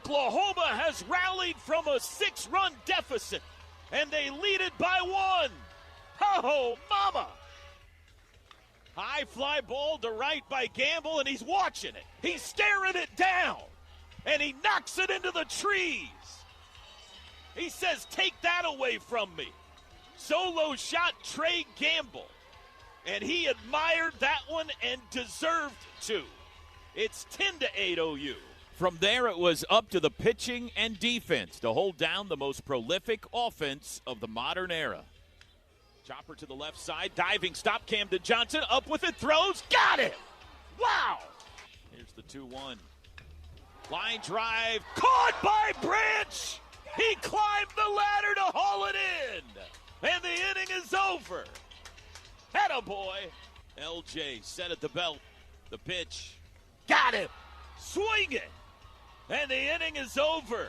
Oklahoma has rallied from a 6-run deficit, and they lead it by 1. Oh, mama! High fly ball to right by Gamble, and he's watching it. He's staring it down, and he knocks it into the trees. He says, take that away from me. Solo shot Trey Gamble, and he admired that one and deserved to. It's 10-8 OU. From there, it was up to the pitching and defense to hold down the most prolific offense of the modern era. Chopper to the left side, diving stop, Camden Johnson, up with it, throws, got him! Wow! Here's the 2-1. Line drive, caught by Branch! He climbed the ladder to haul it in! And the inning is over. Attaboy. LJ set at the belt. The pitch, got him! Swing it! And the inning is over.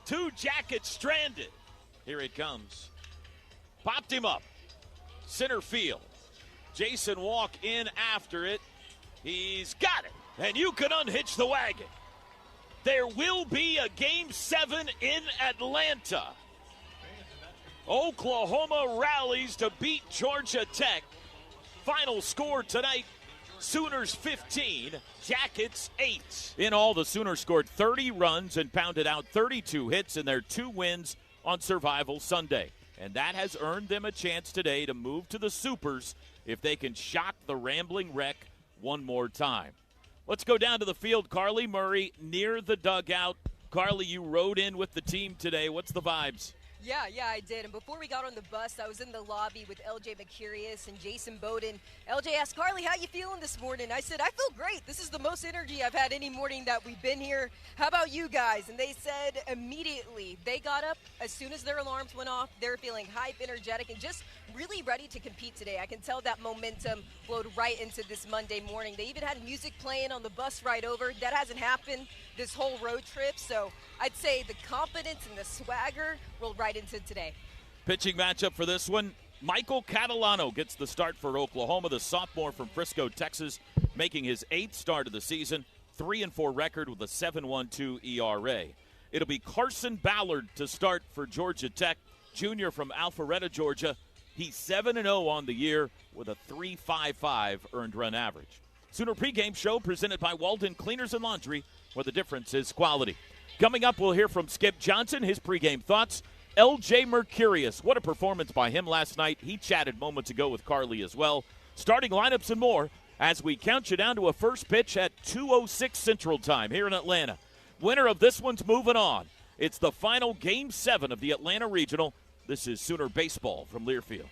2 Jackets stranded. Here it comes. Popped him up. Center field. Jason Walk in after it. He's got it. And you can unhitch the wagon. There will be a Game 7 in Atlanta. Oklahoma rallies to beat Georgia Tech. Final score tonight, Sooners 15, Jackets 8. In all, the Sooners scored 30 runs and pounded out 32 hits in their 2 wins on Survival Sunday. And that has earned them a chance today to move to the Supers if they can shock the Rambling Wreck one more time. Let's go down to the field. Carly Murray near the dugout. Carly, you rode in with the team today. What's the vibes? Yeah, I did. And before we got on the bus, I was in the lobby with LJ McCurious and Jason Bowden. LJ asked, Carly, how you feeling this morning? I said, I feel great. This is the most energy I've had any morning that we've been here. How about you guys? And they said immediately they got up as soon as their alarms went off. They're feeling hype, energetic, and just really ready to compete today. I can tell that momentum flowed right into this Monday morning. They even had music playing on the bus ride over. That hasn't happened this whole road trip. So I'd say the confidence and the swagger rolled right into today. Pitching matchup for this one. Michael Catalano gets the start for Oklahoma, the sophomore from Frisco, Texas, making his 8th start of the season, 3-4 record with a 7.12 ERA. It'll be Carson Ballard to start for Georgia Tech, junior from Alpharetta, Georgia. He's 7-0 on the year with a 3.55 earned run average. Sooner pregame show presented by Walden Cleaners and Laundry, where the difference is quality. Coming up, we'll hear from Skip Johnson, his pregame thoughts. LJ Mercurius, what a performance by him last night. He chatted moments ago with Carly as well. Starting lineups and more as we count you down to a first pitch at 2:06 Central Time here in Atlanta. Winner of this one's moving on. It's the final Game 7 of the Atlanta Regional. This is Sooner Baseball from Learfield.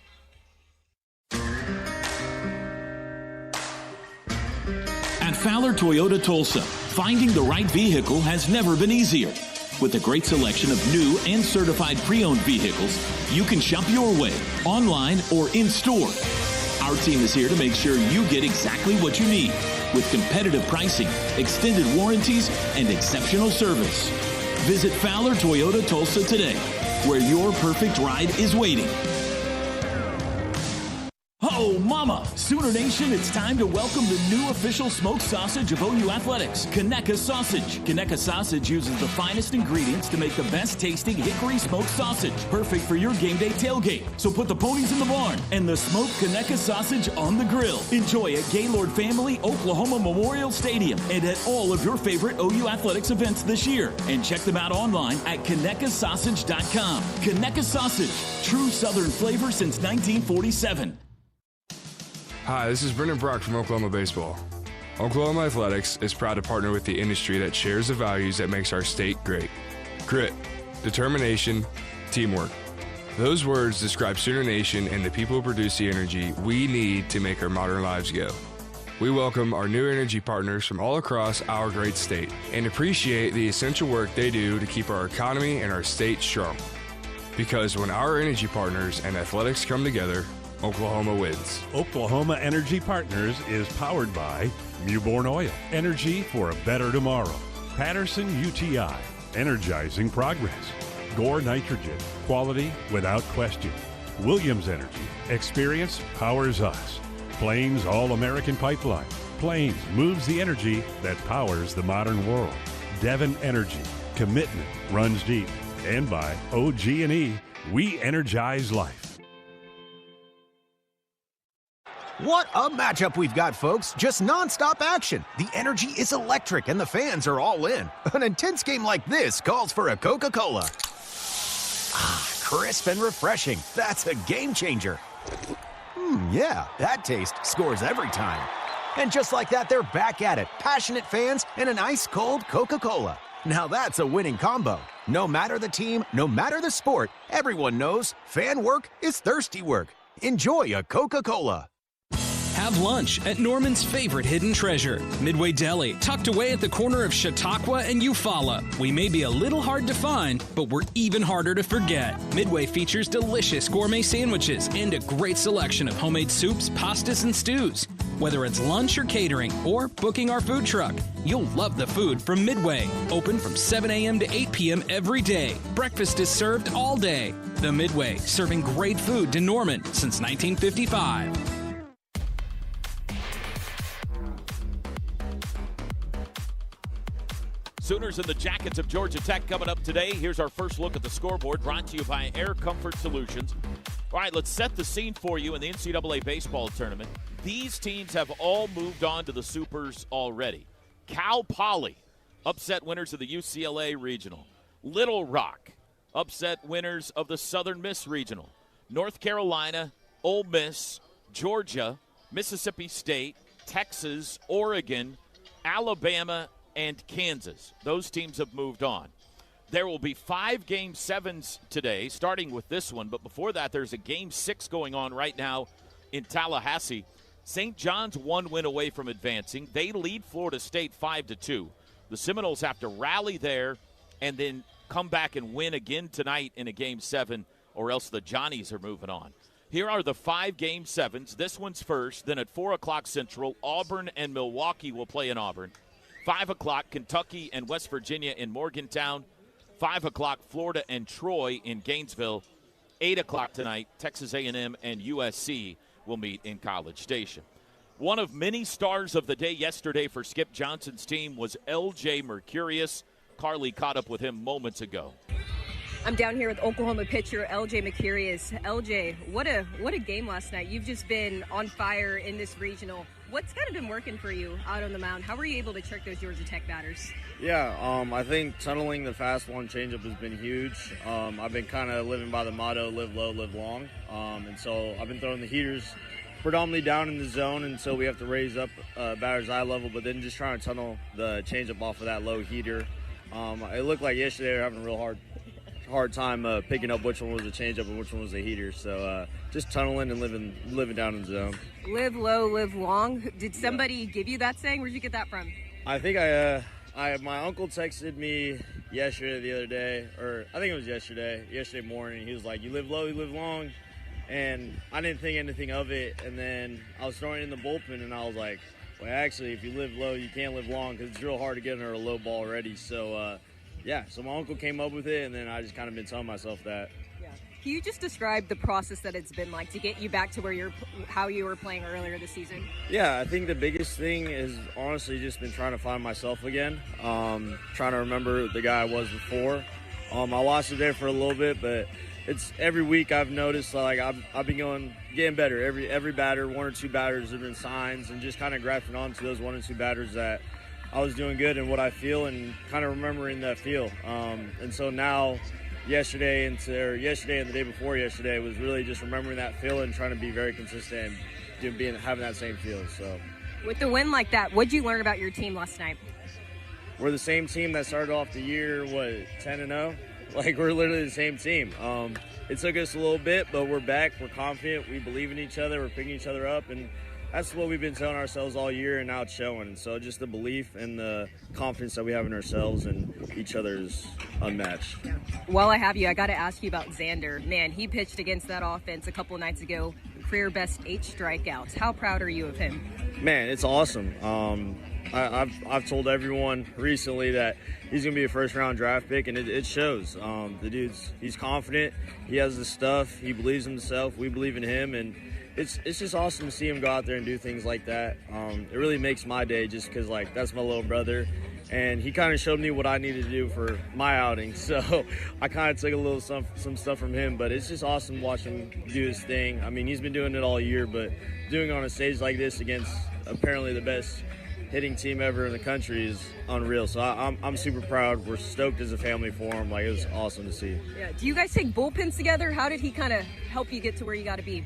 At Fowler Toyota Tulsa, finding the right vehicle has never been easier. With a great selection of new and certified pre-owned vehicles, you can shop your way, online or in-store. Our team is here to make sure you get exactly what you need, with competitive pricing, extended warranties, and exceptional service. Visit Fowler Toyota Tulsa today, where your perfect ride is waiting. Oh, mama! Sooner Nation, it's time to welcome the new official smoked sausage of OU Athletics, Conecuh Sausage. Conecuh Sausage uses the finest ingredients to make the best tasting hickory smoked sausage, perfect for your game day tailgate. So put the ponies in the barn and the smoked Conecuh Sausage on the grill. Enjoy at Gaylord Family Oklahoma Memorial Stadium and at all of your favorite OU Athletics events this year. And check them out online at ConecuhSausage.com. Conecuh Sausage, true Southern flavor since 1947. Hi, this is Brendan Brock from Oklahoma Baseball. Oklahoma Athletics is proud to partner with the industry that shares the values that makes our state great. Grit, determination, teamwork. Those words describe Sooner Nation and the people who produce the energy we need to make our modern lives go. We welcome our new energy partners from all across our great state and appreciate the essential work they do to keep our economy and our state strong. Because when our energy partners and athletics come together, Oklahoma wins. Oklahoma Energy Partners is powered by Mewborn Oil, energy for a better tomorrow. Patterson UTI, energizing progress. Gore Nitrogen, quality without question. Williams Energy, experience powers us. Plains All-American Pipeline. Plains moves the energy that powers the modern world. Devon Energy, Commitment runs deep. And by OG&E, we energize life. What a matchup we've got, folks. Just nonstop action. The energy is electric and the fans are all in. An intense game like this calls for a Coca-Cola. Ah, crisp and refreshing. That's a game changer. Yeah, that taste scores every time. And just like that, they're back at it. Passionate fans and an ice-cold Coca-Cola. Now that's a winning combo. No matter the team, no matter the sport, everyone knows fan work is thirsty work. Enjoy a Coca-Cola. Have lunch at Norman's favorite hidden treasure, Midway Deli, tucked away at the corner of Chautauqua and Eufaula. We may be a little hard to find, but we're even harder to forget. Midway features delicious gourmet sandwiches and a great selection of homemade soups, pastas, and stews. Whether it's lunch or catering or booking our food truck, you'll love the food from Midway. Open from 7 a.m. to 8 p.m. every day. Breakfast is served all day. The Midway, serving great food to Norman since 1955. Sooners and the Jackets of Georgia Tech coming up today. Here's our first look at the scoreboard, brought to you by Air Comfort Solutions. All right, let's set the scene for you in the NCAA baseball tournament. These teams have all moved on to the Supers already. Cal Poly, upset winners of the UCLA Regional. Little Rock, upset winners of the Southern Miss Regional. North Carolina, Ole Miss, Georgia, Mississippi State, Texas, Oregon, Alabama, and Kansas. Those teams have moved on. There will be 5 Game 7s today, starting with this one. But before that, there's a Game 6 going on right now in Tallahassee. St. John's 1 win away from advancing. They lead Florida State 5-2. The Seminoles have to rally there and then come back and win again tonight in a Game 7, or else the Johnnies are moving on. Here are the 5 Game 7s. This one's first. Then at 4 o'clock Central, Auburn and Milwaukee will play in Auburn. 5 o'clock, Kentucky and West Virginia in Morgantown. 5 o'clock, Florida and Troy in Gainesville. 8 o'clock tonight, Texas A&M and USC will meet in College Station. One of many stars of the day yesterday for Skip Johnson's team was L.J. Mercurius. Carly caught up with him moments ago. I'm down here with Oklahoma pitcher L.J. Mercurius. L.J., what a game last night. You've just been on fire in this regional. What's kind of been working for you out on the mound? How were you able to trick those Georgia Tech batters? Yeah, I think tunneling the fast one changeup has been huge. I've been kind of living by the motto, live low, live long. And so I've been throwing the heaters predominantly down in the zone until we have to raise up batter's eye level, but then just trying to tunnel the changeup off of that low heater. It looked like yesterday they were having a real hard time picking up which one was a changeup and which one was a heater. So just tunneling and living down in the zone. Live low, live long. Did somebody give you that saying? Where'd you get that from? I think my uncle texted me yesterday, the other day, or I think it was yesterday morning. He was like, "You live low, you live long," and I didn't think anything of it. And then I was throwing it in the bullpen, and I was like, "Well, actually, if you live low, you can't live long because it's real hard to get under a low ball already." So. So my uncle came up with it, and then I just kind of been telling myself that. Yeah. Can you just describe the process that it's been like to get you back to how you were playing earlier this season? Yeah, I think the biggest thing is honestly just been trying to find myself again, trying to remember the guy I was before. I lost it there for a little bit, but it's every week I've noticed like I've been getting better. Every batter, 1 or 2 batters have been signs, and just kind of grasping on to those 1 or 2 batters that I was doing good in what I feel and kind of remembering that feel. And so now yesterday and the day before yesterday was really just remembering that feel and trying to be very consistent and having that same feel. So with the win like that, what'd you learn about your team last night? We're the same team that started off the year, 10-0? Like, we're literally the same team. It took us a little bit, but we're back. We're confident. We believe in each other. We're picking each other up. And that's what we've been telling ourselves all year, and now it's showing. So just the belief and the confidence that we have in ourselves and each other is unmatched. Yeah. While I have you, I got to ask you about Xander. Man, he pitched against that offense a couple of nights ago. Career best 8 strikeouts. How proud are you of him? Man, it's awesome. I've told everyone recently that he's going to be a first-round draft pick, and it shows. The he's confident. He has the stuff. He believes in himself. We believe in him, and it's just awesome to see him go out there and do things like that. It really makes my day just because, like, that's my little brother. And he kind of showed me what I needed to do for my outing. So I kind of took a little some stuff from him, but it's just awesome watching him do his thing. I mean, he's been doing it all year, but doing it on a stage like this against apparently the best hitting team ever in the country is unreal. So I'm super proud. We're stoked as a family for him. Like, it was awesome to see. Yeah. Do you guys take bullpens together? How did he kind of help you get to where you got to be?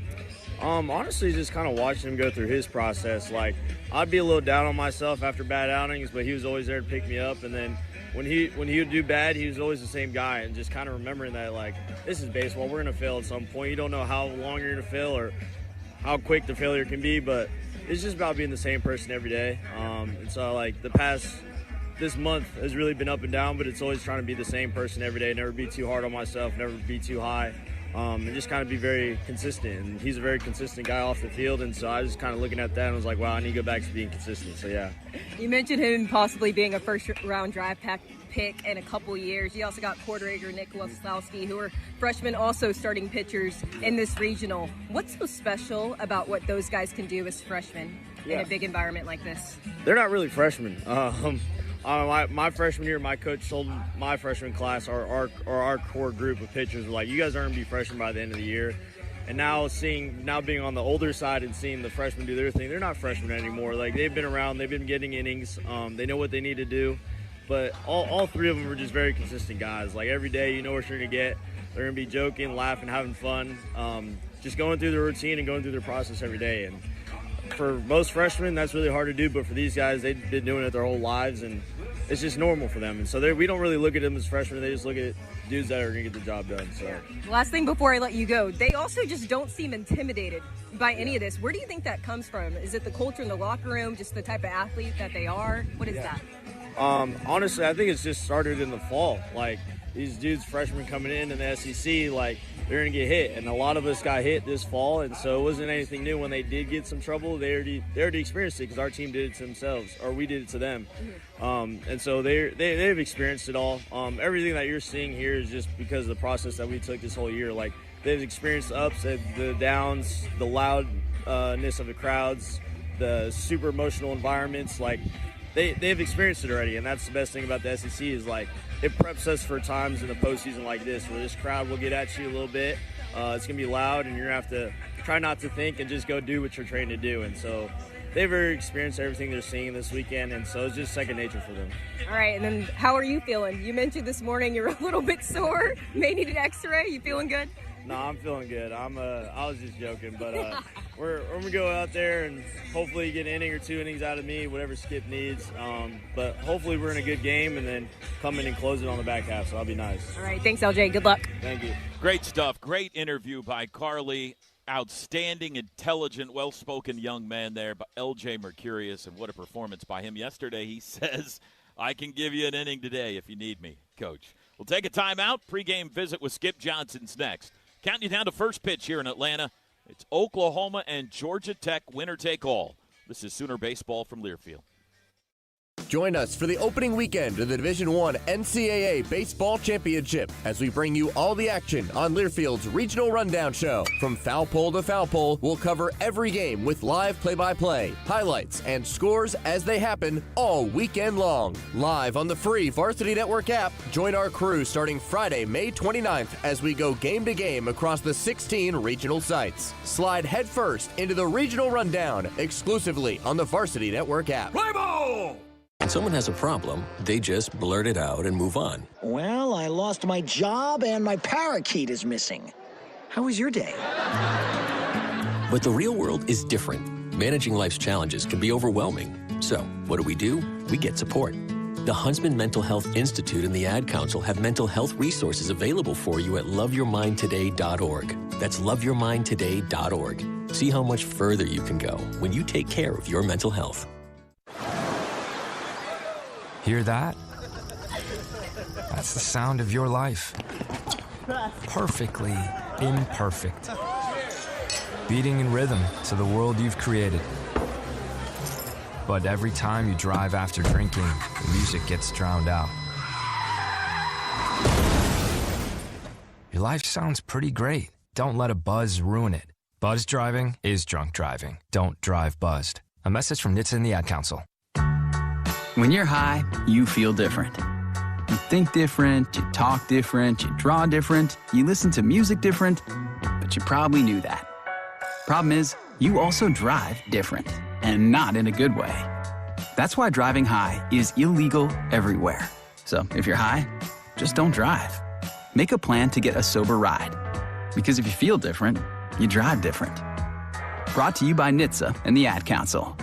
Honestly, just kind of watching him go through his process. Like, I'd be a little down on myself after bad outings, but he was always there to pick me up. And then when he would do bad, he was always the same guy. And just kind of remembering that, like, this is baseball. We're going to fail at some point. You don't know how long you're going to fail or how quick the failure can be, but it's just about being the same person every day. And so, like, this month has really been up and down, but it's always trying to be the same person every day, never be too hard on myself, never be too high. And just kind of be very consistent. And he's a very consistent guy off the field, and so I was just kind of looking at that and was like, wow, I need to go back to being consistent. So, yeah. You mentioned him possibly being a first-round draft pick in a couple years. You also got Quarter-Acre, Nick Waslowski, who are freshmen also starting pitchers in this regional. What's so special about what those guys can do as freshmen in a big environment like this? They're not really freshmen. My freshman year, my coach told my freshman class, our core group of pitchers, were like, you guys are going to be freshmen by the end of the year. And now being on the older side and seeing the freshmen do their thing, they're not freshmen anymore. Like, they've been around, they've been getting innings, they know what they need to do. But all three of them are just very consistent guys. Like, every day, you know what you're going to get. They're going to be joking, laughing, having fun, just going through their routine and going through their process every day. And for most freshmen, that's really hard to do, but for these guys, they've been doing it their whole lives, and it's just normal for them. And so we don't really look at them as freshmen. They just look at dudes that are going to get the job done. So, last thing before I let you go, they also just don't seem intimidated by any of this. Where do you think that comes from? Is it the culture in the locker room, just the type of athlete that they are? What is that? Honestly, I think it's just started in the fall. Like, these dudes, freshmen coming in the SEC, like, they're going to get hit. And a lot of us got hit this fall, and so it wasn't anything new. When they did get some trouble, they already experienced it because our team did it to themselves, or we did it to them. And so they've experienced it all. Everything that you're seeing here is just because of the process that we took this whole year. Like, they've experienced the ups, the downs, the loudness of the crowds, the super emotional environments. Like, they've experienced it already, and that's the best thing about the SEC is, like, it preps us for times in the postseason like this where this crowd will get at you a little bit. It's going to be loud, and you're going to have to try not to think and just go do what you're trained to do. And so they've already experienced everything they're seeing this weekend, and so it's just second nature for them. All right, and then how are you feeling? You mentioned this morning you're a little bit sore, may need an x-ray. You feeling good? No, I'm feeling good. I was just joking, but we're going to go out there and hopefully get an inning or two innings out of me, whatever Skip needs. But hopefully we're in a good game and then come in and close it on the back half, so that'll be nice. All right, thanks, LJ. Good luck. Thank you. Great stuff. Great interview by Carly. Outstanding, intelligent, well-spoken young man there, by LJ Mercurius, and what a performance by him yesterday. He says, I can give you an inning today if you need me, Coach. We'll take a timeout. Pre-game visit with Skip Johnson's next. Counting you down to first pitch here in Atlanta. It's Oklahoma and Georgia Tech, winner take all. This is Sooner Baseball from Learfield. Join us for the opening weekend of the Division I NCAA Baseball Championship as we bring you all the action on Learfield's Regional Rundown Show. From foul pole to foul pole, we'll cover every game with live play-by-play, highlights, and scores as they happen all weekend long. Live on the free Varsity Network app, join our crew starting Friday, May 29th as we go game to game across the 16 regional sites. Slide headfirst into the Regional Rundown exclusively on the Varsity Network app. Play ball! When someone has a problem, they just blurt it out and move on. Well, I lost my job and my parakeet is missing. How was your day? But the real world is different. Managing life's challenges can be overwhelming. So, what do? We get support. The Huntsman Mental Health Institute and the Ad Council have mental health resources available for you at loveyourmindtoday.org. That's loveyourmindtoday.org. See how much further you can go when you take care of your mental health. Hear that? That's the sound of your life. Perfectly imperfect. Beating in rhythm to the world you've created. But every time you drive after drinking, the music gets drowned out. Your life sounds pretty great. Don't let a buzz ruin it. Buzz driving is drunk driving. Don't drive buzzed. A message from NHTSA and the Ad Council. When you're high, you feel different. You think different, you talk different, you draw different, you listen to music different, but you probably knew that. Problem is, you also drive different, and not in a good way. That's why driving high is illegal everywhere. So if you're high, just don't drive. Make a plan to get a sober ride. Because if you feel different, you drive different. Brought to you by NHTSA and the Ad Council.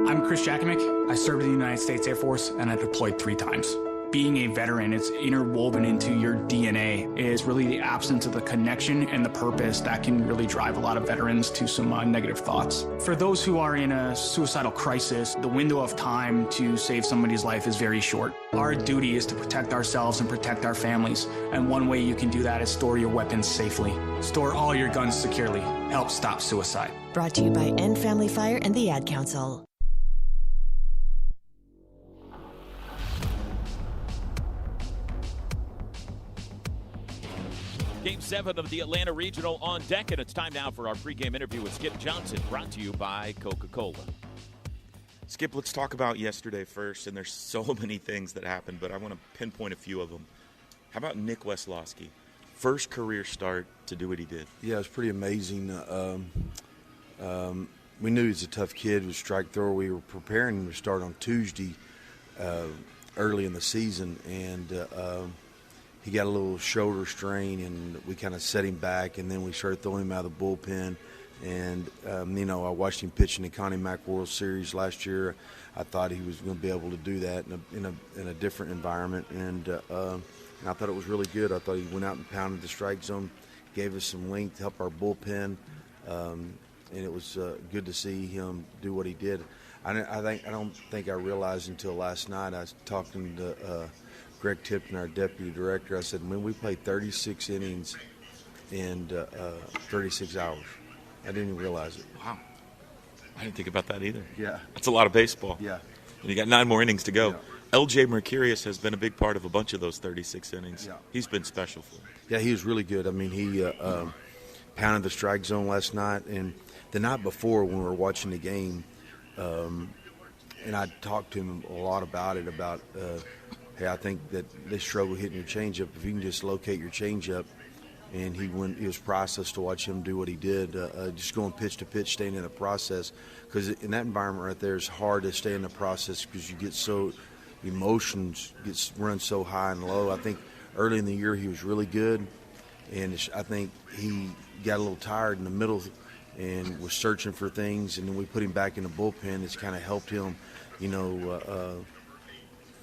I'm Chris Jakimick. I served in the United States Air Force, and I deployed 3 times. Being a veteran, it's interwoven into your DNA. It is really the absence of the connection and the purpose that can really drive a lot of veterans to some negative thoughts. For those who are in a suicidal crisis, the window of time to save somebody's life is very short. Our duty is to protect ourselves and protect our families, and one way you can do that is store your weapons safely. Store all your guns securely. Help stop suicide. Brought to you by End Family Fire and the Ad Council. Game 7 of the Atlanta Regional on deck, and it's time now for our pregame interview with Skip Johnson, brought to you by Coca-Cola. Skip, let's talk about yesterday first, and there's so many things that happened, but I want to pinpoint a few of them. How about Nick Weslowski? First career start to do what he did. Yeah, it was pretty amazing. We knew he was a tough kid. He was a strike thrower. We were preparing him to start on Tuesday early in the season, and he got a little shoulder strain, and we kind of set him back, and then we started throwing him out of the bullpen. And, I watched him pitch in the Connie Mack World Series last year. I thought he was going to be able to do that in a different environment, and I thought it was really good. I thought he went out and pounded the strike zone, gave us some length, helped our bullpen, and it was good to see him do what he did. I don't think I realized until last night. I was talking to Greg Tipton, our deputy director. I said, when we played 36 innings in 36 hours. I didn't even realize it. Wow. I didn't think about that either. Yeah. That's a lot of baseball. Yeah. And you got 9 more innings to go. Yeah. LJ Mercurius has been a big part of a bunch of those 36 innings. Yeah. He's been special for him. Yeah, he was really good. I mean, he pounded the strike zone last night. And the night before when we were watching the game, and I talked to him a lot about it, hey, I think that they struggle hitting your changeup. If you can just locate your changeup, and he was priceless to watch him do what he did, just going pitch to pitch, staying in the process. Because in that environment right there, it's hard to stay in the process because you get so emotions run so high and low. I think early in the year he was really good, and I think he got a little tired in the middle and was searching for things. And then we put him back in the bullpen. It's kind of helped him,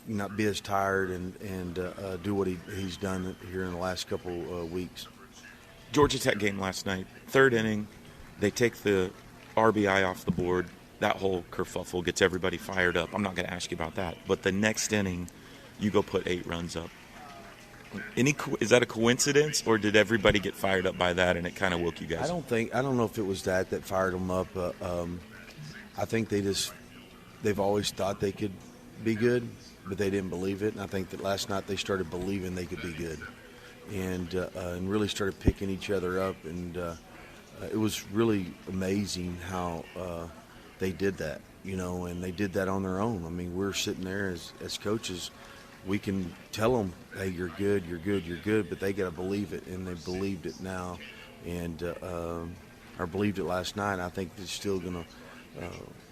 not be as tired and do what he's done here in the last couple weeks. Georgia Tech game last night, 3rd inning, they take the RBI off the board. That whole kerfuffle gets everybody fired up. I'm not going to ask you about that. But the next inning, you go put 8 runs up. Is that a coincidence, or did everybody get fired up by that and it kind of woke you guys up? I don't know if it was that fired them up. I think they've always thought they could be good, but they didn't believe it. And I think that last night they started believing they could be good, and really started picking each other up. And it was really amazing how they did that, and they did that on their own. I mean, we're sitting there as coaches. We can tell them, hey, you're good, you're good, you're good, but they got to believe it, and they believed it now, and or believed it last night. I think it's still going to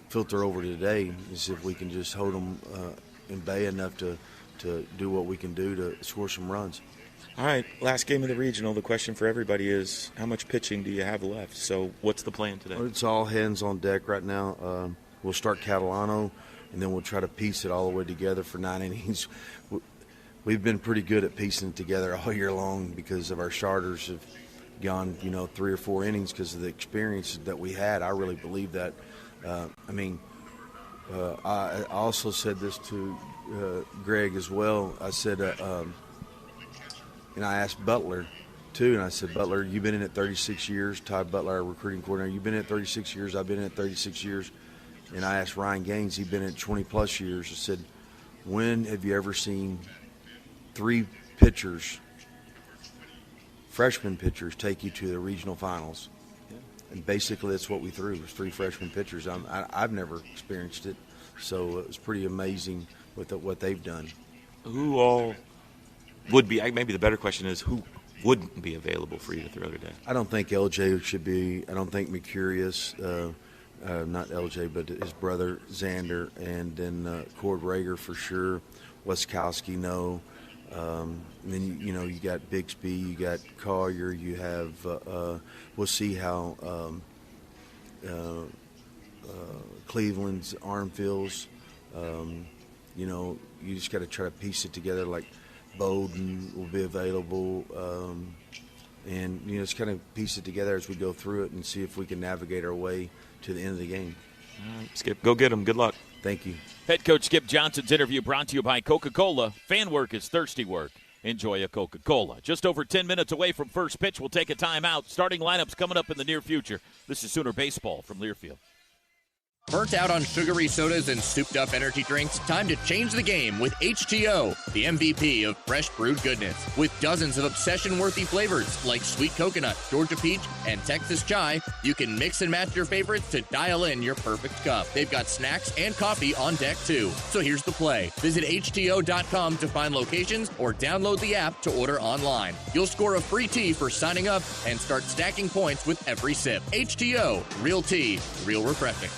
filter over today, is if we can just hold them in bay enough to do what we can do to score some runs. All right, last game of the regional. The question for everybody is, how much pitching do you have left? So what's the plan today? It's all hands on deck right now. We'll start Catalano, and then we'll try to piece it all the way together for 9 innings. We've been pretty good at piecing it together all year long because of our starters have gone, 3 or 4 innings because of the experience that we had. I really believe that. I also said this to Greg as well. I said, and I asked Butler too, and I said, Butler, you've been in it 36 years. Todd Butler, our recruiting coordinator, you've been in it 36 years. I've been in it 36 years. And I asked Ryan Gaines, he'd been in it 20-plus years. I said, when have you ever seen 3 pitchers, freshman pitchers, take you to the regional finals? And basically that's what we threw, was 3 freshman pitchers. I've never experienced it. So it was pretty amazing with what they've done. Who all would be, maybe the better question is, who wouldn't be available for you to throw today? I don't think LJ should be. I don't think Mercurius, not LJ, but his brother Xander, and then Cord Rager for sure. Weskowski, no. And then you got Bixby, you got Collier, you have. We'll see how Cleveland's arm feels. You just got to try to piece it together. Like Bowden will be available, and just kind of piece it together as we go through it and see if we can navigate our way to the end of the game. All right, Skip, go get them. Good luck. Thank you. Head coach Skip Johnson's interview brought to you by Coca-Cola. Fan work is thirsty work. Enjoy a Coca-Cola. Just over 10 minutes away from first pitch. We'll take a timeout. Starting lineups coming up in the near future. This is Sooner Baseball from Learfield. Burnt out on sugary sodas and souped-up energy drinks? Time to change the game with H2O, the MVP of fresh brewed goodness. With dozens of obsession-worthy flavors like sweet coconut, Georgia peach, and Texas chai, you can mix and match your favorites to dial in your perfect cup. They've got snacks and coffee on deck, too. So here's the play. Visit H2O.com to find locations or download the app to order online. You'll score a free tea for signing up and start stacking points with every sip. H2O, real tea, real refreshing.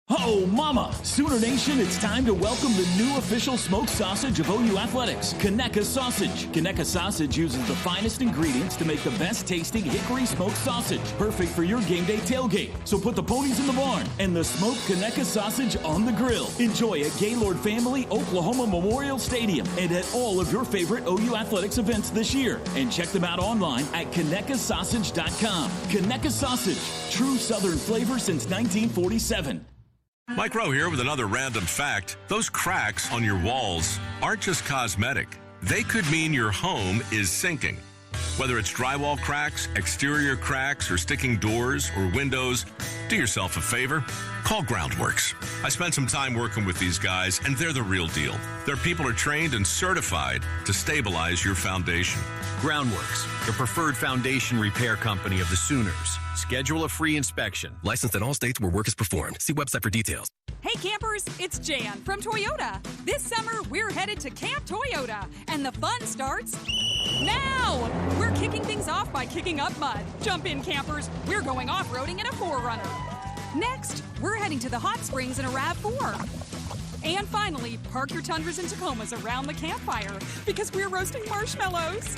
Oh, mama! Sooner Nation, it's time to welcome the new official smoked sausage of OU Athletics, Conecuh Sausage. Conecuh Sausage uses the finest ingredients to make the best tasting hickory smoked sausage, perfect for your game day tailgate. So put the ponies in the barn and the smoked Conecuh Sausage on the grill. Enjoy at Gaylord Family Oklahoma Memorial Stadium and at all of your favorite OU Athletics events this year. And check them out online at ConecuhSausage.com. Conecuh Sausage, true Southern flavor since 1947. Mike Rowe here with another random fact. Those cracks on your walls aren't just cosmetic. They could mean your home is sinking. Whether it's drywall cracks, exterior cracks, or sticking doors or windows, do yourself a favor. Call Groundworks. I spent some time working with these guys, and they're the real deal. Their people are trained and certified to stabilize your foundation. Groundworks, the preferred foundation repair company of the Sooners. Schedule a free inspection. Licensed in all states where work is performed. See website for details. Hey campers, it's Jan from Toyota. This summer, we're headed to Camp Toyota, and the fun starts now. We're kicking things off by kicking up mud. Jump in, campers. We're going off-roading in a 4Runner. Next, we're heading to the hot springs in a RAV4. And finally, park your Tundras and Tacomas around the campfire because we're roasting marshmallows.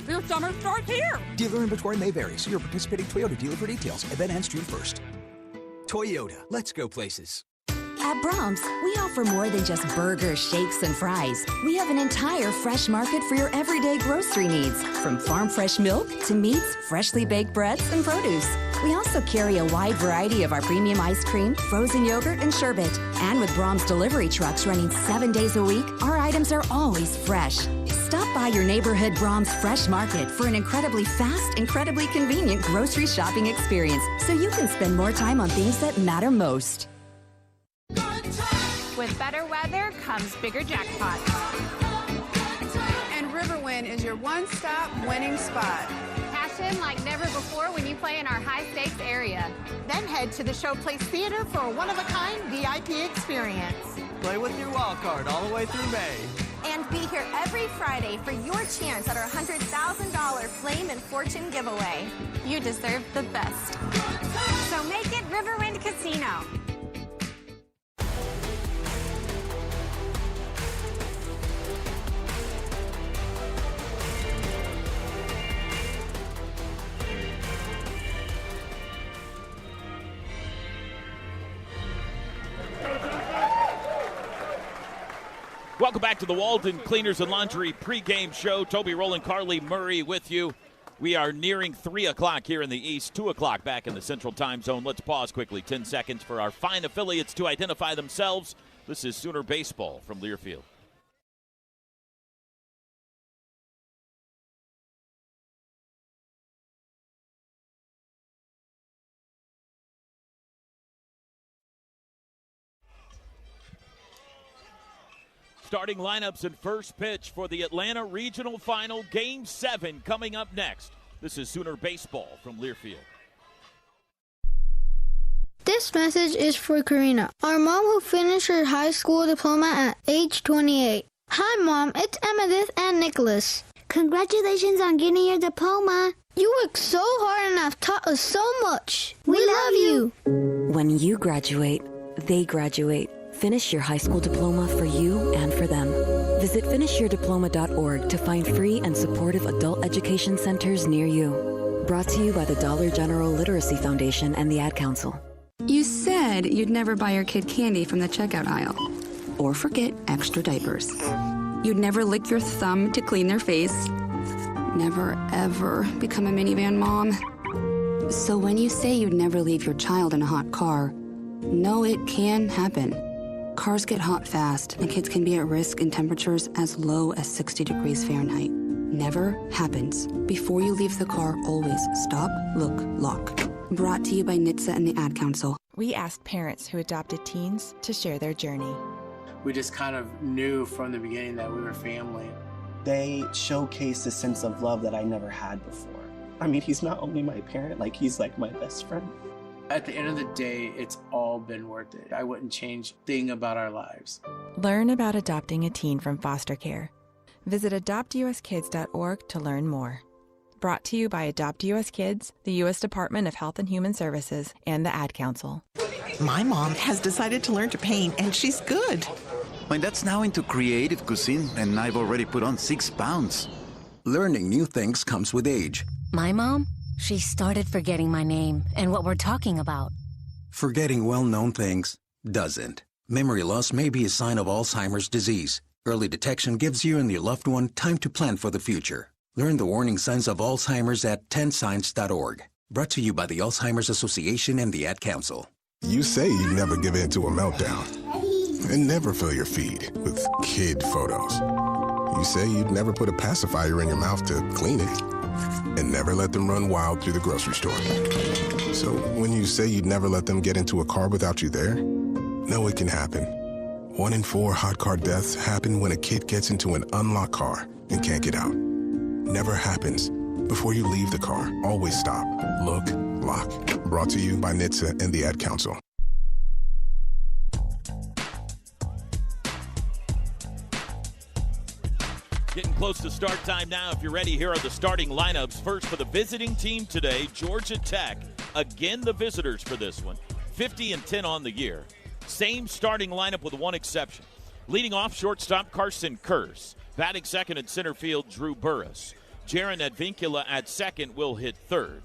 Your summer starts here. Dealer inventory may vary. See your participating Toyota dealer for details. Event ends June 1st. Toyota. Let's go places. At Brahms, we offer more than just burgers, shakes, and fries. We have an entire fresh market for your everyday grocery needs, from farm fresh milk to meats, freshly baked breads, and produce. We also carry a wide variety of our premium ice cream, frozen yogurt, and sherbet. And with Brahms delivery trucks running 7 days a week, our items are always fresh. Stop by your neighborhood Brahms Fresh Market for an incredibly fast, incredibly convenient grocery shopping experience so you can spend more time on things that matter most. With better weather comes bigger jackpots. And Riverwind is your one-stop winning spot. Cash in like never before when you play in our high-stakes area. Then head to the Showplace Theater for a one-of-a-kind VIP experience. Play with your wild card all the way through May. And be here every Friday for your chance at our $100,000 Flame and Fortune giveaway. You deserve the best. So make it Riverwind Casino. Welcome back to the Walden Cleaners and Laundry pregame show. Toby Rowland, Carly Murray with you. We are nearing 3 o'clock here in the East, 2 o'clock back in the Central Time Zone. Let's pause quickly, 10 seconds for our fine affiliates to identify themselves. This is Sooner Baseball from Learfield. Starting lineups and first pitch for the Atlanta Regional Final, Game 7 coming up next. This is Sooner Baseball from Learfield. This message is for Karina, our mom who finished her high school diploma at age 28. Hi, Mom. It's Amethyst and Nicholas. Congratulations on getting your diploma. You worked so hard and have taught us so much. We love you. When you graduate, they graduate. Finish your high school diploma for you and for them. Visit finishyourdiploma.org to find free and supportive adult education centers near you. Brought to you by the Dollar General Literacy Foundation and the Ad Council. You said you'd never buy your kid candy from the checkout aisle. Or forget extra diapers. You'd never lick your thumb to clean their face. Never, ever become a minivan mom. So when you say you'd never leave your child in a hot car, know it can happen. Cars get hot fast, and kids can be at risk in temperatures as low as 60 degrees Fahrenheit. Never happens. Before you leave the car, always stop, look, lock. Brought to you by NHTSA and the Ad Council. We asked parents who adopted teens to share their journey. We just kind of knew from the beginning that we were family. They showcased a sense of love that I never had before. I mean, he's not only my parent, he's like my best friend. At the end of the day, it's all been worth it. I wouldn't change a thing about our lives. Learn about adopting a teen from foster care. Visit adoptuskids.org to learn more. Brought to you by Adopt US Kids, the U.S. Department of Health and Human Services, and the Ad Council. My mom has decided to learn to paint, and she's good. My dad's now into creative cuisine, and I've already put on 6 pounds. Learning new things comes with age. My mom? She started forgetting my name and what we're talking about. Forgetting well-known things doesn't. Memory loss may be a sign of Alzheimer's disease. Early detection gives you and your loved one time to plan for the future. Learn the warning signs of Alzheimer's at 10signs.org. Brought to you by the Alzheimer's Association and the Ad Council. You say you never give in to a meltdown and never fill your feed with kid photos. You say you'd never put a pacifier in your mouth to clean it and never let them run wild through the grocery store. So when you say you'd never let them get into a car without you there, know it can happen. 1 in 4 hot car deaths happen when a kid gets into an unlocked car and can't get out. Never happens. Before you leave the car, always stop, look, lock. Brought to you by NHTSA and the Ad Council. Getting close to start time now. If you're ready, here are the starting lineups. First for the visiting team today, Georgia Tech. Again, the visitors for this one. 50-10 on the year. Same starting lineup with one exception. Leading off, shortstop Carson Kurse. Batting second in center field, Drew Burris. Jaron Advincula at second will hit third.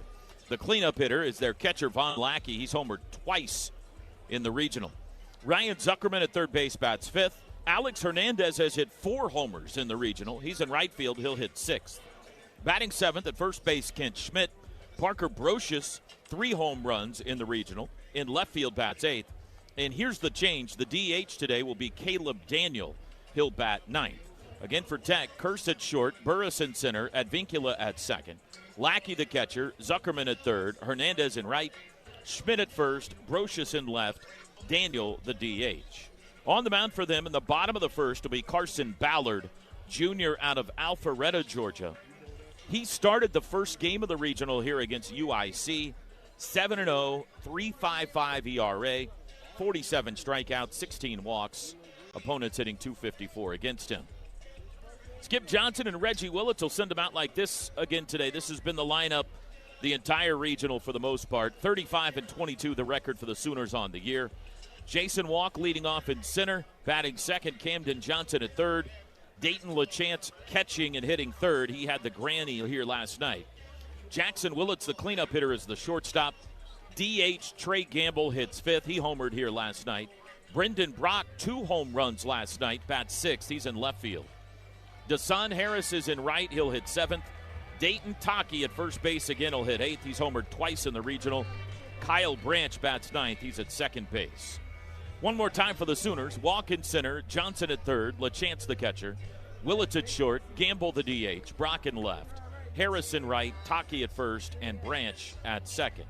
The cleanup hitter is their catcher, Von Lackey. He's homered twice in the regional. Ryan Zuckerman at third base bats fifth. Alex Hernandez has hit 4 homers in the regional. He's in right field. He'll hit sixth. Batting seventh at first base, Kent Schmidt. Parker Brocious, 3 home runs in the regional. In left field, bats eighth. And here's the change. The DH today will be Caleb Daniel. He'll bat ninth. Again for Tech, Kurse at short, Burris in center, Advincula at second. Lackey the catcher, Zuckerman at third, Hernandez in right, Schmidt at first, Brocious in left, Daniel the DH. On the mound for them in the bottom of the first will be Carson Ballard, junior out of Alpharetta, Georgia. He started the first game of the regional here against UIC, 7-0, 3.55 ERA, 47 strikeouts, 16 walks. Opponents hitting .254 against him. Skip Johnson and Reggie Willits will send them out like this again today. This has been the lineup the entire regional for the most part. 35-22 the record for the Sooners on the year. Jason Walk leading off in center. Batting second, Camden Johnson at third. Dayton LaChance catching and hitting third. He had the granny here last night. Jackson Willits, the cleanup hitter, is the shortstop. DH Trey Gamble hits fifth. He homered here last night. Brendan Brock, 2 home runs last night. Bats sixth. He's in left field. Dasan Harris is in right. He'll hit seventh. Dayton Taki at first base again will hit eighth. He's homered twice in the regional. Kyle Branch bats ninth. He's at second base. One more time for the Sooners. Walk in center. Johnson at third. LaChance the catcher. Willits at short. Gamble the DH. Brock in left. Harris in right. Taki at first. And Branch at second.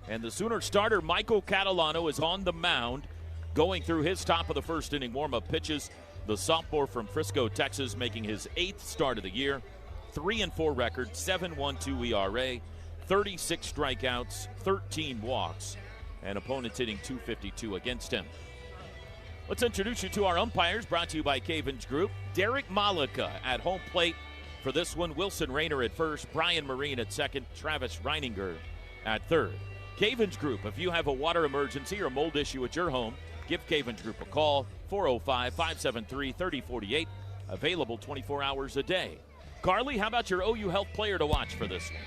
And the Sooner starter, Michael Catalano, is on the mound going through his top of the first inning warm-up pitches. The sophomore from Frisco, Texas, making his 8th start of the year. 3-4 record, 7.12 ERA, 36 strikeouts, 13 walks. and opponents hitting .252 against him. Let's introduce you to our umpires, brought to you by Cavens Group. Derek Malika at home plate for this one. Wilson Rayner at first, Brian Marine at second, Travis Reininger at third. Cavens Group, if you have a water emergency or mold issue at your home, give Cavens Group a call, 405-573-3048, available 24 hours a day. Carly, how about your OU Health player to watch for this one?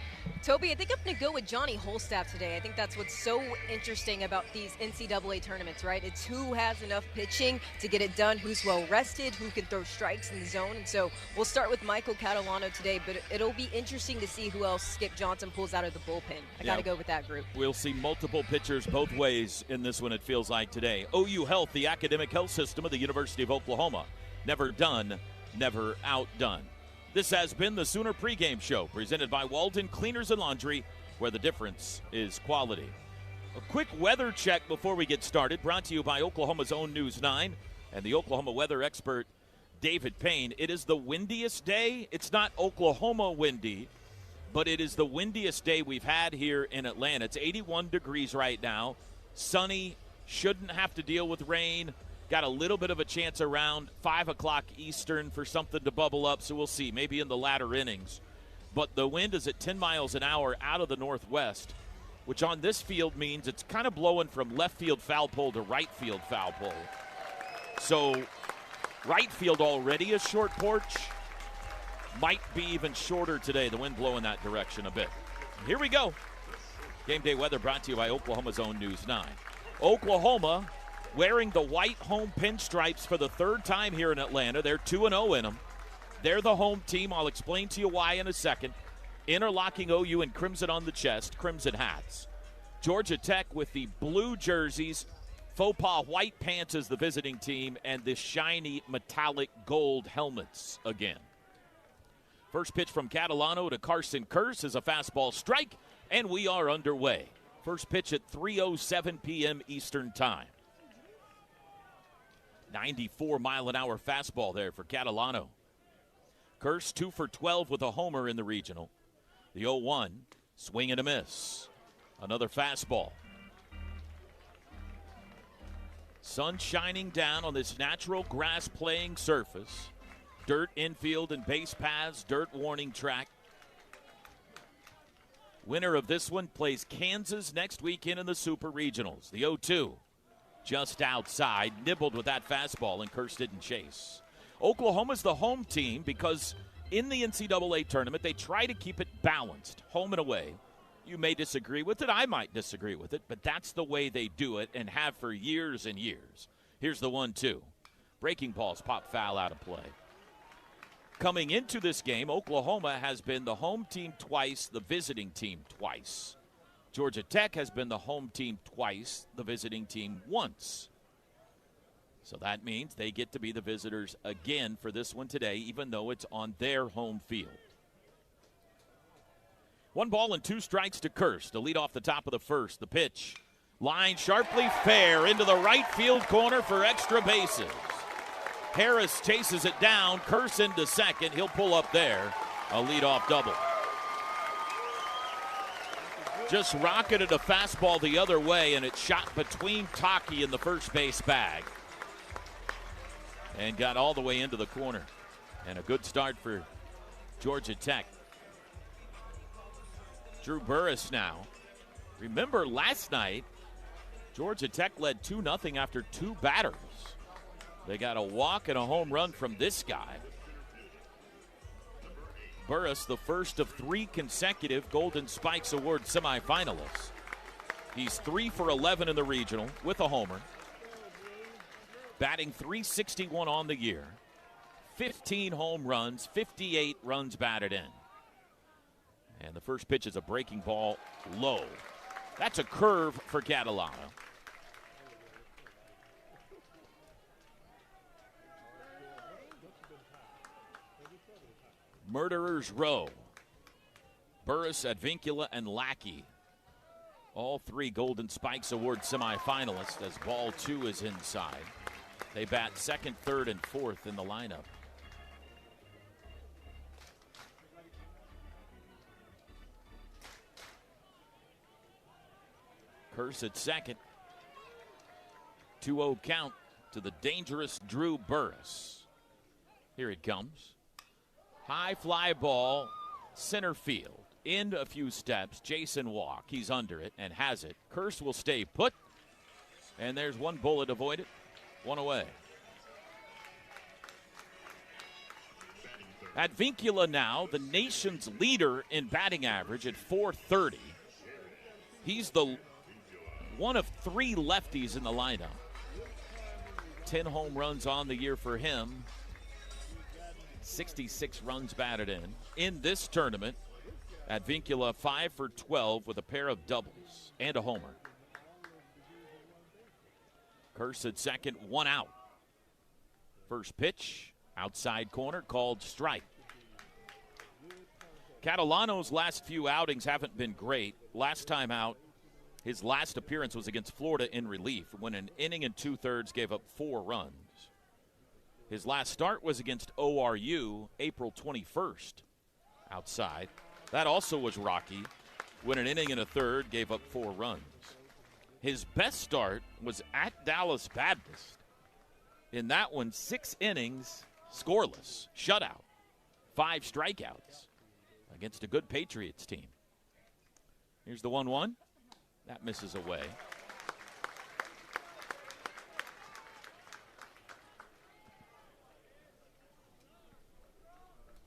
Toby, I think I'm going to go with Johnny Holstaff today. I think that's what's so interesting about these NCAA tournaments, right? It's who has enough pitching to get it done, who's well rested, who can throw strikes in the zone. And so we'll start with Michael Catalano today, but it'll be interesting to see who else Skip Johnson pulls out of the bullpen. I got to go with that group. We'll see multiple pitchers both ways in this one, it feels like today. OU Health, the academic health system of the University of Oklahoma. Never done, never outdone. This has been the Sooner pregame show, presented by Walden Cleaners and Laundry, where the difference is quality. A quick weather check before we get started, brought to you by Oklahoma's own News 9 and the Oklahoma weather expert, David Payne. It is the windiest day. It's not Oklahoma windy, but it is the windiest day we've had here in Atlanta. It's 81 degrees right now. Sunny, shouldn't have to deal with rain. Got a little bit of a chance around 5 o'clock Eastern for something to bubble up, so we'll see, maybe in the latter innings. But the wind is at 10 miles an hour out of the northwest, which on this field means it's kind of blowing from left field foul pole to right field foul pole. So right field already a short porch, might be even shorter today, the wind blowing that direction a bit. Here we go. Game day weather brought to you by Oklahoma's own News 9. Oklahoma wearing the white home pinstripes for the third time here in Atlanta. They're 2-0 in them. They're the home team. I'll explain to you why in a second. Interlocking OU in crimson on the chest, crimson hats. Georgia Tech with the blue jerseys, faux pas white pants as the visiting team, and the shiny metallic gold helmets again. First pitch from Catalano to Carson Kearse is a fastball strike, and we are underway. First pitch at 3:07 p.m. Eastern Time. 94-mile-an-hour fastball there for Catalano. Kearse 2 for 12 with a homer in the regional. The 0-1, swing and a miss. Another fastball. Sun shining down on this natural grass playing surface. Dirt infield and base paths, dirt warning track. Winner of this one plays Kansas next weekend in the Super Regionals. The 0-2. Just outside, nibbled with that fastball, and Kearse didn't chase. Oklahoma's the home team because in the NCAA tournament, they try to keep it balanced, home and away. You may disagree with it. I might disagree with it, but that's the way they do it and have for years and years. Here's the 1-2. Breaking balls pop foul out of play. Coming into this game, Oklahoma has been the home team twice, the visiting team twice. Georgia Tech has been the home team twice, the visiting team once. So that means they get to be the visitors again for this one today, even though it's on their home field. 1 ball and 2 strikes to Kearse to lead off the top of the first. The pitch, line sharply fair into the right field corner for extra bases. Harris chases it down, Kearse into second. He'll pull up there, a leadoff double. Just rocketed a fastball the other way, and it shot between Taki and the first base bag. And got all the way into the corner. And a good start for Georgia Tech. Drew Burris now. Remember last night, Georgia Tech led 2-0 after 2 batters. They got a walk and a home run from this guy. Burris, the first of 3 consecutive Golden Spikes Award semifinalists. He's 3 for 11 in the regional with a homer. Batting .361 on the year. 15 home runs, 58 runs batted in. And the first pitch is a breaking ball low. That's a curve for Catalano. Murderers Row. Burris, Advincula, and Lackey. All 3 Golden Spikes Award semifinalists as ball 2 is inside. They bat second, third, and fourth in the lineup. Curse at second. 2-0 count to the dangerous Drew Burris. Here it comes. High fly ball, center field. In a few steps, Jason Walk. He's under it and has it. Curse will stay put. And there's one bullet avoided. One away. At Vincula now, the nation's leader in batting average at .430. He's the one of 3 lefties in the lineup. 10 home runs on the year for him. 66 runs batted in this tournament. At Vincula, 5 for 12 with a pair of doubles and a homer. Curse at second, 1 out. First pitch, outside corner, called strike. Catalano's last few outings haven't been great. Last time out, his last appearance was against Florida in relief when an inning and 2/3 gave up 4 runs. His last start was against ORU April 21st outside. That also was rocky when an inning and a third gave up 4 runs. His best start was at Dallas Baptist. In that one, 6 innings, scoreless, shutout, 5 strikeouts against a good Patriots team. Here's the 1-1. That misses away.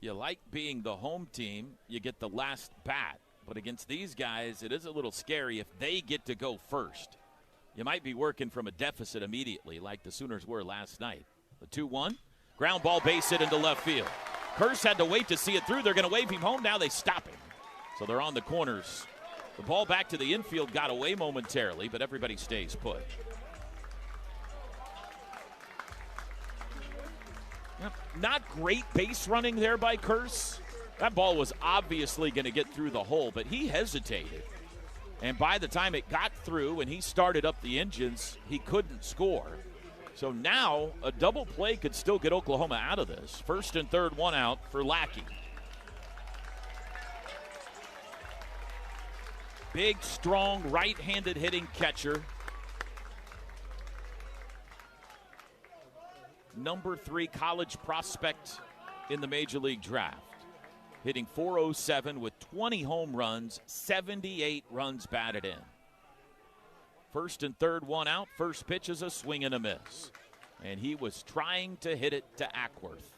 You like being the home team, you get the last bat. But against these guys, it is a little scary if they get to go first. You might be working from a deficit immediately like the Sooners were last night. The 2-1, ground ball base hit into left field. Curse had to wait to see it through. They're going to wave him home. Now they stop him. So they're on the corners. The ball back to the infield got away momentarily, but everybody stays put. Not great base running there by Curse. That ball was obviously going to get through the hole, but he hesitated. And by the time it got through and he started up the engines, he couldn't score. So now a double play could still get Oklahoma out of this. First and third, 1 out for Lackey. Big, strong, right-handed hitting catcher. Number 3 college prospect in the Major League Draft. Hitting .407 with 20 home runs, 78 runs batted in. First and third, 1 out. First pitch is a swing and a miss. And he was trying to hit it to Ackworth.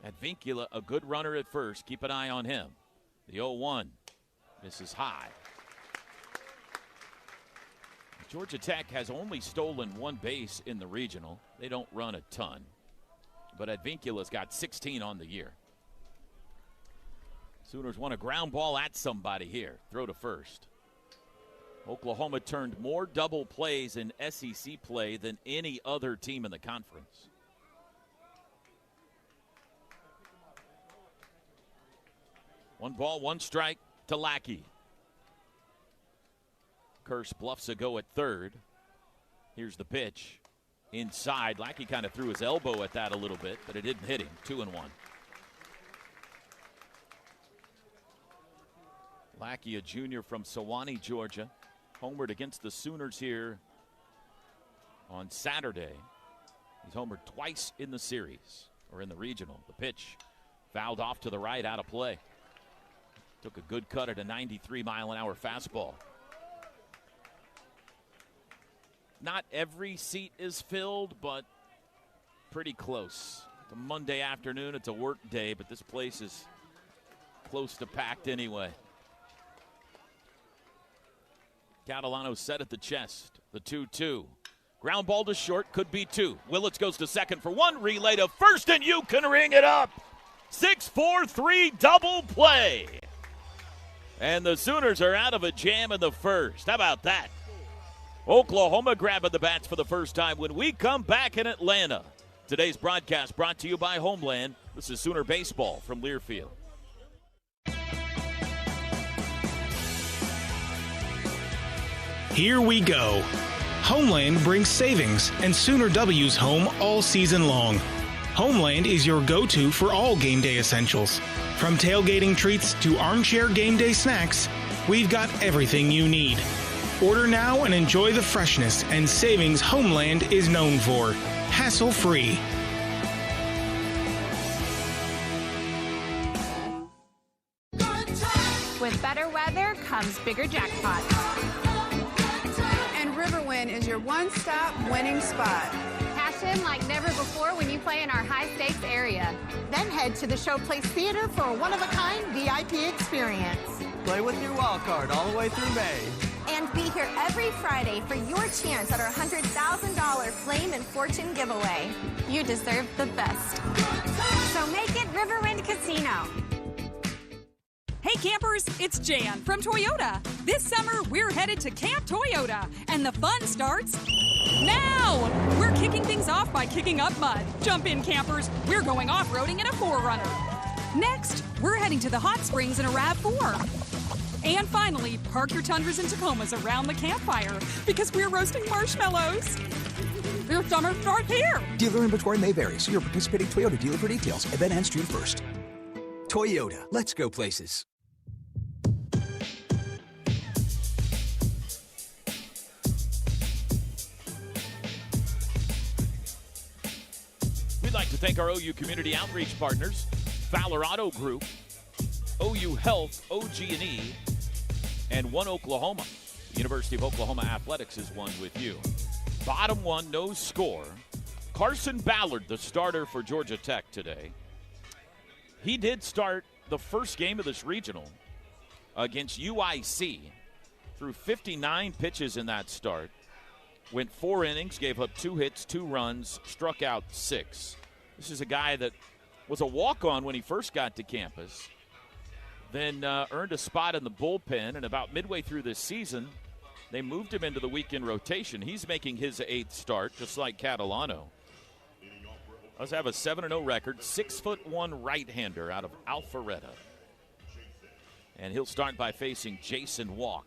At Vincula, a good runner at first. Keep an eye on him. The 0-1 misses high. Georgia Tech has only stolen 1 base in the regional. They don't run a ton. But at Vincula's got 16 on the year. Sooners want a ground ball at somebody here. Throw to first. Oklahoma turned more double plays in SEC play than any other team in the conference. One ball, 1 strike to Lackey. Curse bluffs a go at third. Here's the pitch. Inside. Lackey kind of threw his elbow at that a little bit, but it didn't hit him. 2-1. Lackey, a junior from Sewanee, Georgia. Homered against the Sooners here on Saturday. He's homered twice in the series, or in the regional. The pitch fouled off to the right, out of play. Took a good cut at a 93-mile-an-hour fastball. Not every seat is filled, but pretty close. It's a Monday afternoon. It's a work day, but this place is close to packed anyway. Catalano set at the chest. The 2-2. Ground ball to short. Could be 2. Willits goes to second for 1. Relay to first, and you can ring it up. 6-4-3 double play. And the Sooners are out of a jam in the first. How about that? Oklahoma grabbing the bats for the first time when we come back in Atlanta. Today's broadcast brought to you by Homeland. This is Sooner Baseball from Learfield. Here we go. Homeland brings savings and Sooner W's home all season long. Homeland is your go-to for all game day essentials. From tailgating treats to armchair game day snacks, we've got everything you need. Order now and enjoy the freshness and savings Homeland is known for. Hassle-free. With better weather comes bigger jackpots. And Riverwind is your one-stop winning spot. Cash in like never before when you play in our high-stakes area. Then head to the Showplace Theater for a one-of-a-kind VIP experience. Play with your wild card all the way through May. And be here every Friday for your chance at our $100,000 Flame and Fortune giveaway. You deserve the best. So make it Riverwind Casino. Hey campers, it's Jan from Toyota. This summer, we're headed to Camp Toyota, and the fun starts now! We're kicking things off by kicking up mud. Jump in, campers. We're going off-roading in a 4Runner. Next, we're heading to the hot springs in a RAV4. And finally, park your Tundras and Tacomas around the campfire because we're roasting marshmallows. Your summer starts here. Dealer inventory may vary. See your participating Toyota dealer for details. Event ends June 1st. Toyota, let's go places. We'd like to thank our OU community outreach partners, Fowler Auto Group, OU Health, OG&E, and One Oklahoma. The University of Oklahoma Athletics is one with you. Bottom one, no score. Carson Ballard, the starter for Georgia Tech today. He did start the first game of this regional against UIC. Threw 59 pitches in that start. Went 4 innings, gave up 2 hits, 2 runs, struck out 6. This is a guy that was a walk-on when he first got to campus. Then earned a spot in the bullpen, and about midway through this season, they moved him into the weekend rotation. He's making his 8th start, just like Catalano. Does have a 7-0 record, 6'1" right-hander out of Alpharetta. And he'll start by facing Jason Walk.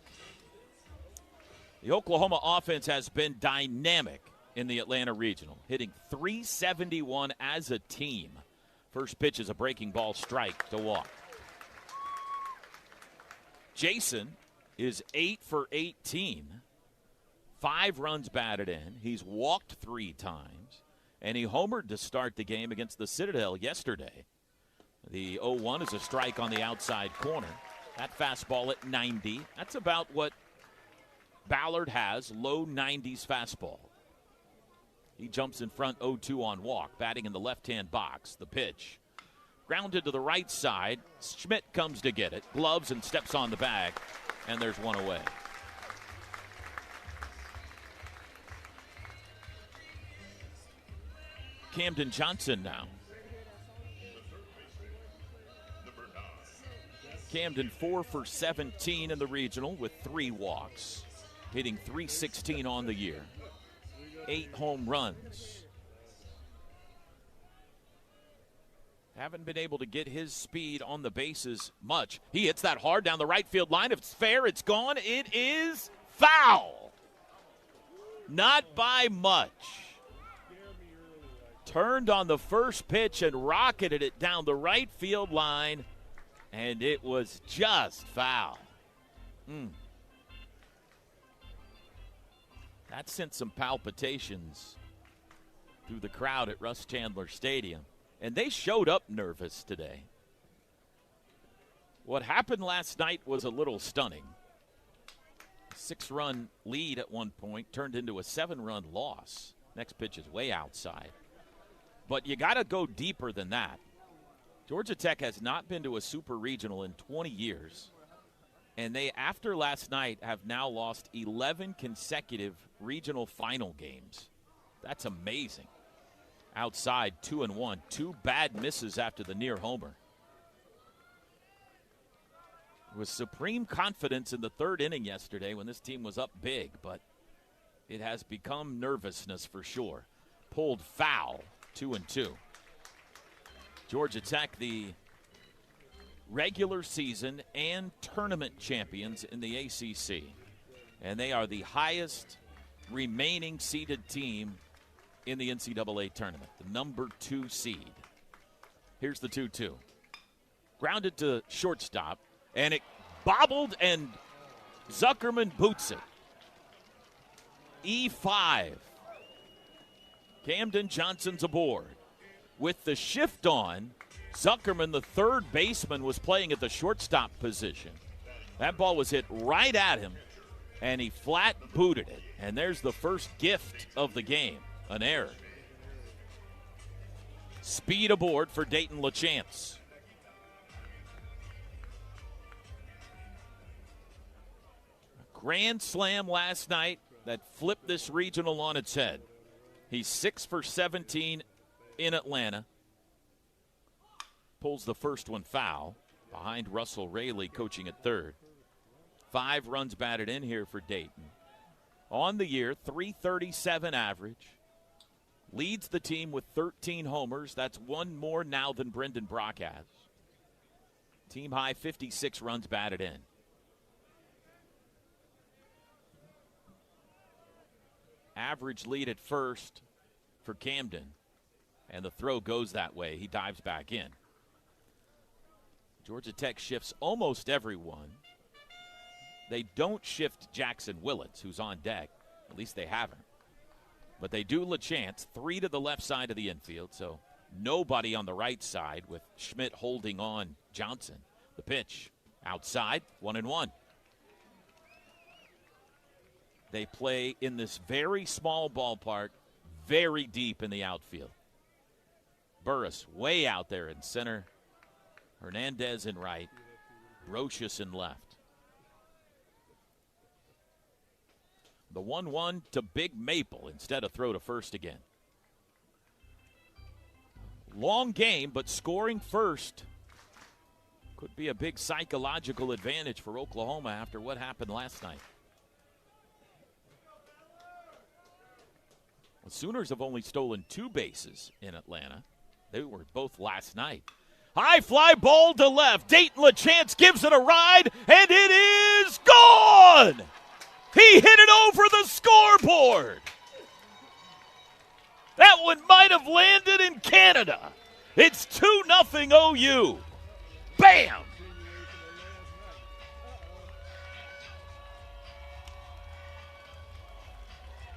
The Oklahoma offense has been dynamic in the Atlanta Regional, hitting .371 as a team. First pitch is a breaking ball strike to Walk. Jason is 8 for 18, 5 runs batted in. He's walked 3 times, and he homered to start the game against the Citadel yesterday. The 0-1 is a strike on the outside corner. That fastball at 90. That's about what Ballard has, low 90s fastball. He jumps in front 0-2 on Walk, batting in the left-hand box. The pitch. Grounded to the right side. Schmidt comes to get it, gloves and steps on the bag, and there's one away. Camden Johnson now. Camden 4 for 17 in the regional with 3 walks, hitting .316 on the year, 8 home runs. Haven't been able to get his speed on the bases much. He hits that hard down the right field line. If it's fair, it's gone. It is foul. Not by much. Turned on the first pitch and rocketed it down the right field line, and it was just foul. That sent some palpitations through the crowd at Russ Chandler Stadium. And they showed up nervous today. What happened last night was a little stunning. 6-run lead at one point turned into a 7-run loss. Next pitch is way outside. But you got to go deeper than that. Georgia Tech has not been to a super regional in 20 years. And they, after last night, have now lost 11 consecutive regional final games. That's amazing. Outside, 2-1. 2 bad misses after the near homer. It was supreme confidence in the 3rd inning yesterday when this team was up big, but it has become nervousness for sure. Pulled foul, 2-2. Georgia Tech, the regular season and tournament champions in the ACC. And they are the highest remaining seeded team in the NCAA tournament, the number 2 seed. Here's the 2-2. Grounded to shortstop, and it bobbled, and Zuckerman boots it. E5. Camden Johnson's aboard. With the shift on, Zuckerman, the third baseman, was playing at the shortstop position. That ball was hit right at him, and he flat booted it. And there's the first gift of the game, an error. Speed aboard for Dayton LaChance. A grand slam last night that flipped this regional on its head. He's 6 for 17 in Atlanta. Pulls the first one foul behind Russell Rayleigh coaching at third. 5 runs batted in here for Dayton. On the year, .337 average. Leads the team with 13 homers. That's one more now than Brendan Brock has. Team high 56 runs batted in. Average lead at first for Camden. And the throw goes that way. He dives back in. Georgia Tech shifts almost everyone. They don't shift Jackson Willits, who's on deck. At least they haven't. But they do LaChance, 3 to the left side of the infield, so nobody on the right side with Schmidt holding on Johnson. The pitch outside, 1-1. They play in this very small ballpark, very deep in the outfield. Burris way out there in center. Hernandez in right. Brocious in left. The 1-1 to Big Maple instead of throw to first again. Long game, but scoring first could be a big psychological advantage for Oklahoma after what happened last night. The Sooners have only stolen 2 bases in Atlanta. They were both last night. High fly ball to left. Dayton LaChance gives it a ride, and it is gone! He hit it over the scoreboard. That one might have landed in Canada. It's 2-0 OU. Bam!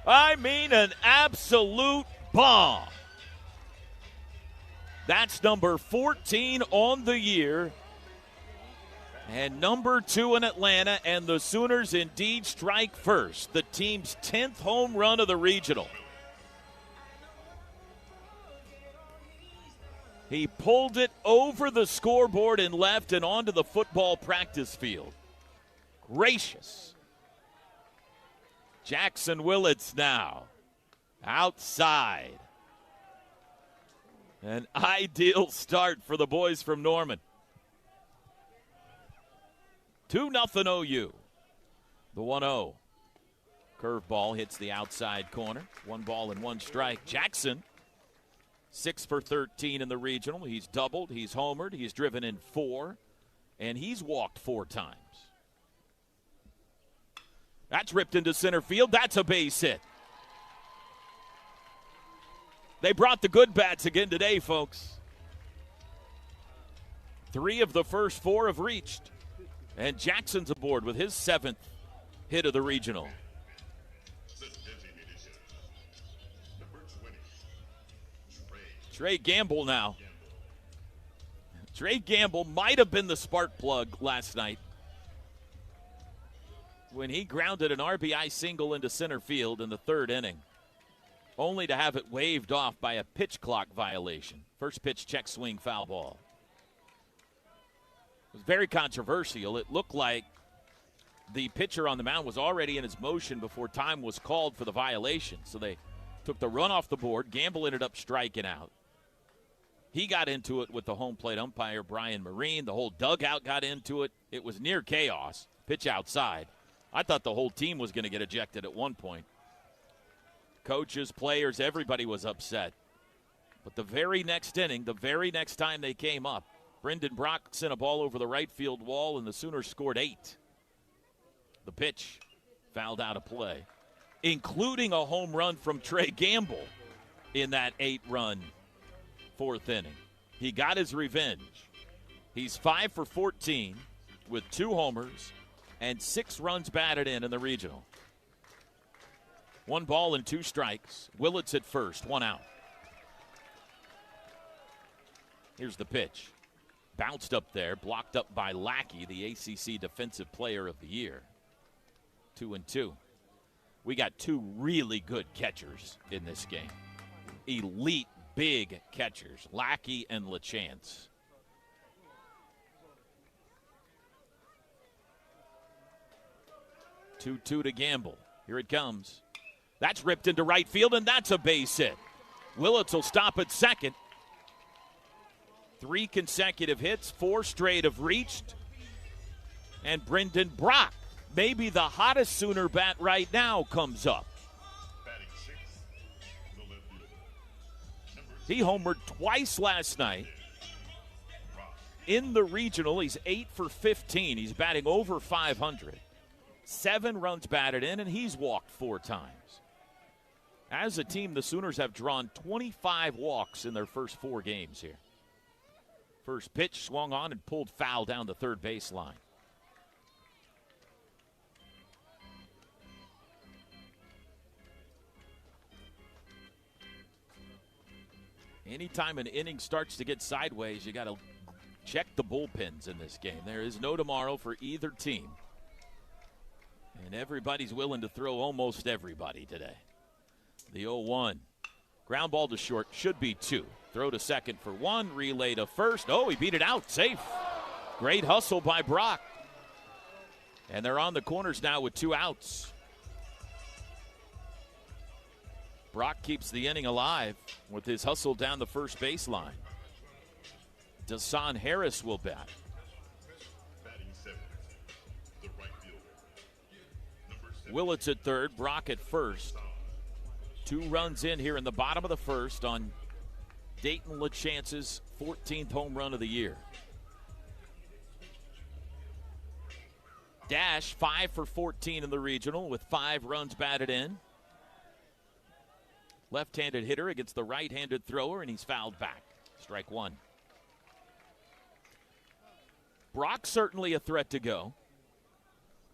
I mean, an absolute bomb. That's number 14 on the year. And number 2 in Atlanta, and the Sooners indeed strike first. The team's 10th home run of the regional. He pulled it over the scoreboard and left and onto the football practice field. Gracious. Jackson Willits now outside. An ideal start for the boys from Norman. 2-0 OU. The 1-0. Curveball hits the outside corner. 1 ball and 1 strike. Jackson, 6 for 13 in the regional. He's doubled. He's homered. He's driven in 4. And he's walked 4 times. That's ripped into center field. That's a base hit. They brought the good bats again today, folks. 3 of the first 4 have reached. And Jackson's aboard with his 7th hit of the regional. Trey Gamble now. Trey Gamble might have been the spark plug last night when he grounded an RBI single into center field in the 3rd inning, only to have it waved off by a pitch clock violation. First pitch check swing foul ball. It was very controversial. It looked like the pitcher on the mound was already in his motion before time was called for the violation. So they took the run off the board. Gamble ended up striking out. He got into it with the home plate umpire, Brian Marine. The whole dugout got into it. It was near chaos. Pitch outside. I thought the whole team was going to get ejected at one point. Coaches, players, everybody was upset. But the very next inning, the very next time they came up, Brendan Brock sent a ball over the right field wall, and the Sooners scored 8. The pitch fouled out of play, including a home run from Trey Gamble. in that 8-run fourth inning. He got his revenge. He's 5 for 14 with 2 homers and 6 runs batted in the regional. 1 ball and 2 strikes. Willits at first, 1 out. Here's the pitch. Bounced up there, blocked up by Lackey, the ACC Defensive Player of the Year. 2-2. We got 2 really good catchers in this game. Elite, big catchers, Lackey and LaChance. Two to Gamble. Here it comes. That's ripped into right field, and that's a base hit. Willits will stop at second. 3 consecutive hits, 4 straight have reached. And Brendan Brock, maybe the hottest Sooner bat right now, comes up. He homered twice last night. In the regional, he's 8 for 15. He's batting over 500. 7 runs batted in, and he's walked 4 times. As a team, the Sooners have drawn 25 walks in their first 4 games here. First pitch swung on and pulled foul down the third baseline. Anytime an inning starts to get sideways, you got to check the bullpens in this game. There is no tomorrow for either team. And everybody's willing to throw almost everybody today. The 0-1. Ground ball to short, should be 2. Throw to second for 1, relay to first. Oh, he beat it out, safe. Great hustle by Brock. And they're on the corners now with 2 outs. Brock keeps the inning alive with his hustle down the first baseline. Dasan Harris will bat. Willits at third, Brock at first. 2 runs in here in the bottom of the first on Dayton LaChance's 14th home run of the year. Dash 5 for 14 in the regional with 5 runs batted in. Left-handed hitter against the right-handed thrower, and he's fouled back. Strike 1. Brock certainly a threat to go.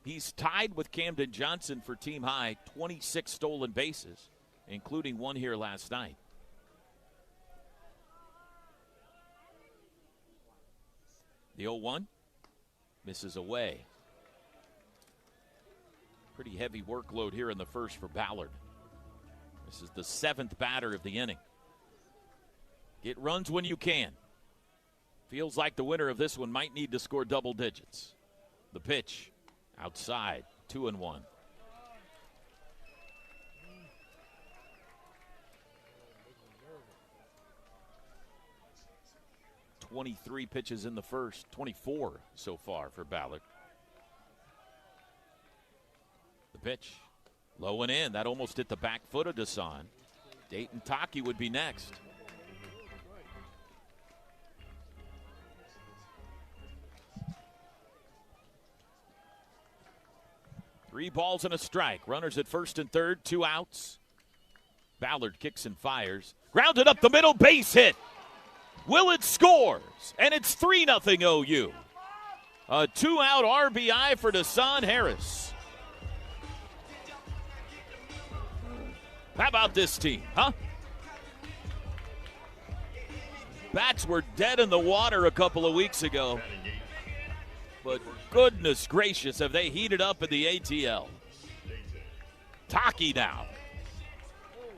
He's tied with Camden Johnson for team high 26 stolen bases, including 1 here last night. The 0-1 misses away. Pretty heavy workload here in the first for Ballard. This is the 7th batter of the inning. Get runs when you can. Feels like the winner of this one might need to score double digits. The pitch outside, 2-1. 23 pitches in the first, 24 so far for Ballard. The pitch, low and in. That almost hit the back foot of Dasan. Dayton Taki would be next. Three balls and a strike. Runners at first and third, 2 outs. Ballard kicks and fires. Grounded up the middle, base hit. Willits scores, and it's 3-0 OU. A 2-out RBI for Dasan Harris. How about this team, huh? Bats were dead in the water a couple of weeks ago. But goodness gracious, have they heated up in the ATL. Taki now.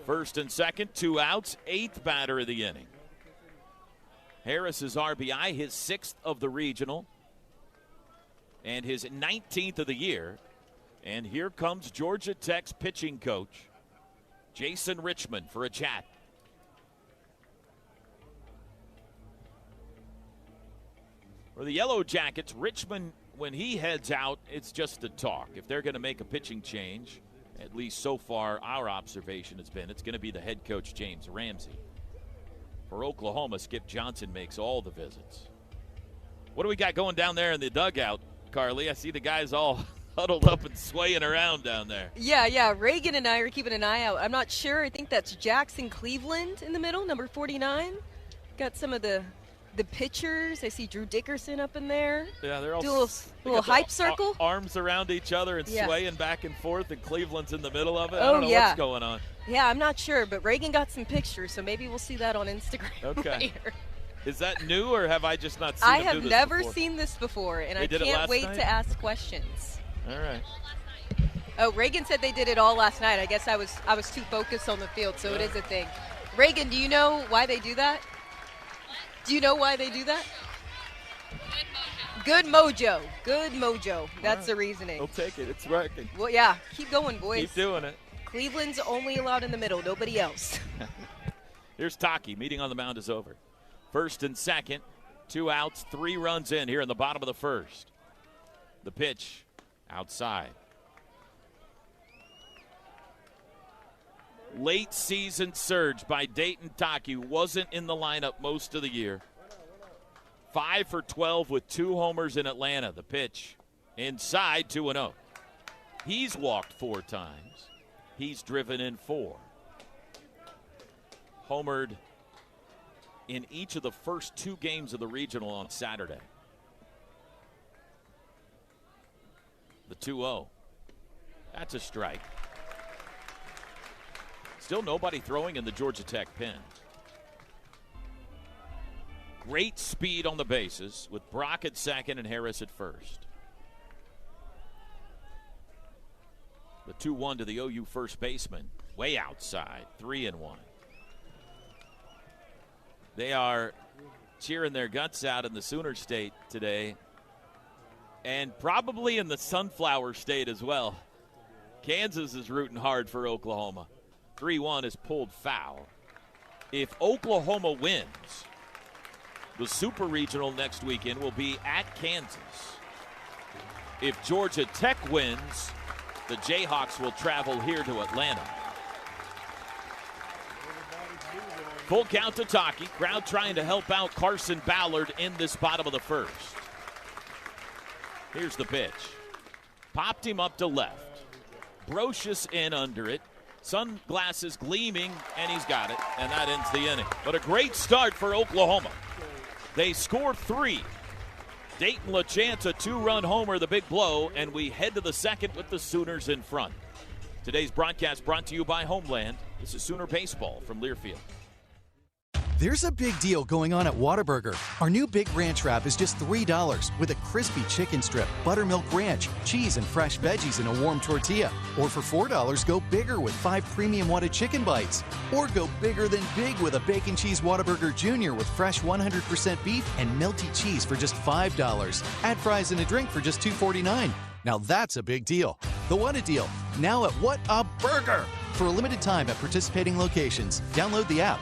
First and second, 2 outs, 8th batter of the inning. Harris's RBI, his 6th of the regional, and his 19th of the year. And here comes Georgia Tech's pitching coach, Jason Richmond, for a chat. For the Yellow Jackets, Richmond, when he heads out, it's just a talk. If they're going to make a pitching change, at least so far our observation has been, it's going to be the head coach, James Ramsey. For Oklahoma, Skip Johnson makes all the visits. What do we got going down there in the dugout, Carly? I see the guys all huddled up and swaying around down there. Yeah. Reagan and I are keeping an eye out. I'm not sure. I think that's Jackson Cleveland in the middle, number 49. Got some of the pitchers. I see Drew Dickerson up in there. Yeah, they're all do a little hype circle. Arms around each other and swaying back and forth, and Cleveland's in the middle of it. Oh, I don't know what's going on. Yeah, I'm not sure, but Reagan got some pictures, so maybe we'll see that on Instagram Okay. later. Is that new, or have I just not seen I them have do this never before? seen this before, and They I did it can't last wait night? to ask questions. All right. Oh, Reagan said they did it all last night. I guess I was too focused on the field, so it is a thing. Reagan, do you know why they do that? Do you know why they do that? Good mojo. Good mojo. That's the reasoning. We'll take it. It's working. Well, yeah. Keep going, boys. Keep doing it. Cleveland's only allowed in the middle. Nobody else. Here's Taki. Meeting on the mound is over. First and second. 2 outs, 3 runs in here in the bottom of the first. The pitch outside. Late season surge by Dayton Taki, who wasn't in the lineup most of the year. 5 for 12 with 2 homers in Atlanta. The pitch inside, 2-0. He's walked 4 times. He's driven in 4. Homered in each of the first 2 games of the regional on Saturday. The 2-0. That's a strike. Still nobody throwing in the Georgia Tech pen. Great speed on the bases with Brock at second and Harris at first. The 2-1 to the OU first baseman. Way outside. 3-1. They are cheering their guts out in the Sooner State today, and probably in the Sunflower State as well. Kansas is rooting hard for Oklahoma. 3-1 is pulled foul. If Oklahoma wins, the Super Regional next weekend will be at Kansas. If Georgia Tech wins, the Jayhawks will travel here to Atlanta. Full count to Taki. Crowd trying to help out Carson Ballard in this bottom of the first. Here's the pitch. Popped him up to left. Brocious in under it. Sunglasses gleaming, and he's got it, and that ends the inning. But a great start for Oklahoma. They score 3. Dayton LaChance, a 2-run homer, the big blow, and we head to the second with the Sooners in front. Today's broadcast brought to you by Homeland. This is Sooner Baseball from Learfield. There's a big deal going on at Whataburger. Our new Big Ranch wrap is just $3 with a crispy chicken strip, buttermilk ranch, cheese, and fresh veggies in a warm tortilla. Or for $4, go bigger with 5 premium Whata chicken bites. Or go bigger than big with a Bacon Cheese Whataburger Jr. with fresh 100% beef and melty cheese for just $5. Add fries and a drink for just $2.49. Now that's a big deal. The What a Deal, now at What a Burger. For a limited time at participating locations. Download the app.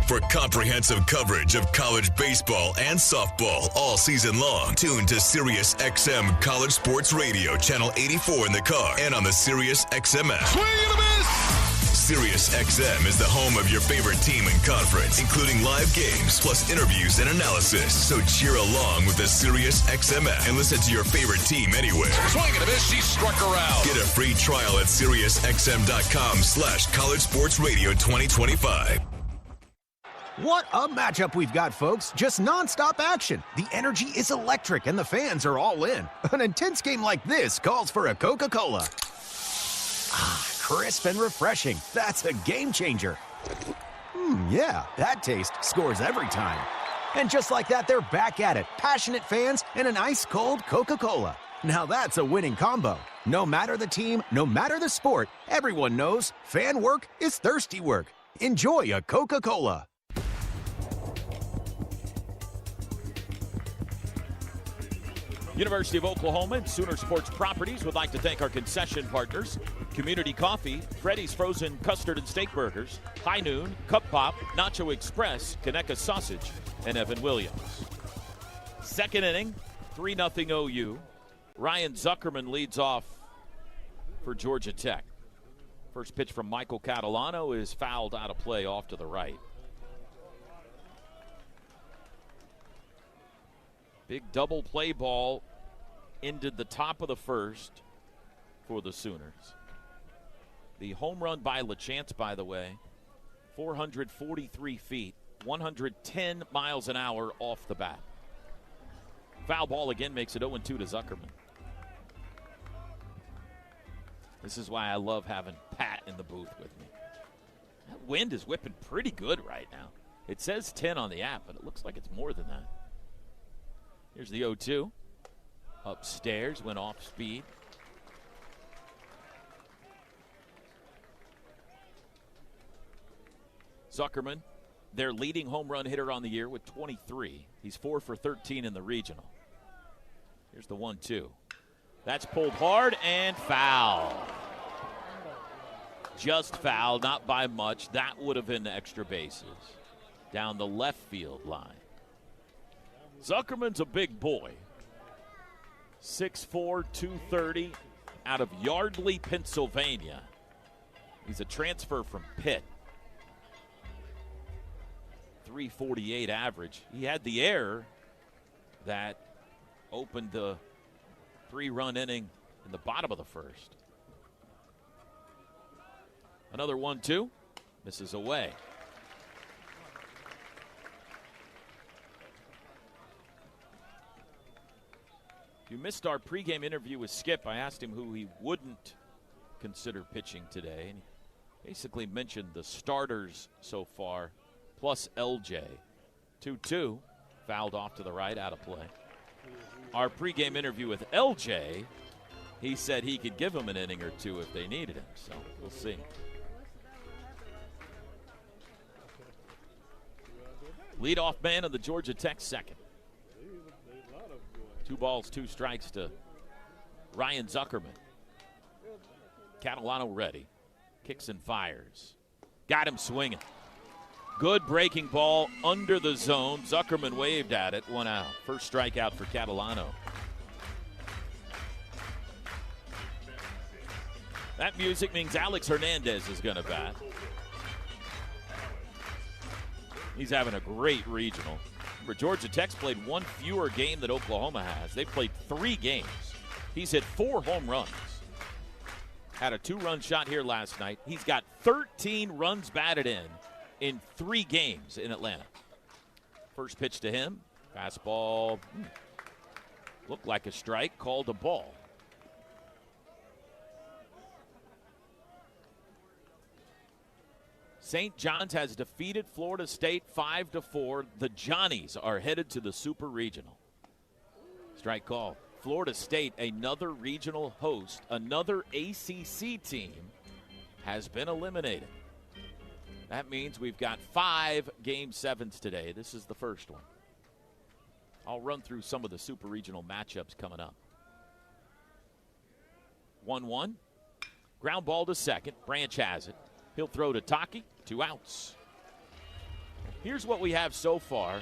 For comprehensive coverage of college baseball and softball all season long, tune to Sirius XM College Sports Radio, Channel 84 in the car and on the Sirius XM app. Swing and a miss! Sirius XM is the home of your favorite team and conference, including live games, plus interviews and analysis. So cheer along with the Sirius XM app and listen to your favorite team anywhere. Swing and a miss, she struck her out. Get a free trial at SiriusXM.com/College Sports Radio 2025. What a matchup we've got, folks. Just nonstop action. The energy is electric and the fans are all in. An intense game like this calls for a Coca-Cola. Ah, crisp and refreshing. That's a game changer. Yeah, that taste scores every time. And just like that, they're back at it. Passionate fans and an ice-cold Coca-Cola. Now that's a winning combo. No matter the team, no matter the sport, everyone knows fan work is thirsty work. Enjoy a Coca-Cola. University of Oklahoma and Sooner Sports Properties would like to thank our concession partners: Community Coffee, Freddy's Frozen Custard and Steak Burgers, High Noon, Cup Pop, Nacho Express, Conecuh Sausage, and Evan Williams. Second inning, 3-0 OU. Ryan Zuckerman leads off for Georgia Tech. First pitch from Michael Catalano is fouled out of play off to the right. Big double play ball ended the top of the first for the Sooners. The home run by LaChance, by the way, 443 feet, 110 miles an hour off the bat. Foul ball again makes it 0-2 to Zuckerman. This is why I love having Pat in the booth with me. That wind is whipping pretty good right now. It says 10 on the app, but it looks like it's more than that. Here's the 0-2. Upstairs, went off speed. Zuckerman, their leading home run hitter on the year with 23. He's 4 for 13 in the regional. Here's the 1-2. That's pulled hard and foul. Just foul, not by much. That would have been extra bases down the left field line. Zuckerman's a big boy. 6'4", 230, out of Yardley, Pennsylvania. He's a transfer from Pitt. 348 average. He had the error that opened the 3-run inning in the bottom of the first. Another 1-2. Misses away. If you missed our pregame interview with Skip, I asked him who he wouldn't consider pitching today. And he basically mentioned the starters so far, plus LJ. 2-2, fouled off to the right, out of play. Our pregame interview with LJ, he said he could give him an inning or two if they needed him, so we'll see. Leadoff man of the Georgia Tech second. 2 balls, 2 strikes to Ryan Zuckerman. Catalano ready. Kicks and fires. Got him swinging. Good breaking ball under the zone. Zuckerman waved at it. 1 out. First strikeout for Catalano. That music means Alex Hernandez is going to bat. He's having a great regional. Remember, Georgia Tech's played 1 fewer game than Oklahoma has. They've played 3 games. He's hit 4 home runs. Had a 2-run shot here last night. He's got 13 runs batted in 3 games in Atlanta. First pitch to him. Fastball. Looked like a strike. Called a ball. St. John's has defeated Florida State 5-4. The Johnnies are headed to the Super Regional. Strike call. Florida State, another regional host, another ACC team, has been eliminated. That means we've got 5 Game 7s today. This is the first one. I'll run through some of the Super Regional matchups coming up. 1-1. Ground ball to second. Branch has it. He'll throw to Taki. 2 outs. Here's what we have so far.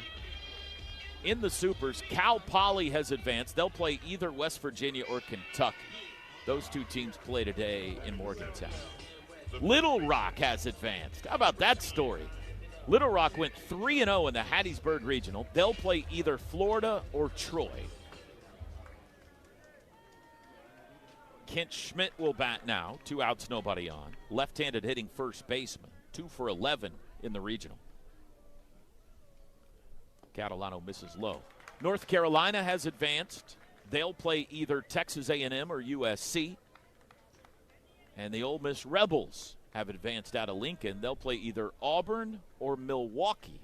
In the Supers, Cal Poly has advanced. They'll play either West Virginia or Kentucky. Those 2 teams play today in Morgantown. Little Rock has advanced. How about that story? Little Rock went 3-0 in the Hattiesburg Regional. They'll play either Florida or Troy. Kent Schmidt will bat now. 2 outs, nobody on. Left-handed hitting first baseman. 2 for 11 in the regional. Catalano misses low. North Carolina has advanced. They'll play either Texas A&M or USC. And the Ole Miss Rebels have advanced out of Lincoln. They'll play either Auburn or Milwaukee.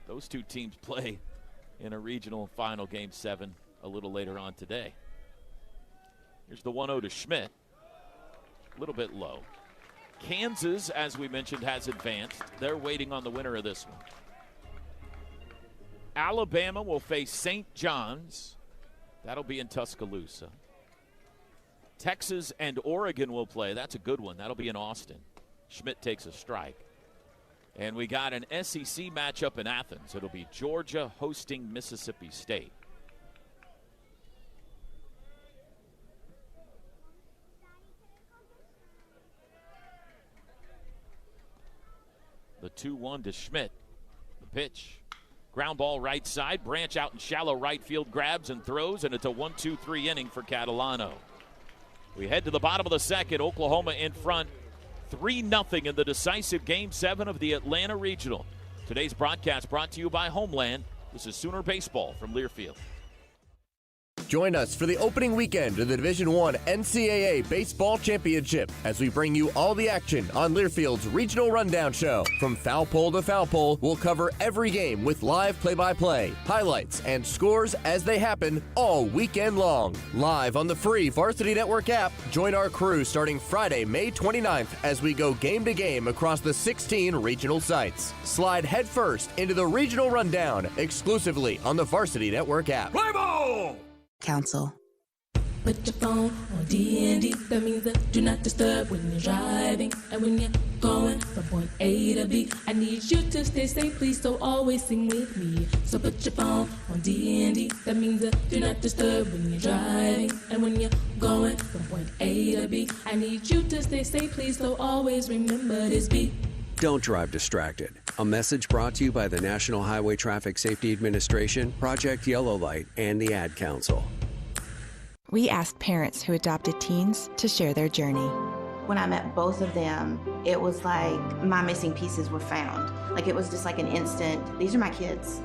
Those 2 teams play in a regional final Game 7 a little later on today. Here's the 1-0 to Schmidt. A little bit low. Kansas, as we mentioned, has advanced. They're waiting on the winner of this one. Alabama will face St. John's. That'll be in Tuscaloosa. Texas and Oregon will play. That's a good one. That'll be in Austin. Schmidt takes a strike. And we got an SEC matchup in Athens. It'll be Georgia hosting Mississippi State. The 2-1 to Schmidt. The pitch. Ground ball right side. Branch out in shallow right field, grabs and throws, and it's a 1-2-3 inning for Catalano. We head to the bottom of the second. Oklahoma in front 3-0 in the decisive Game 7 of the Atlanta Regional. Today's broadcast brought to you by Homeland. This is Sooner Baseball from Learfield. Join us for the opening weekend of the Division I NCAA Baseball Championship as we bring you all the action on Learfield's Regional Rundown Show. From foul pole to foul pole, we'll cover every game with live play-by-play, highlights, and scores as they happen all weekend long. Live on the free Varsity Network app, join our crew starting Friday, May 29th as we go game to game across the 16 regional sites. Slide headfirst into the Regional Rundown exclusively on the Varsity Network app. Play ball! Council. Put your phone on D&D. That means that do not disturb when you're driving. And when you're going from point A to B, I need you to stay safe, please, so always sing with me. So put your phone on D&D. That means that do not disturb when you're driving. And when you're going from point A to B, I need you to stay safe, please, so always remember this beat. Don't drive distracted. A message brought to you by the National Highway Traffic Safety Administration, Project Yellow Light, and the Ad Council. We asked parents who adopted teens to share their journey. When I met both of them, it was like my missing pieces were found. Like it was just like an instant, these are my kids.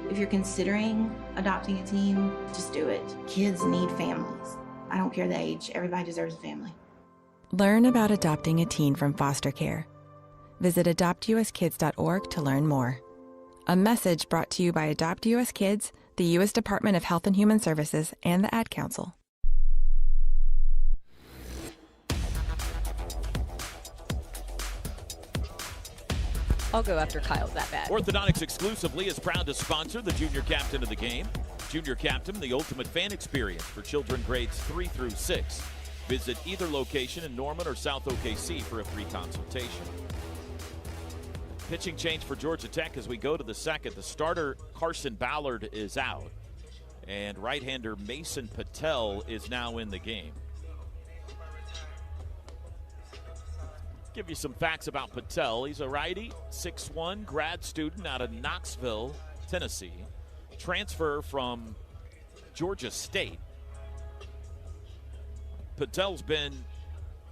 If you're considering adopting a teen, just do it. Kids need families. I don't care the age, everybody deserves a family. Learn about adopting a teen from foster care. Visit adoptuskids.org to learn more. A message brought to you by Adopt U.S. Kids, the U.S. Department of Health and Human Services, and the Ad Council. I'll go after Kyle's that bad. Orthodontics exclusively is proud to sponsor the junior captain of the game. Junior Captain, the ultimate fan experience for children grades 3 through 6. Visit either location in Norman or South OKC for a free consultation. Pitching change for Georgia Tech as we go to the second. The starter, Carson Ballard, is out. And right-hander Mason Patel is now in the game. Give you some facts about Patel. He's a righty, 6'1", grad student out of Knoxville, Tennessee. Transfer from Georgia State. Patel's been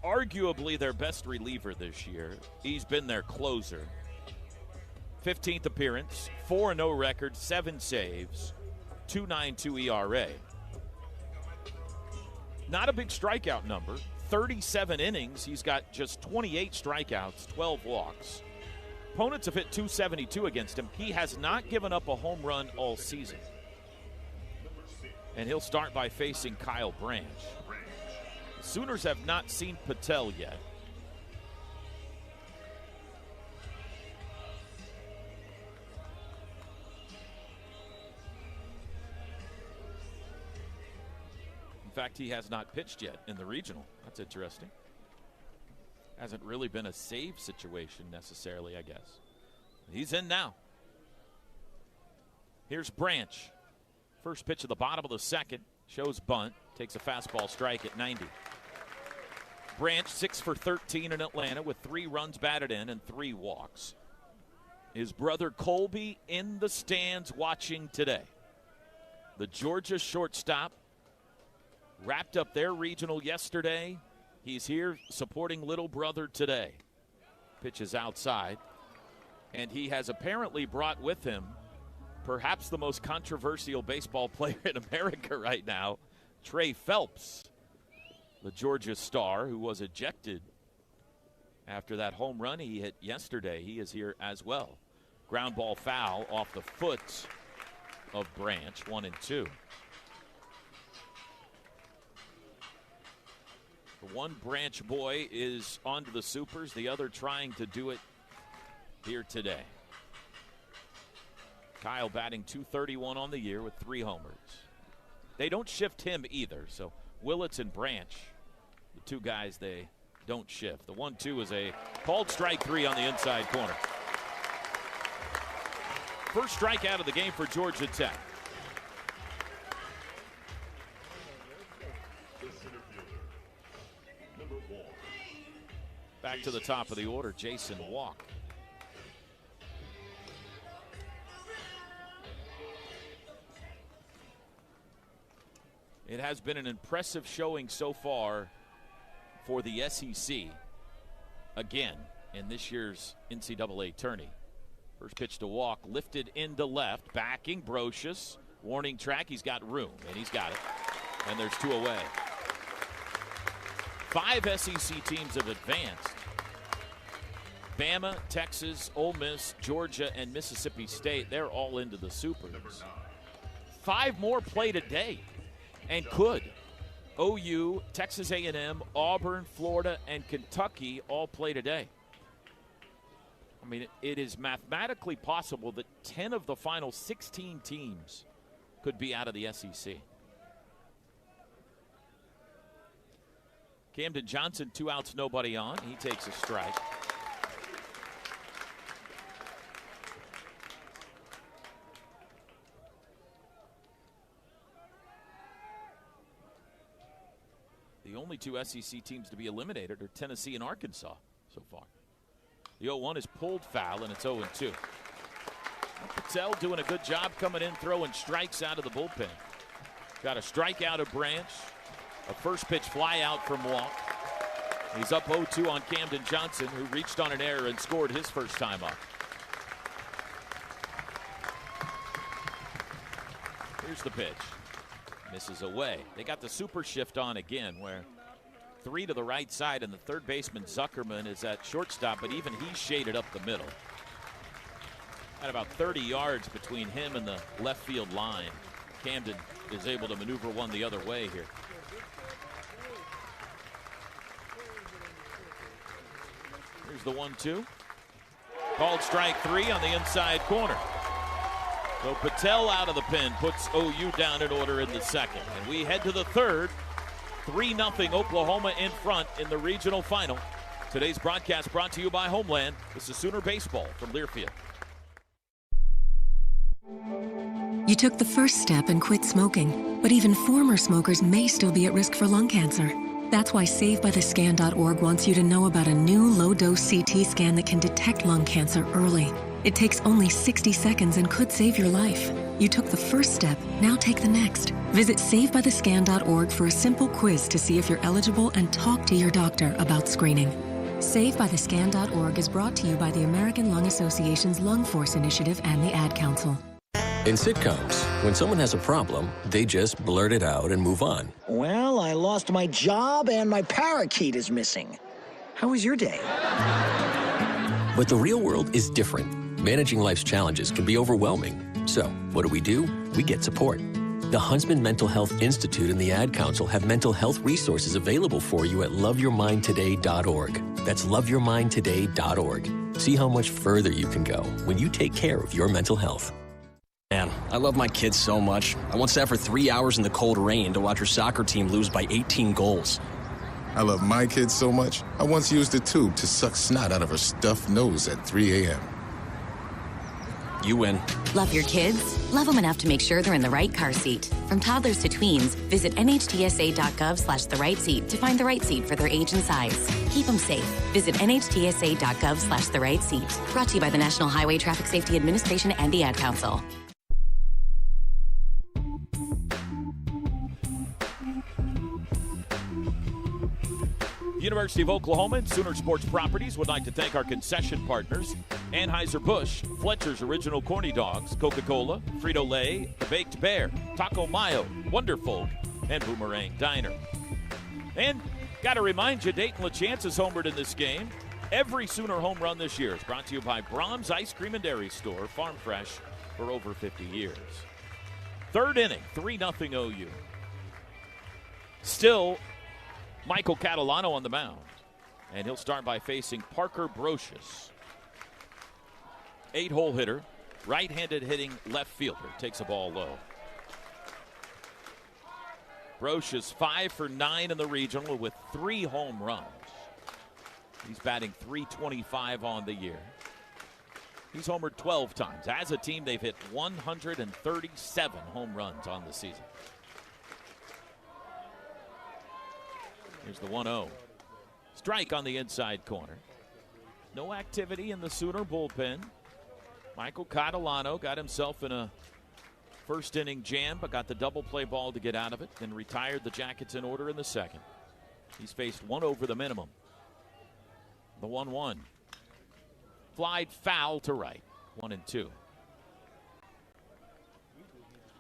arguably their best reliever this year. He's been their closer. 15th appearance, 4-0 record, 7 saves, 2.92 ERA. Not a big strikeout number. 37 innings, he's got just 28 strikeouts, 12 walks. Opponents have hit .272 against him. He has not given up a home run all season. And he'll start by facing Kyle Branch. The Sooners have not seen Patel yet. In fact, he has not pitched yet in the regional. That's interesting. Hasn't really been a save situation necessarily, I guess. He's in now. Here's Branch. First pitch of the bottom of the second. Shows bunt. Takes a fastball strike at 90. Branch 6 for 13 in Atlanta with 3 runs batted in and 3 walks. His brother Colby in the stands watching today. The Georgia shortstop wrapped up their regional yesterday. He's here supporting little brother today. Pitch is outside. And he has apparently brought with him perhaps the most controversial baseball player in America right now, Trey Phelps, the Georgia star who was ejected after that home run he hit yesterday. He is here as well. Ground ball foul off the foot of Branch, 1-2. The one Branch boy is on to the Supers, the other trying to do it here today. Kyle batting .231 on the year with 3 homers. They don't shift him either, so Willits and Branch, the 2 guys they don't shift. The 1-2 is a called strike 3 on the inside corner. First strikeout of the game for Georgia Tech. Back to the top of the order, Jason Walk. It has been an impressive showing so far for the SEC, again, in this year's NCAA tourney. First pitch to walk, lifted into left, backing Brocious. Warning track, he's got room, and he's got it. And there's 2 away. 5 SEC teams have advanced. Bama, Texas, Ole Miss, Georgia, and Mississippi State, they're all into the Supers. 5 more play today and could. OU, Texas A&M, Auburn, Florida, and Kentucky all play today. I mean, it is mathematically possible that 10 of the final 16 teams could be out of the SEC. Camden Johnson, 2 outs, nobody on. He takes a strike. The only 2 SEC teams to be eliminated are Tennessee and Arkansas so far. The 0-1 is pulled foul, and it's 0-2. Patel doing a good job coming in, throwing strikes out of the bullpen. Got a strikeout of Branch, a first pitch fly out from Walk. He's up 0-2 on Camden Johnson, who reached on an error and scored his first time up. Here's the pitch. Misses away. They got the super shift on again, where 3 to the right side, and the third baseman Zuckerman is at shortstop, but even he's shaded up the middle. At about 30 yards between him and the left field line. Camden is able to maneuver one the other way here. Here's the 1-2. Called strike 3 on the inside corner. So Patel out of the pen puts OU down in order in the second. And we head to the third. 3-0 Oklahoma in front in the regional final. Today's broadcast brought to you by Homeland. This is Sooner Baseball from Learfield. You took the first step and quit smoking, but even former smokers may still be at risk for lung cancer. That's why SaveByTheScan.org wants you to know about a new low-dose CT scan that can detect lung cancer early. It takes only 60 seconds and could save your life. You took the first step, now take the next. Visit SaveByTheScan.org for a simple quiz to see if you're eligible and talk to your doctor about screening. SaveByTheScan.org is brought to you by the American Lung Association's Lung Force Initiative and the Ad Council. In sitcoms, when someone has a problem, they just blurt it out and move on. Well, I lost my job and my parakeet is missing. How was your day? But the real world is different. Managing life's challenges can be overwhelming. So, what do? We get support. The Huntsman Mental Health Institute and the Ad Council have mental health resources available for you at loveyourmindtoday.org. That's loveyourmindtoday.org. See how much further you can go when you take care of your mental health. Man, I love my kids so much. I once sat for 3 hours in the cold rain to watch her soccer team lose by 18 goals. I love my kids so much, I once used a tube to suck snot out of her stuffed nose at 3 a.m. You win. Love your kids? Love them enough to make sure they're in the right car seat. From toddlers to tweens, visit nhtsa.gov/the-right-seat to find the right seat for their age and size. Keep them safe. Visit nhtsa.gov/the-right-seat. Brought to you by the National Highway Traffic Safety Administration and the Ad Council. University of Oklahoma and Sooner Sports Properties would like to thank our concession partners, Anheuser-Busch, Fletcher's Original Corny Dogs, Coca-Cola, Frito-Lay, The Baked Bear, Taco Mayo, Wonderfolk, and Boomerang Diner. And got to remind you, Dayton LaChance is homered in this game. Every Sooner home run this year is brought to you by Brahms Ice Cream and Dairy Store, farm fresh for over 50 years. Third inning, 3-0 OU. Still Michael Catalano on the mound, and he'll start by facing Parker Brocious. 8-hole hitter, right-handed hitting left fielder, takes a ball low. Brocious 5 for 9 in the regional with 3 home runs. He's batting .325 on the year. He's homered 12 times. As a team, they've hit 137 home runs on the season. Here's the 1-0. Strike on the inside corner. No activity in the Sooner bullpen. Michael Catalano got himself in a First inning jam, but got the double play ball to get out of it, then retired the Jackets in order in the second. He's faced one over the minimum. The 1-1. Flied foul to right. 1-2.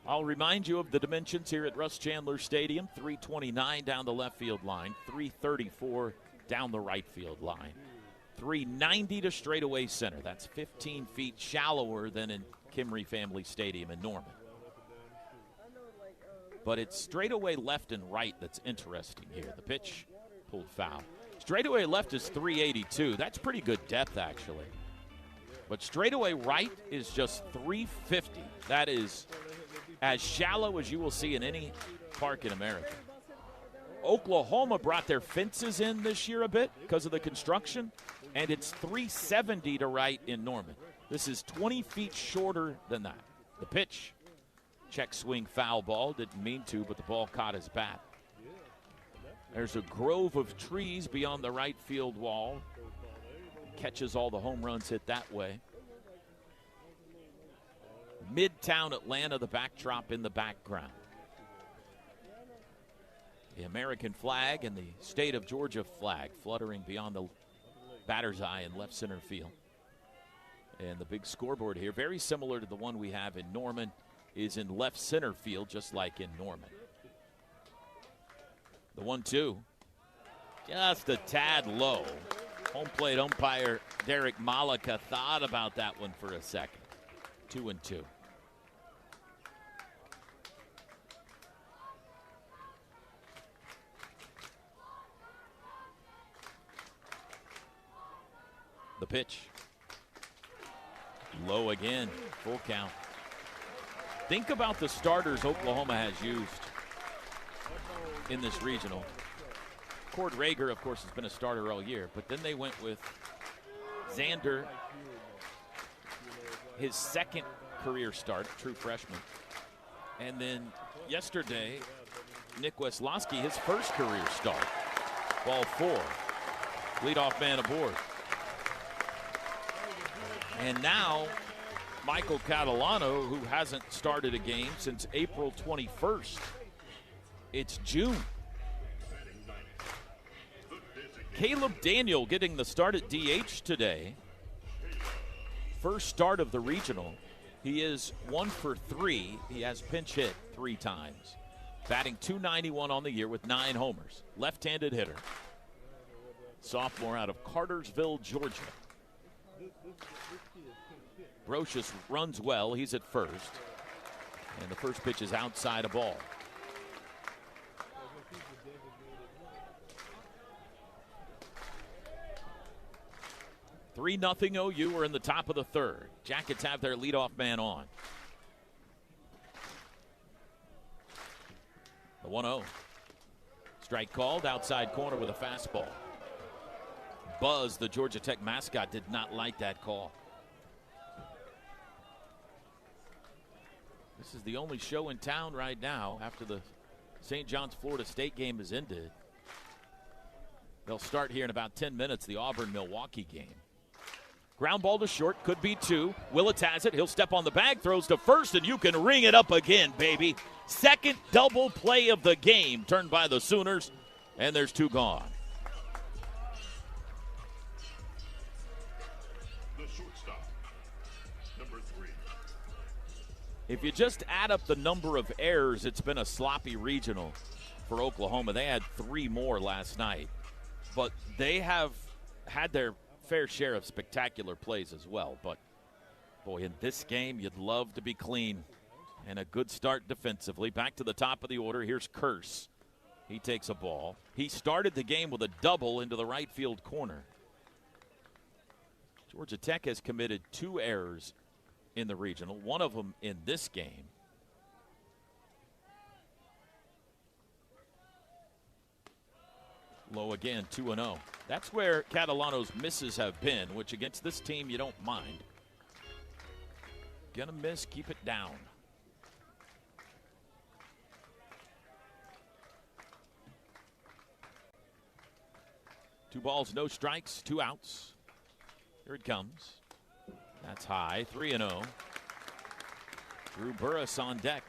I'll remind you of the dimensions here at Russ Chandler Stadium. 329 down the left field line, 334 down the right field line. 390 to straightaway center. That's 15 feet shallower than in Kimry Family Stadium in Norman. But it's straightaway left and right that's interesting here. The pitch pulled foul. Straightaway left is 382. That's pretty good depth, actually. But straightaway right is just 350. That is as shallow as you will see in any park in America. Oklahoma brought their fences in this year a bit because of the construction, and it's 370 to right in Norman. This is 20 feet shorter than that. The pitch, check swing foul ball. Didn't mean to, but the ball caught his bat. There's a grove of trees beyond the right field wall. Catches all the home runs hit that way. Midtown Atlanta, the backdrop in the background. The American flag and the state of Georgia flag fluttering beyond the batter's eye in left center field. And the big scoreboard here, very similar to the one we have in Norman, is in left center field, just like in Norman. The 1-2, just a tad low. Home plate umpire Derek Malika thought about that one for a second. 2-2. The pitch. Low again, full count. Think about the starters Oklahoma has used in this regional. Cord Rager, of course, has been a starter all year, but then they went with Xander, his second career start, true freshman. And then yesterday, Nick Weslowski, his first career start. Ball 4, leadoff man aboard. And now, Michael Catalano, who hasn't started a game since April 21st. It's June. Caleb Daniel getting the start at DH today. First start of the regional. He is 1 for 3. He has pinch hit 3 times. Batting .291 on the year with 9 homers. Left-handed hitter. Sophomore out of Cartersville, Georgia. Brocious runs well. He's at first. And the first pitch is outside a ball. (3-0 OU. We're in the top of the third. Jackets have their leadoff man on. The 1-0. Strike called outside corner with a fastball. Buzz, the Georgia Tech mascot, did not like that call. This is the only show in town right now after the St. John's Florida State game is ended. They'll start here in about 10 minutes, the Auburn-Milwaukee game. Ground ball to short, could be 2. Willits has it. He'll step on the bag, throws to first, and you can ring it up again, baby. Second double play of the game turned by the Sooners, and there's 2 gone. The shortstop, number 3. If you just add up the number of errors, it's been a sloppy regional for Oklahoma. They had 3 more last night, but they have had their fair share of spectacular plays as well. But, boy, in this game, you'd love to be clean. And a good start defensively. Back to the top of the order. Here's Curse. He takes a ball. He started the game with a double into the right field corner. Georgia Tech has committed 2 errors in the regional, one of them in this game. Low again, 2-0. That's where Catalano's misses have been, which against this team you don't mind. Gonna miss, keep it down. Two balls, no strikes, 2 outs. Here it comes. That's high, 3-0. Drew Burress on deck.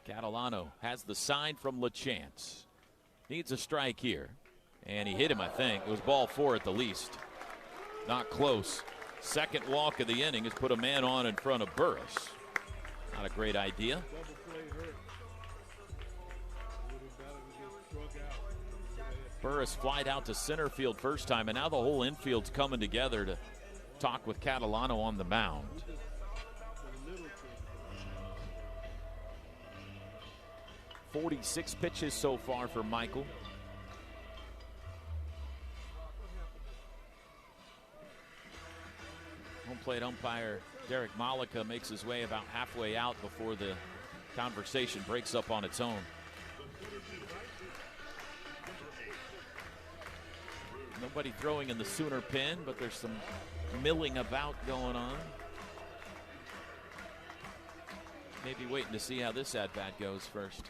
Catalano has the sign from LaChance. Needs a strike here. And he hit him, I think. It was ball 4 at the least. Not close. Second walk of the inning has put a man on in front of Burress. Not a great idea. Burress flied out to center field first time, and now the whole infield's coming together to talk with Catalano on the mound. .46 pitches so far for Michael. Home plate umpire Derek Malika makes his way about halfway out before the conversation breaks up on its own. Nobody throwing in the Sooner pen, but there's some milling about going on. Maybe waiting to see how this at-bat goes first.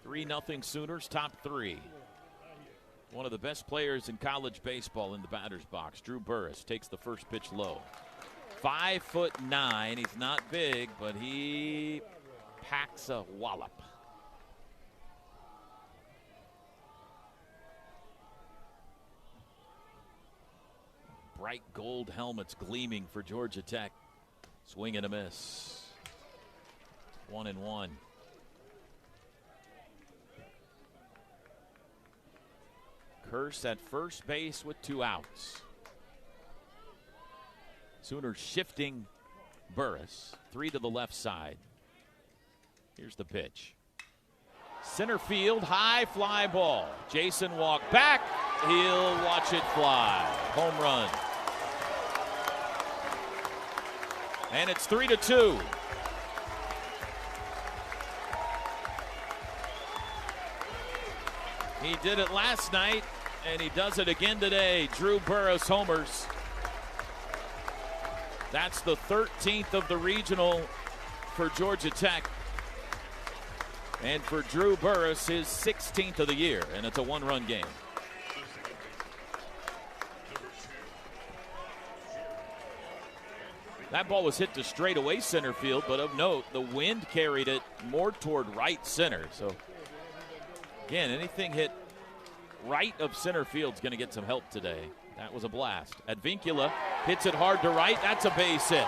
3-0 Sooners, top 3. One of the best players in college baseball in the batter's box, Drew Burress, takes the first pitch low. 5'9". He's not big, but he packs a wallop. Bright gold helmets gleaming for Georgia Tech. Swing and a miss. 1-1. Curse at first base with 2 outs. Sooners shifting Burress. 3 to the left side. Here's the pitch. Center field, high fly ball. Jason walked back. He'll watch it fly. Home run. And it's 3-2. He did it last night, and he does it again today. Drew Burress homers. That's the 13th of the regional for Georgia Tech. And for Drew Burress, his 16th of the year, and it's a 1-run game. That ball was hit to straightaway center field, but of note, the wind carried it more toward right center. So, again, anything hit right of center field is going to get some help today. That was a blast. Advincula hits it hard to right. That's a base hit.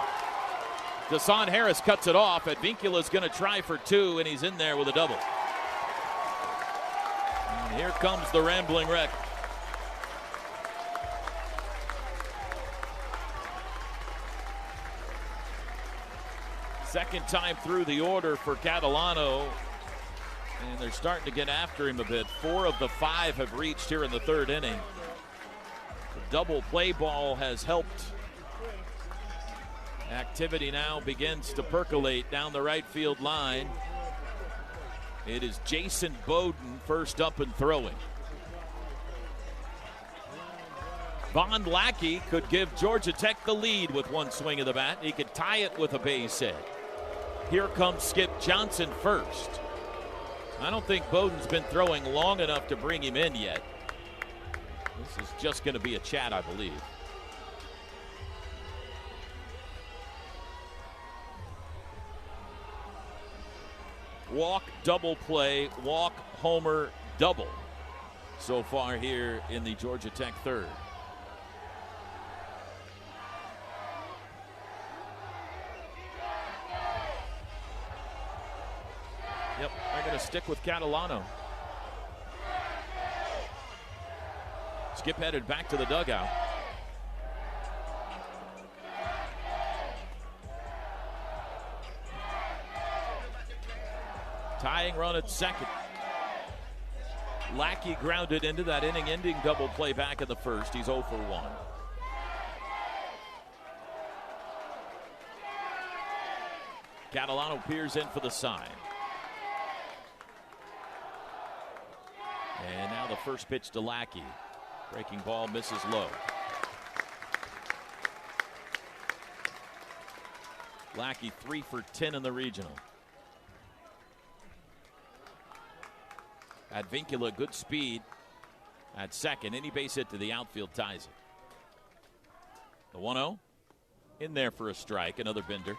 Desan Harris cuts it off. Advincula's going to try for 2, and he's in there with a double. And here comes the rambling wreck. Second time through the order for Catalano, and they're starting to get after him a bit. 4 of the 5 have reached here in the 3rd inning. The double play ball has helped. Activity now begins to percolate down the right field line. It is Jason Bowden first up and throwing. Von Lackey could give Georgia Tech the lead with 1 swing of the bat. He could tie it with a base hit. Here comes Skip Johnson first. I don't think Bowden's been throwing long enough to bring him in yet. This is just going to be a chat, I believe. Walk, double play, walk, homer, double so far here in the Georgia Tech 3rd. Yep, they're going to stick with Catalano. Skip headed back to the dugout. Tying run at second. Lackey grounded into that inning-ending double play back in the 1st. He's 0 for 1. Catalano peers in for the sign. And now the first pitch to Lackey. Breaking ball misses low. Lackey 3 for 10 in the regional. Advincula, good speed at second. Any base hit to the outfield ties it. The 1-0 in there for a strike. Another bender.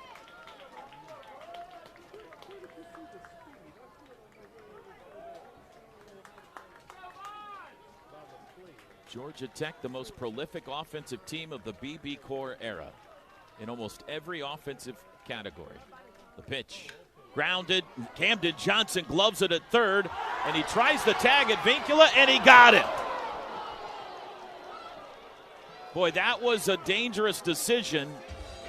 Georgia Tech, the most prolific offensive team of the BB Core era in almost every offensive category. The pitch. Grounded. Camden Johnson gloves it at third, and he tries to tag Advincula, and he got it. Boy, that was a dangerous decision.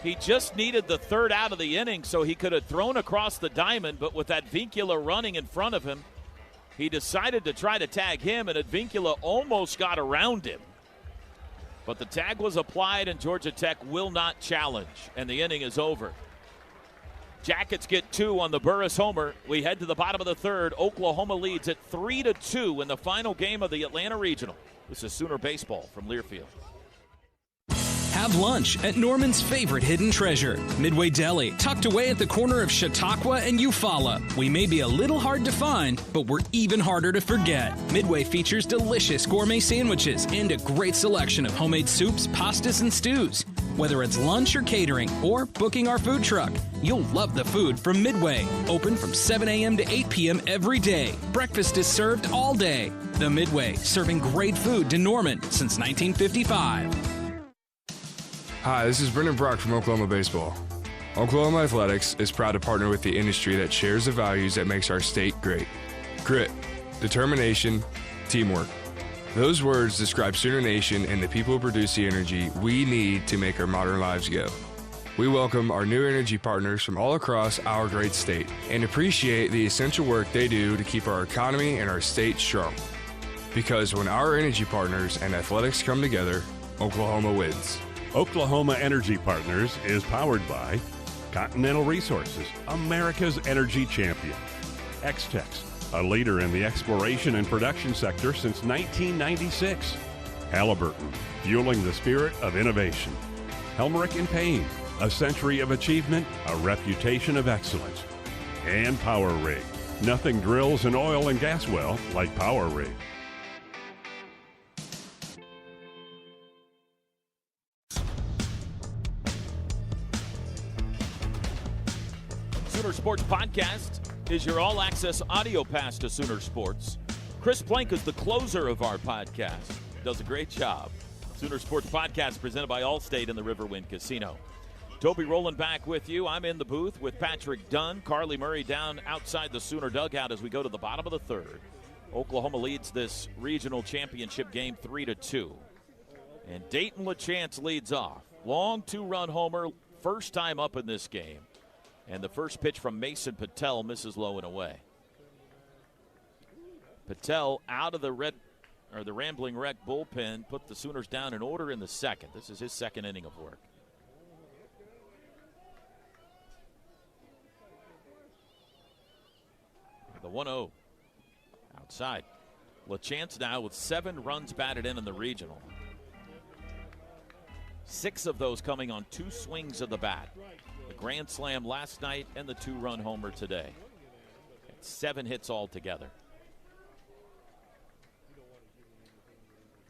He just needed the third out of the inning, so he could have thrown across the diamond, but with Advincula running in front of him, he decided to try to tag him, and Advincula almost got around him. But the tag was applied, and Georgia Tech will not challenge, and the inning is over. Jackets get 2 on the Burris homer. We head to the bottom of the third. Oklahoma leads at 3-2 in the final game of the Atlanta Regional. This is Sooner Baseball from Learfield. Have lunch at Norman's favorite hidden treasure, Midway Deli, tucked away at the corner of Chautauqua and Eufaula. We may be a little hard to find, but we're even harder to forget. Midway features delicious gourmet sandwiches and a great selection of homemade soups, pastas, and stews. Whether it's lunch or catering or booking our food truck, you'll love the food from Midway. Open from 7 a.m. to 8 p.m. every day. Breakfast is served all day. The Midway, serving great food to Norman since 1955. Hi, this is Brendan Brock from Oklahoma Baseball. Oklahoma Athletics is proud to partner with the industry that shares the values that makes our state great. Grit, determination, teamwork. Those words describe Sooner Nation and the people who produce the energy we need to make our modern lives go. We welcome our new energy partners from all across our great state and appreciate the essential work they do to keep our economy and our state strong. Because when our energy partners and athletics come together, Oklahoma wins. Oklahoma Energy Partners is powered by Continental Resources, America's energy champion. X-Tex, a leader in the exploration and production sector since 1996. Halliburton, fueling the spirit of innovation. Helmerich & Payne, a century of achievement, a reputation of excellence. And Power Rig. Nothing drills an oil and gas well like Power Rig. Sooner Sports Podcast is your all-access audio pass to Sooner Sports. Chris Plank is the closer of our podcast. Does a great job. Sooner Sports Podcast presented by Allstate and the Riverwind Casino. Toby Rowland back with you. I'm in the booth with Patrick Dunn. Carly Murray down outside the Sooner dugout as we go to the bottom of the third. Oklahoma leads this regional championship game 3-2. And Dayton LaChance leads off. Long 2-run homer, first time up in this game. And the first pitch from Mason Patel misses low and away. Patel out of the Rambling Wreck bullpen, put the Sooners down in order in the second. This is his second inning of work. The 1-0 outside. LaChance now with 7 runs batted in the regional. 6 of those coming on 2 swings of the bat. The grand slam last night and the 2-run homer today. 7 hits altogether.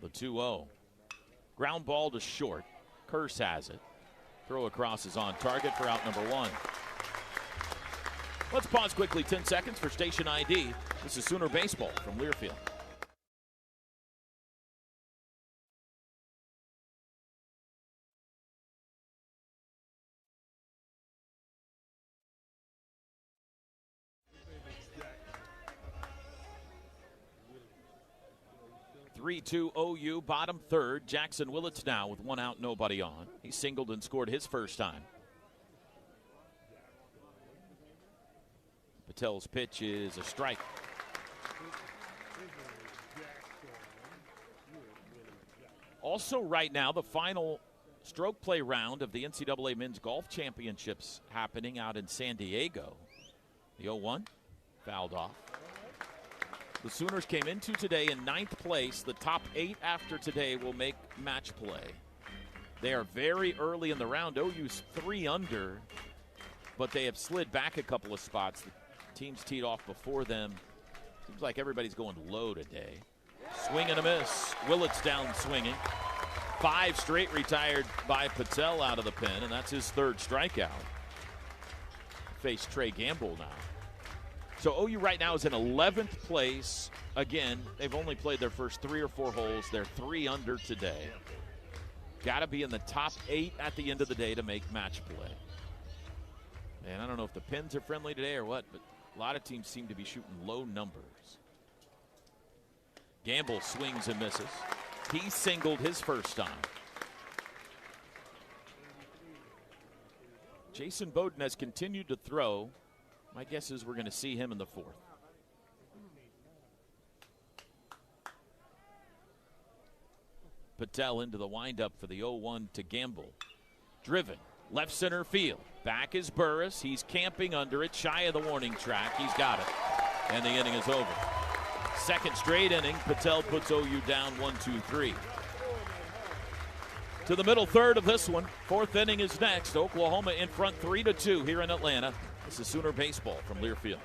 The 2-0. Ground ball to short. Kearse has it. Throw across is on target for out number 1. Let's pause quickly, 10 seconds for station ID. This is Sooner Baseball from Learfield. (3-2) OU, bottom third. Jackson Willits now with 1 out, nobody on. He singled and scored his first time. Patel's pitch is a strike. Also right now, the final stroke play round of the NCAA Men's Golf Championships happening out in San Diego. The 0-1 fouled off. The Sooners came into today in 9th place. The top 8 after today will make match play. They are very early in the round. OU's 3 under, but they have slid back a couple of spots. The teams teed off before them Seems like everybody's going low today. Swing and a miss. Willett's down swinging. 5 straight retired by Patel out of the pen, and that's his 3rd strikeout. Face Trey Gamble now. So OU right now is in 11th place. Again, they've only played their first 3 or 4 holes. They're 3 under today. Got to be in the top 8 at the end of the day to make match play. And I don't know if the pins are friendly today or what, but a lot of teams seem to be shooting low numbers. Gamble swings and misses. He singled his first time. Jason Bowden has continued to throw. My guess is we're going to see him in the 4th. Patel into the windup for the 0-1 to Gamble. Driven, left center field. Back is Burris. He's camping under it, shy of the warning track. He's got it, and the inning is over. 2nd straight inning, Patel puts OU down 1-2-3. To the middle 3rd of this one. 4th inning is next. Oklahoma in front 3-2 here in Atlanta. This is Sooner Baseball from Learfield.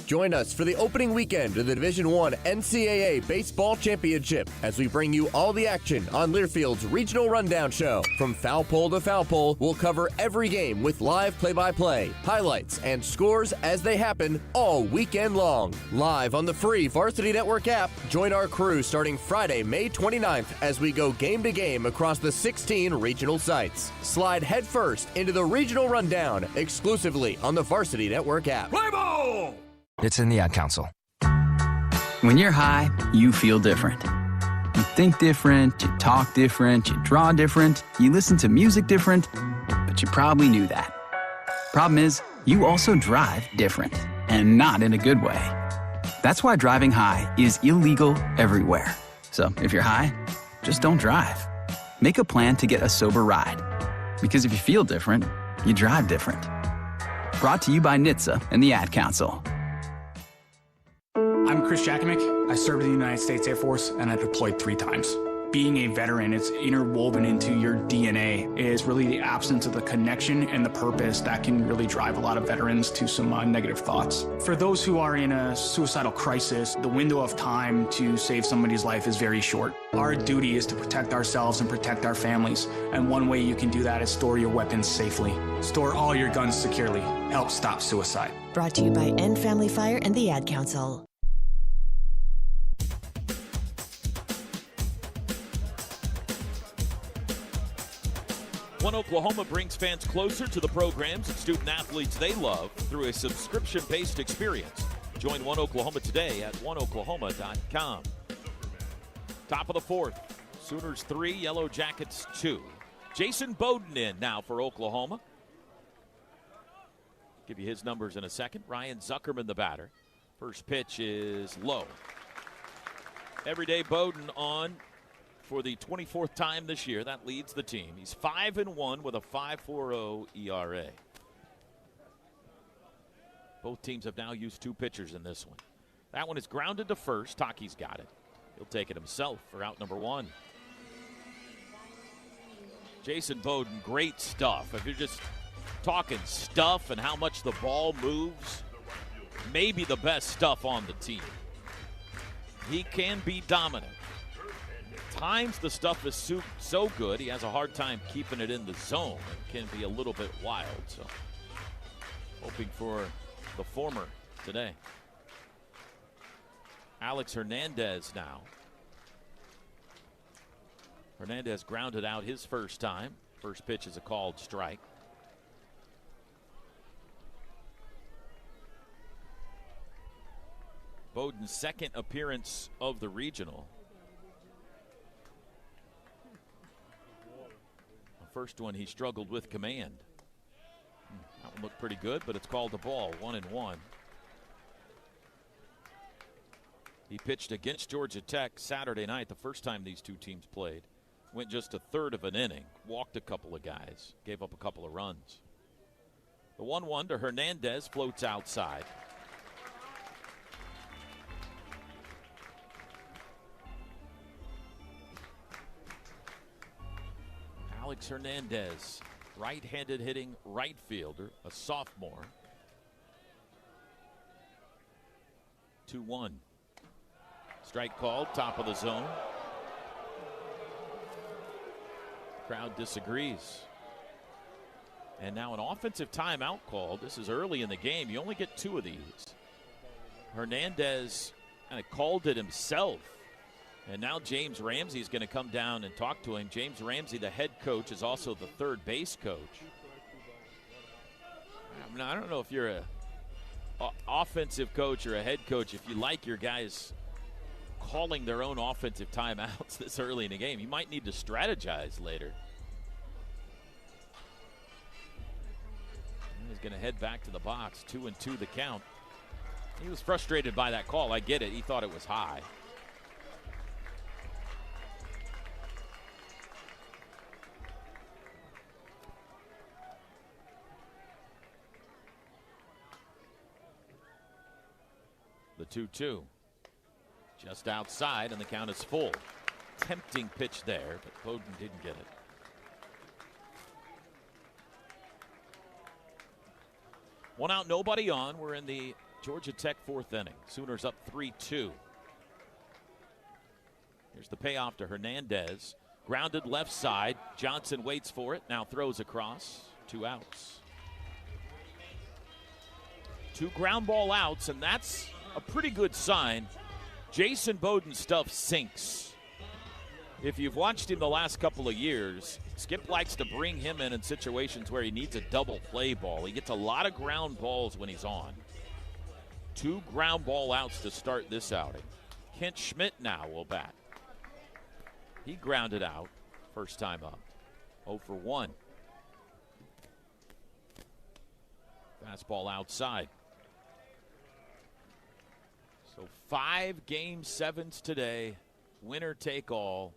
Join us for the opening weekend of the Division I NCAA Baseball Championship as we bring you all the action on Learfield's Regional Rundown Show. From foul pole to foul pole, we'll cover every game with live play-by-play, highlights, and scores as they happen all weekend long. Live on the free Varsity Network app, join our crew starting Friday, May 29th as we go game to game across the 16 regional sites. Slide headfirst into the Regional Rundown exclusively on the Varsity Network app. Play ball! It's in the Ad Council. When you're high, you feel different. You think different, you talk different, you draw different, you listen to music different, but you probably knew that. Problem is, you also drive different, and not in a good way. That's why driving high is illegal everywhere. So if you're high, just don't drive. Make a plan to get a sober ride. Because if you feel different, you drive different. Brought to you by NHTSA and the Ad Council. I'm Chris Jakimick. I served in the United States Air Force, and I deployed 3 times. Being a veteran, it's interwoven into your DNA. It is really the absence of the connection and the purpose that can really drive a lot of veterans to some negative thoughts. For those who are in a suicidal crisis, the window of time to save somebody's life is very short. Our duty is to protect ourselves and protect our families, and one way you can do that is store your weapons safely. Store all your guns securely. Help stop suicide. Brought to you by End Family Fire and the Ad Council. One Oklahoma brings fans closer to the programs and student athletes they love through a subscription-based experience. Join One Oklahoma today at oneoklahoma.com. Top of the 4th, Sooners 3, Yellow Jackets 2. Jason Bowden in now for Oklahoma. Give you his numbers in a second. Ryan Zuckerman, the batter. First pitch is low. Everyday Bowden on for the 24th time this year. That leads the team. He's 5-1 with a 5.40 ERA. Both teams have now used 2 pitchers in this one. That one is grounded to first. Taki's got it. He'll take it himself for out number 1. Jason Bowden, great stuff. If you're just talking stuff and how much the ball moves, maybe the best stuff on the team. He can be dominant. Times the stuff is so good, he has a hard time keeping it in the zone. It can be a little bit wild, so hoping for the former today. Alex Hernandez now. Hernandez grounded out his first time. First pitch is a called strike. Bowden's second appearance of the regional. First one he struggled with command. That one looked pretty good, but it's called a ball, 1-1. He pitched against Georgia Tech Saturday night, the first time these two teams played. Went just a third of an inning, walked a couple of guys, gave up a couple of runs. The 1-1 to Hernandez floats outside. Alex Hernandez, right-handed hitting right fielder, a sophomore. 2-1. Strike called, top of the zone. Crowd disagrees. And now an offensive timeout called. This is early in the game. You only get 2 of these. Hernandez kind of called it himself. And now James Ramsey is going to come down and talk to him. James Ramsey, the head coach, is also the third base coach. I mean, I don't know if you're a offensive coach or a head coach, if you like your guys calling their own offensive timeouts this early in the game. You might need to strategize later. He's going to head back to the box. 2-2 the count. He was frustrated by that call. I get it. He thought it was high. The 2-2. Just outside, and the count is full. Tempting pitch there, but Bowden didn't get it. One out, nobody on. We're in the Georgia Tech 4th inning. Sooners up 3-2. Here's the payoff to Hernandez. Grounded left side. Johnson waits for it. Now throws across. 2 outs. 2 ground ball outs, and that's a pretty good sign. Jason Bowden's stuff sinks. If you've watched him the last couple of years, Skip likes to bring him in situations where he needs a double play ball. He gets a lot of ground balls when he's on. 2 ground ball outs to start this outing. Kent Schmidt now will bat. He grounded out first time up. 0 for 1. Fastball outside. So 5 game 7s today. Winner take all.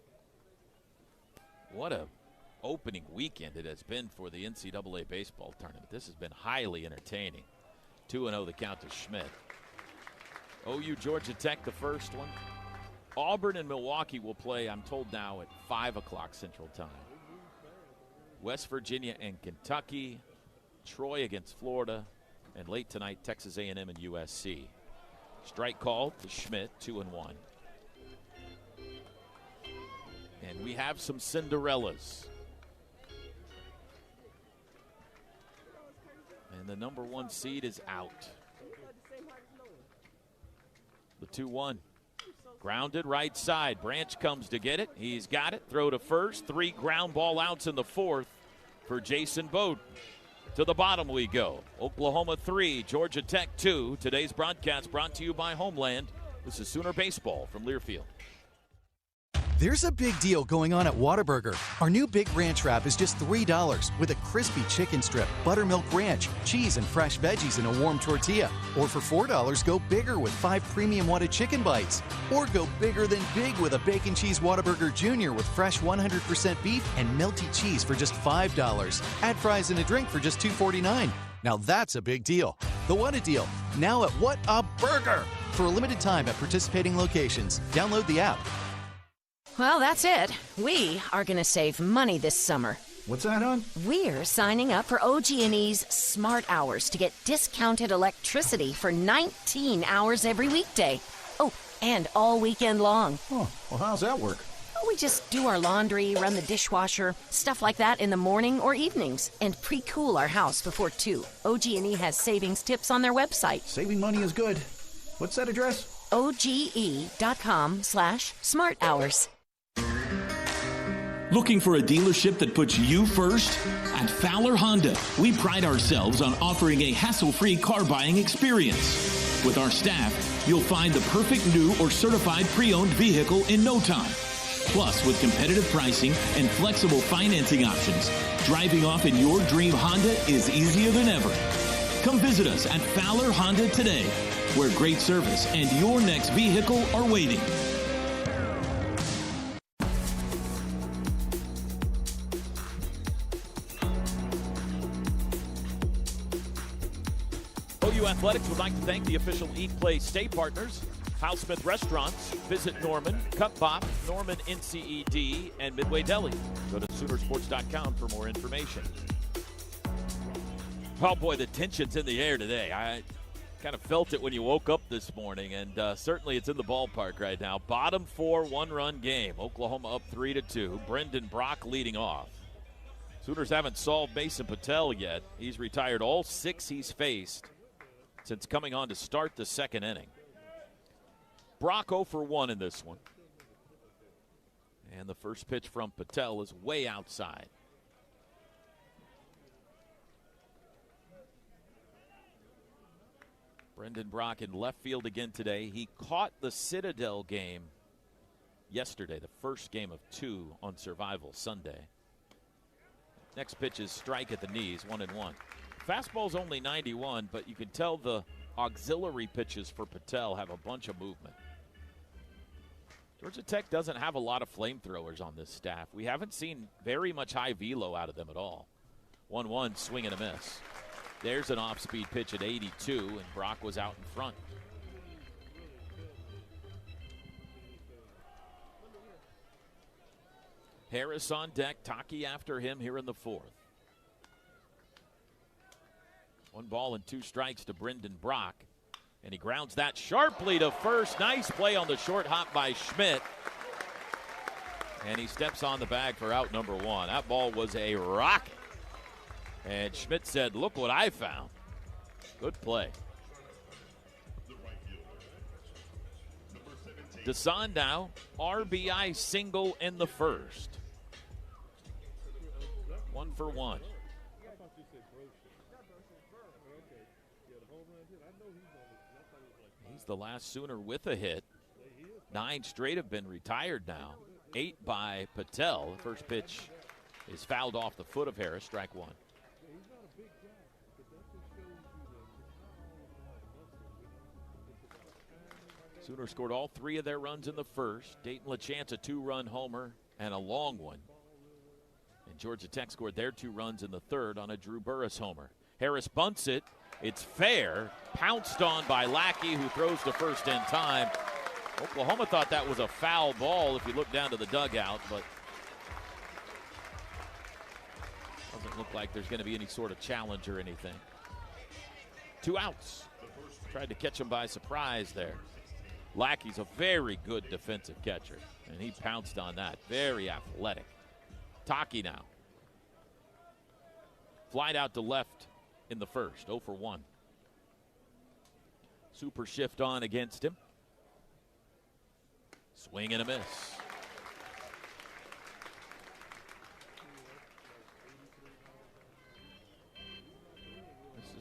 What a opening weekend it has been for the NCAA baseball tournament. This has been highly entertaining. 2-0 the count to Schmidt. OU Georgia Tech, the first one. Auburn and Milwaukee will play, I'm told now, at 5 o'clock Central Time. West Virginia and Kentucky. Troy against Florida. And late tonight, Texas A&M and USC. Strike called to Schmidt, 2-1. And we have some Cinderellas. And the number 1 seed is out. The 2-1. Grounded right side. Branch comes to get it. He's got it. Throw to first. 3 ground ball outs in the 4th for Jason Bowden. To the bottom we go. Oklahoma 3, Georgia Tech 2. Today's broadcast brought to you by Homeland. This is Sooner Baseball from Learfield. There's a big deal going on at Whataburger. Our new Big Ranch wrap is just $3 with a crispy chicken strip, buttermilk ranch, cheese, and fresh veggies in a warm tortilla. Or for $4, go bigger with 5 premium Whata chicken bites. Or go bigger than big with a Bacon Cheese Whataburger Jr. with fresh 100% beef and melty cheese for just $5. Add fries and a drink for just $2.49. Now that's a big deal. The Whata deal, now at What a Burger! For a limited time at participating locations. Download the app. Well, that's it. We are going to save money this summer. What's that, hon? We're signing up for OG&E's Smart Hours to get discounted electricity for 19 hours every weekday. Oh, and all weekend long. Oh, well, how's that work? We just do our laundry, run the dishwasher, stuff like that in the morning or evenings, and pre-cool our house before 2. OG&E has savings tips on their website. Saving money is good. What's that address? OGE.com/smarthours. Looking for a dealership that puts you first? At Fowler Honda, we pride ourselves on offering a hassle-free car buying experience. With our staff, you'll find the perfect new or certified pre-owned vehicle in no time. Plus, with competitive pricing and flexible financing options, driving off in your dream Honda is easier than ever. Come visit us at Fowler Honda today, where great service and your next vehicle are waiting. OU Athletics would like to thank the official Eat, Play, Stay partners, Hal Smith Restaurants, Visit Norman, Cup Bop, Norman NCED, and Midway Deli. Go to Soonersports.com for more information. Oh, boy, the tension's in the air today. Kind of felt it when you woke up this morning, and certainly it's in the ballpark right now. Bottom 4, one-run game. Oklahoma up 3-2. Brendan Brock leading off. Sooners haven't solved Mason Patel yet. He's retired all 6 he's faced since coming on to start the second inning. Brock 0 for 1 in this one. And the first pitch from Patel is way outside. Brendan Brock in left field again today. He caught the Citadel game yesterday, the first game of 2 on Survival Sunday. Next pitch is strike at the knees, 1-1. Fastball's only 91, but you can tell the auxiliary pitches for Patel have a bunch of movement. Georgia Tech doesn't have a lot of flamethrowers on this staff. We haven't seen very much high velo out of them at all. 1-1, swing and a miss. There's an off-speed pitch at 82, and Brock was out in front. Harris on deck, Taki after him here in the 4th. 1 ball and 2 strikes to Brendan Brock, and he grounds that sharply to first. Nice play on the short hop by Schmidt, and he steps on the bag for out number 1. That ball was a rocket. And Schmidt said, look what I found. Good play. DeSandow now, RBI single in the first. 1 for 1. He's the last Sooner with a hit. 9 straight have been retired now. 8 by Patel. The first pitch is fouled off the foot of Harris, strike 1. Sooners scored all 3 of their runs in the first. Dayton LaChance a 2-run homer and a long one. And Georgia Tech scored their 2 runs in the third on a Drew Burris homer. Harris bunts it. It's fair. Pounced on by Lackey, who throws to first in time. Oklahoma thought that was a foul ball if you look down to the dugout, but doesn't look like there's going to be any sort of challenge or anything. 2 outs. Tried to catch him by surprise there. Lackey's a very good defensive catcher, and he pounced on that. Very athletic. Taki now. Flied out to left in the first, 0 for 1. Super shift on against him. Swing and a miss.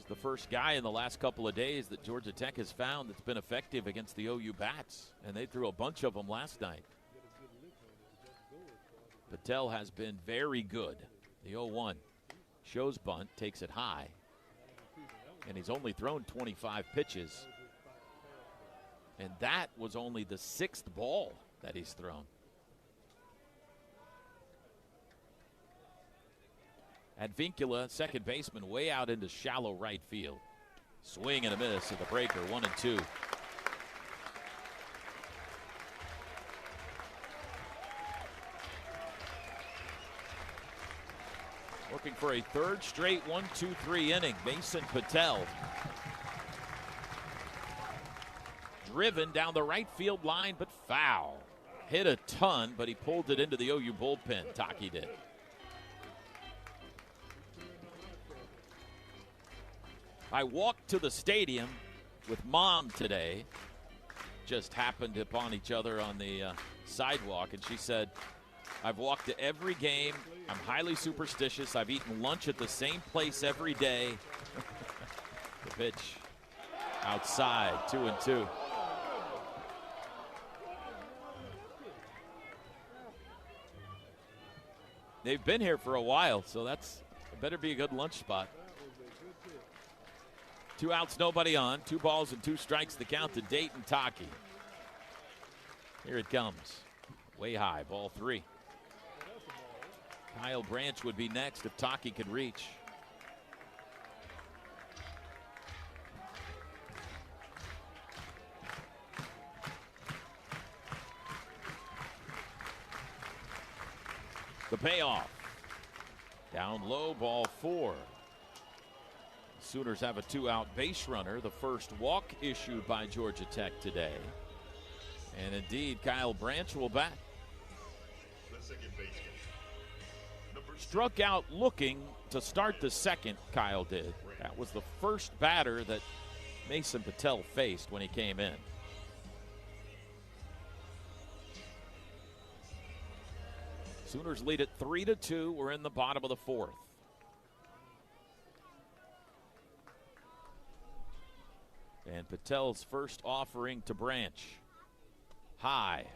The first guy in the last couple of days that Georgia Tech has found that's been effective against the OU bats, and they threw a bunch of them last night. Patel has been very good. The 0-1 shows bunt, takes it high, and he's only thrown 25 pitches, and that was only the 6th ball that he's thrown. Advincula, second baseman, way out into shallow right field. Swing and a miss at the breaker, 1-2. Working for a 3rd straight 1-2-3 inning, Mason Patel. Driven down the right field line, but foul. Hit a ton, but he pulled it into the OU bullpen, Taki did. I walked to the stadium with Mom today. Just happened upon each other on the sidewalk, and she said, I've walked to every game. I'm highly superstitious. I've eaten lunch at the same place every day. The pitch outside, 2-2. They've been here for a while, so it better be a good lunch spot. 2 outs, nobody on. 2 balls and 2 strikes the count to Dayton Taki. Here it comes. Way high, ball 3. Kyle Branch would be next if Taki could reach. The payoff. Down low, ball 4. Sooners have a 2-out base runner, the first walk issued by Georgia Tech today. And indeed, Kyle Branch will bat. Struck out looking to start the second, Kyle did. That was the first batter that Mason Patel faced when he came in. Sooners lead it 3-2. We're in the bottom of the fourth. And Patel's first offering to Branch. High.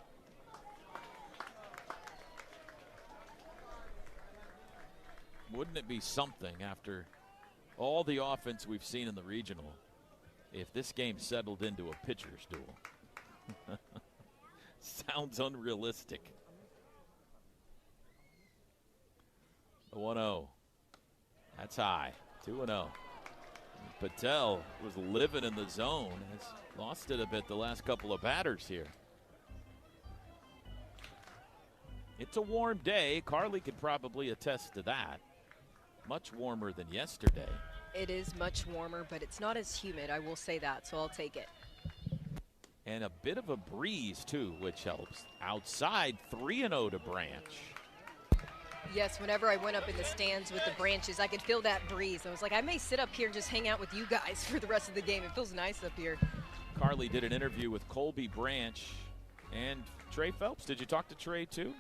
Wouldn't it be something after all the offense we've seen in the regional if this game settled into a pitcher's duel? Sounds unrealistic. The 1-0. That's high. 2-0. Patel was living in the zone. Has lost it a bit the last couple of batters here. It's a warm day. Carly could probably attest to that. Much warmer than yesterday. It is much warmer, but it's not as humid, I will say that, so I'll take it. And a bit of a breeze, too, which helps. Outside, 3-0 to Branch. Yes, whenever I went up in the stands with the branches, I could feel that breeze. I was like, I may sit up here and just hang out with you guys for the rest of the game. It feels nice up here. Carly did an interview with Colby Branch and Trey Phelps. Did you talk to Trey, too?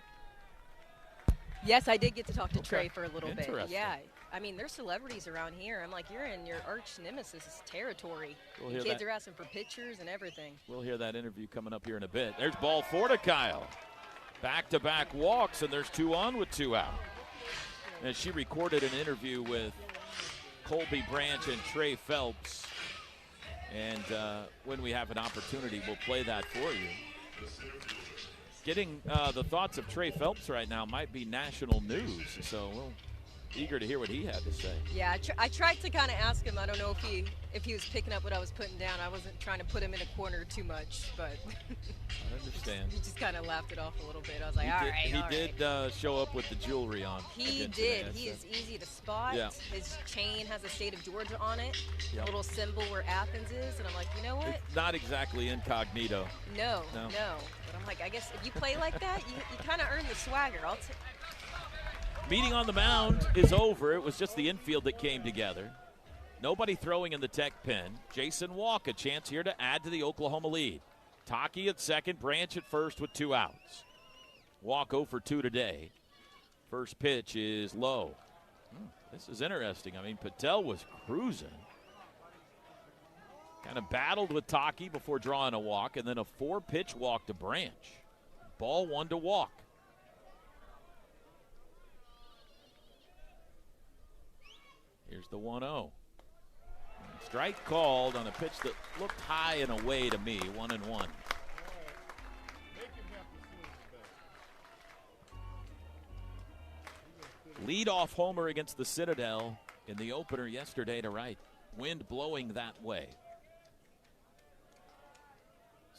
Yes, I did get to talk to Trey for a little bit. Yeah. I mean, there's celebrities around here. I'm like, you're in your arch nemesis territory. We'll Kids are asking for pictures and everything. We'll hear that interview coming up here in a bit. There's ball 4 to Kyle. Back-to-back walks, and there's 2 on with 2 out. And she recorded an interview with Colby Branch and Trey Phelps. And when we have an opportunity, we'll play that for you. Getting the thoughts of Trey Phelps right now might be national news, so we're eager to hear what he had to say. Yeah, I tried to kind of ask him. I don't know if he was picking up what I was putting down. I wasn't trying to put him in a corner too much, but I understand. He just kind of laughed it off a little bit. I was like, all right. He did show up with the jewelry on. He did. He is easy to spot. Yeah. His chain has a state of Georgia on it, a little symbol where Athens is, and I'm like, you know what? It's not exactly incognito. No. But I'm like, I guess if you play like that, you kind of earn the swagger. Meeting on the mound is over. It was just the infield that came together. Nobody throwing in the Tech pen. Jason Walk, a chance here to add to the Oklahoma lead. Taki at second, Branch at first with 2 outs. Walk 0 for 2 today. First pitch is low. This is interesting. I mean, Patel was cruising. Kind of battled with Taki before drawing a walk, and then a 4-pitch walk to Branch. Ball 1 to Walk. Here's the 1-0. Strike called on a pitch that looked high and away to me, 1-1. Lead-off homer against the Citadel in the opener yesterday to right. Wind blowing that way.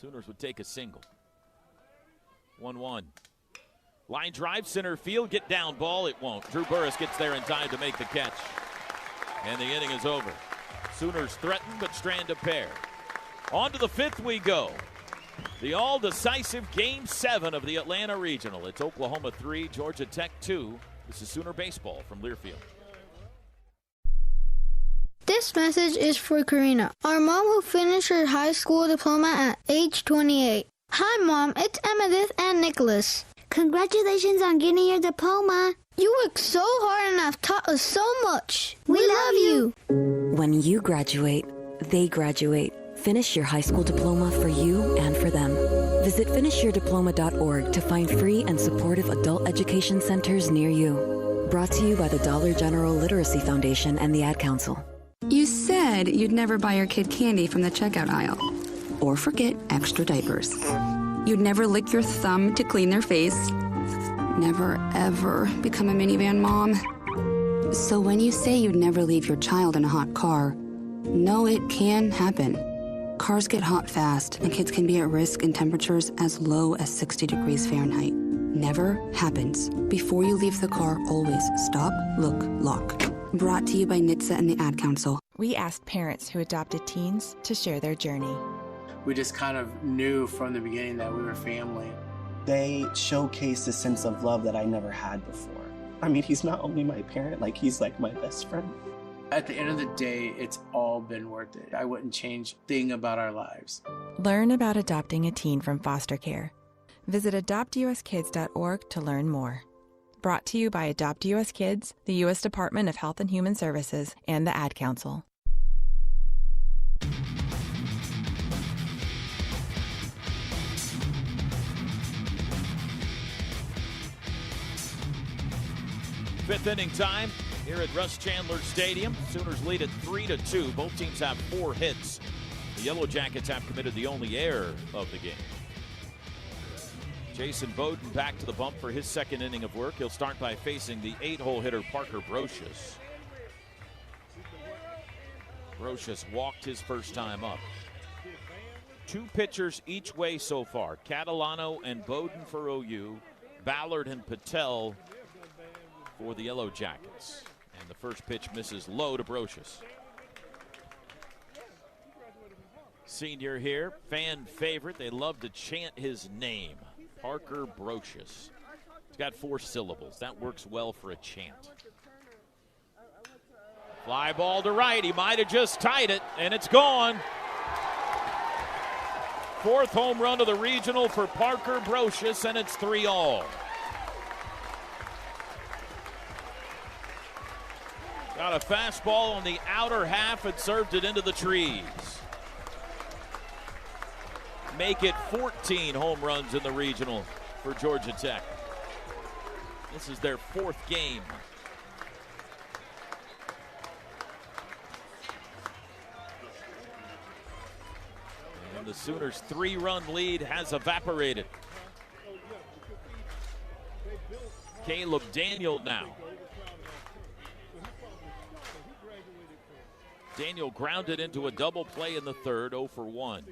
Sooners would take a single. 1-1. Line drive, center field, get down, ball, it won't. Drew Burris gets there in time to make the catch. And the inning is over. Sooners threaten but strand a pair. On to the 5th we go. The all-decisive Game 7 of the Atlanta Regional. It's Oklahoma 3, Georgia Tech 2. This is Sooner Baseball from Learfield. This message is for Karina, our mom who finished her high school diploma at age 28. Hi, Mom. It's Emmettith and Nicholas. Congratulations on getting your diploma. You worked so hard and have taught us so much. We love you. When you graduate, they graduate. Finish your high school diploma for you and for them. Visit finishyourdiploma.org to find free and supportive adult education centers near you. Brought to you by the Dollar General Literacy Foundation and the Ad Council. You said you'd never buy your kid candy from the checkout aisle. Or forget extra diapers. You'd never lick your thumb to clean their face. Never, ever become a minivan mom. So when you say you'd never leave your child in a hot car, know it can happen. Cars get hot fast, and kids can be at risk in temperatures as low as 60 degrees Fahrenheit. Never happens. Before you leave the car, always stop, look, lock. Brought to you by NHTSA and the Ad Council. We asked parents who adopted teens to share their journey. We just kind of knew from the beginning that we were family. They showcased a sense of love that I never had before. I mean, he's not only my parent, like he's like my best friend. At the end of the day, it's all been worth it. I wouldn't change a thing about our lives. Learn about adopting a teen from foster care. Visit adoptuskids.org to learn more. Brought to you by Adopt US Kids, the U.S. Department of Health and Human Services, and the Ad Council. Fifth inning time here at Russ Chandler Stadium. Sooners lead at 3-2. Both teams have 4 hits. The Yellow Jackets have committed the only error of the game. Jason Bowden back to the bump for his second inning of work. He'll start by facing the 8-hole hitter Parker Brocious. Brocious walked his first time up. 2 pitchers each way so far. Catalano and Bowden for OU. Ballard and Patel for the Yellow Jackets. And the first pitch misses low to Brocious. Senior here, fan favorite. They love to chant his name, Parker Brocious. He's got 4 syllables. That works well for a chant. Fly ball to right. He might have just tied it, and it's gone. 4th home run of the regional for Parker Brocious, and it's 3-all. Got a fastball on the outer half and served it into the trees. Make it 14 home runs in the regional for Georgia Tech. This is their 4th game. And the Sooners' 3-run lead has evaporated. Caleb Daniel now. Daniel grounded into a double play in the 3rd, 0 for 1.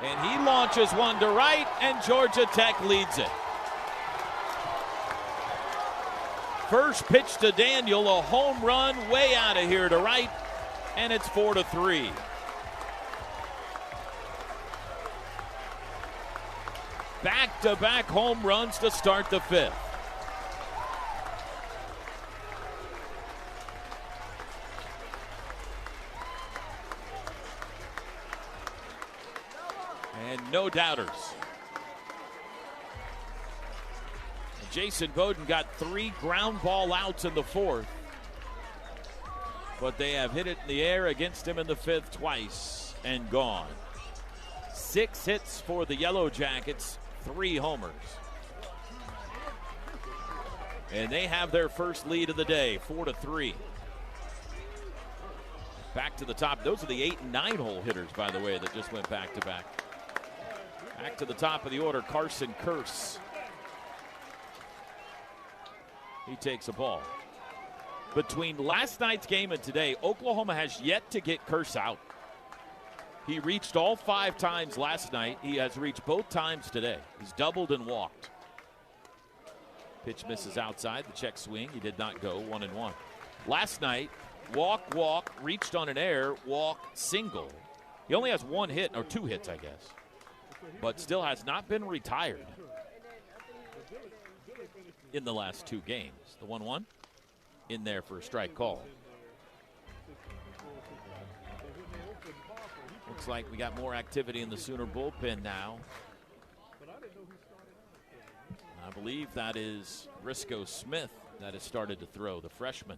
And he launches one to right, and Georgia Tech leads it. First pitch to Daniel, a home run way out of here to right, and it's 4-3. Back-to-back home runs to start the 5th. And no doubters. Jason Bowden got 3 ground ball outs in the 4th. But they have hit it in the air against him in the 5th twice and gone. 6 hits for the Yellow Jackets, 3 homers. And they have their first lead of the day, 4-3. Back to the top. Those are the 8 and 9 hole hitters, by the way, that just went back to back. Back to the top of the order, Carson Kearse. He takes a ball. Between last night's game and today, Oklahoma has yet to get Kearse out. He reached all 5 times last night. He has reached both times today. He's doubled and walked. Pitch misses outside. The check swing. He did not go. 1-1. Last night, walk, reached on an air, walk, single. He only has 1 hit, or 2 hits, I guess. But still has not been retired in the last 2 games. The 1-1 in there for a strike call. Looks like we got more activity in the Sooner bullpen now. I believe that is Risco Smith that has started to throw, the freshman.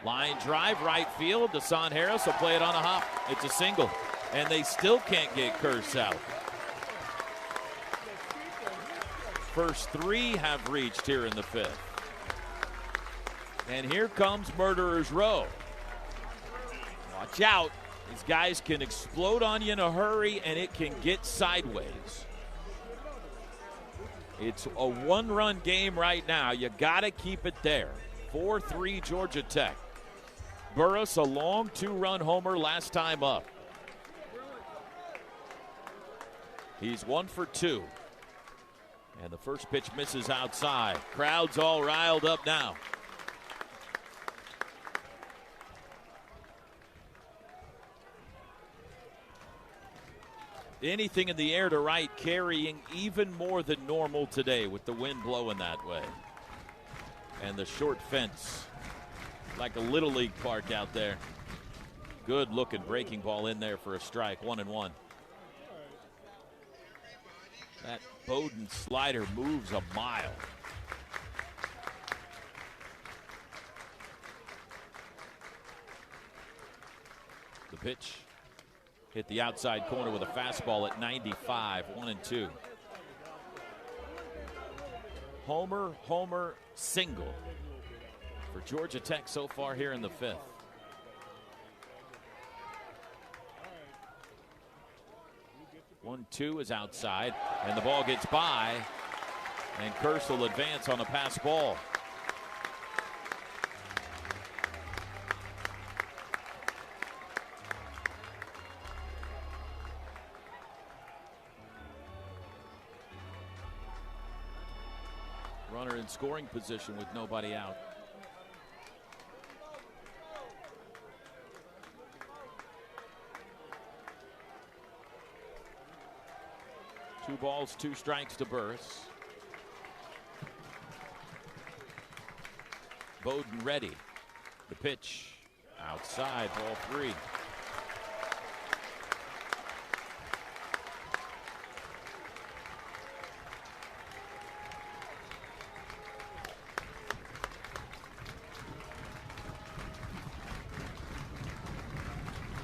Line drive, right field. Deshaun Harris will play it on a hop. It's a single. And they still can't get Kearse out. First 3 have reached here in the 5th. And here comes Murderer's Row. Watch out. These guys can explode on you in a hurry, and it can get sideways. It's a 1-run game right now. You got to keep it there. 4-3 Georgia Tech. Burris, a long 2-run homer last time up. He's 1 for 2. And the first pitch misses outside. Crowd's all riled up now. Anything in the air to right, carrying even more than normal today with the wind blowing that way. And the short fence, like a Little League park out there. Good looking breaking ball in there for a strike, 1-1. That Bowden slider moves a mile. The pitch hit the outside corner with a fastball at 95, 1-2. Homer single for Georgia Tech so far here in the fifth. One, two is outside, and the ball gets by, and Kearse will advance on a pass ball. Runner in scoring position with nobody out. Two balls, two strikes to Burris. Bowden ready. The pitch outside, ball three.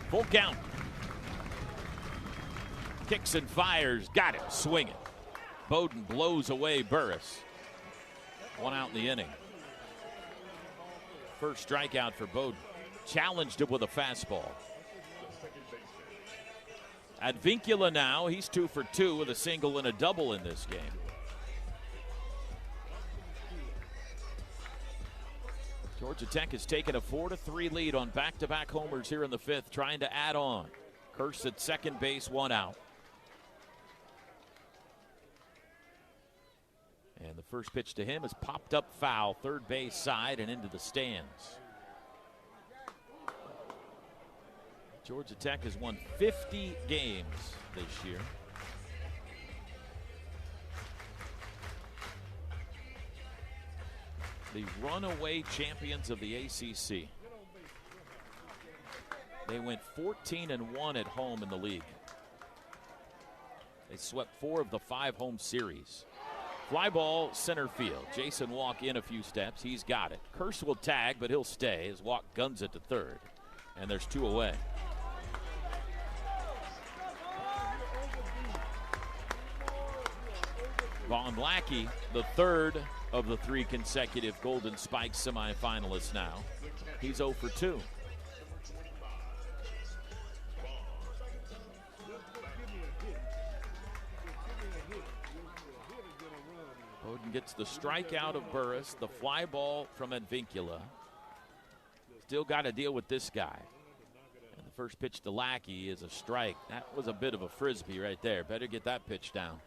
Full count. Kicks and fires, got him, swinging. Bowden blows away Burris. One out in the inning. First strikeout for Bowden. Challenged him with a fastball. Advincula now, he's 2 for 2 with a single and a double in this game. Georgia Tech has taken a 4-3 lead on back-to-back homers here in the fifth, trying to add on. Kearse at second base, one out. And the first pitch to him is popped up foul, third base side and into the stands. Georgia Tech has won 50 games this year. The runaway champions of the ACC. They went 14-1 at home in the league. They swept 4 of the 5 home series. Fly ball center field. Jason Walk in a few steps. He's got it. Kearse will tag, but he'll stay as Walk guns it to third. And there's 2 away. Vaughn Lackey, the third of the 3 consecutive Golden Spike semifinalists now. He's 0 for 2. Bowden gets the strikeout of Burris, the fly ball from Advincula. Still got to deal with this guy. And the first pitch to Lackey is a strike. That was a bit of a frisbee right there. Better get that pitch down.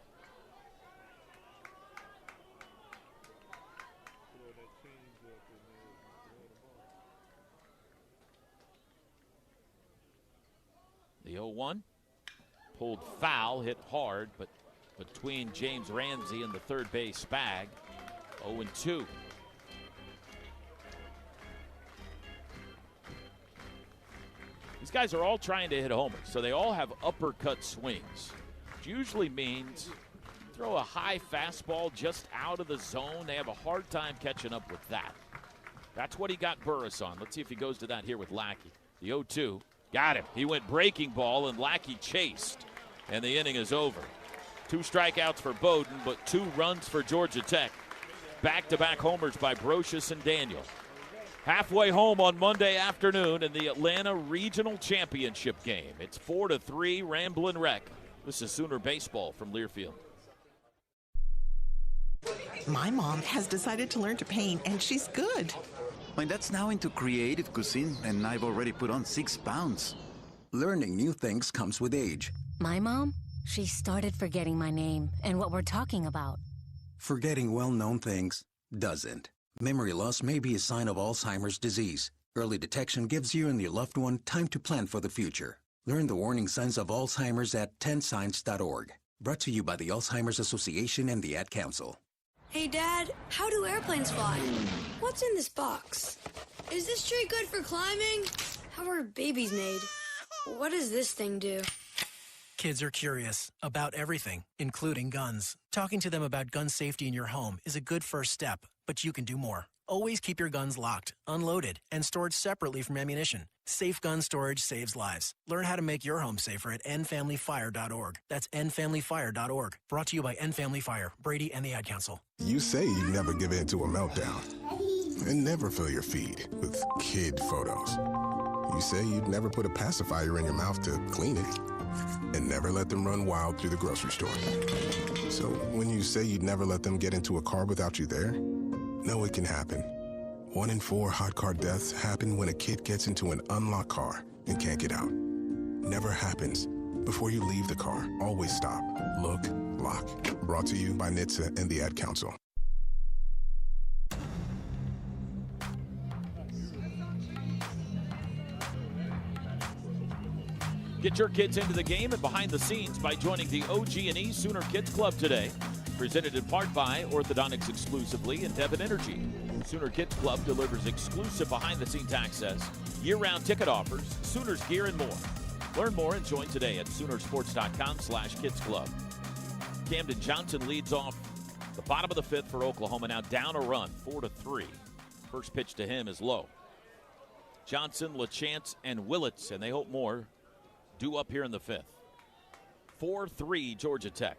The 0-1, pulled foul, hit hard, but between James Ramsey and the third base Spag. 0-2. These guys are all trying to hit homers, so they all have uppercut swings, which usually means throw a high fastball just out of the zone. They have a hard time catching up with that. That's what he got Burris on. Let's see if he goes to that here with Lackey. The 0-2. Got him. He went breaking ball, and Lackey chased, and the inning is over. 2 strikeouts for Bowden, but 2 runs for Georgia Tech. Back-to-back homers by Brocious and Daniel. Halfway home on Monday afternoon in the Atlanta Regional Championship game. It's 4-3, Ramblin' Wreck. This is Sooner Baseball from Learfield. My mom has decided to learn to paint, and she's good. My dad's now into creative cuisine, and I've already put on 6 pounds. Learning new things comes with age. My mom, she started forgetting my name and what we're talking about. Forgetting well-known things doesn't. Memory loss may be a sign of Alzheimer's disease. Early detection gives you and your loved one time to plan for the future. Learn the warning signs of Alzheimer's at 10signs.org. Brought to you by the Alzheimer's Association and the Ad Council. Hey, Dad, how do airplanes fly? What's in this box? Is this tree good for climbing? How are babies made? What does this thing do? Kids are curious about everything, including guns. Talking to them about gun safety in your home is a good first step, but you can do more. Always keep your guns locked, unloaded, and stored separately from ammunition. Safe gun storage saves lives. Learn how to make your home safer at endfamilyfire.org. That's endfamilyfire.org. Brought to you by End Family Fire, Brady, and the Ad Council. You say you never give in to a meltdown and never fill your feed with kid photos. You say you'd never put a pacifier in your mouth to clean it and never let them run wild through the grocery store. So when you say you'd never let them get into a car without you there, know it can happen. 1 in 4 hot car deaths happen when a kid gets into an unlocked car and can't get out. Never happens. Before you leave the car, always stop, look, lock. Brought to you by NHTSA and the Ad Council. Get your kids into the game and behind the scenes by joining the OG&E Sooner Kids Club today. Presented in part by Orthodontics Exclusively and Devon Energy. Sooner Kids Club delivers exclusive behind-the-scenes access, year-round ticket offers, Sooners gear, and more. Learn more and join today at Soonersports.com/kidsclub. Camden Johnson leads off the bottom of the 5th for Oklahoma, now down a run, 4-3. First pitch to him is low. Johnson, LaChance, and Willits, and they hope more, due up here in the 5th. 4-3 Georgia Tech.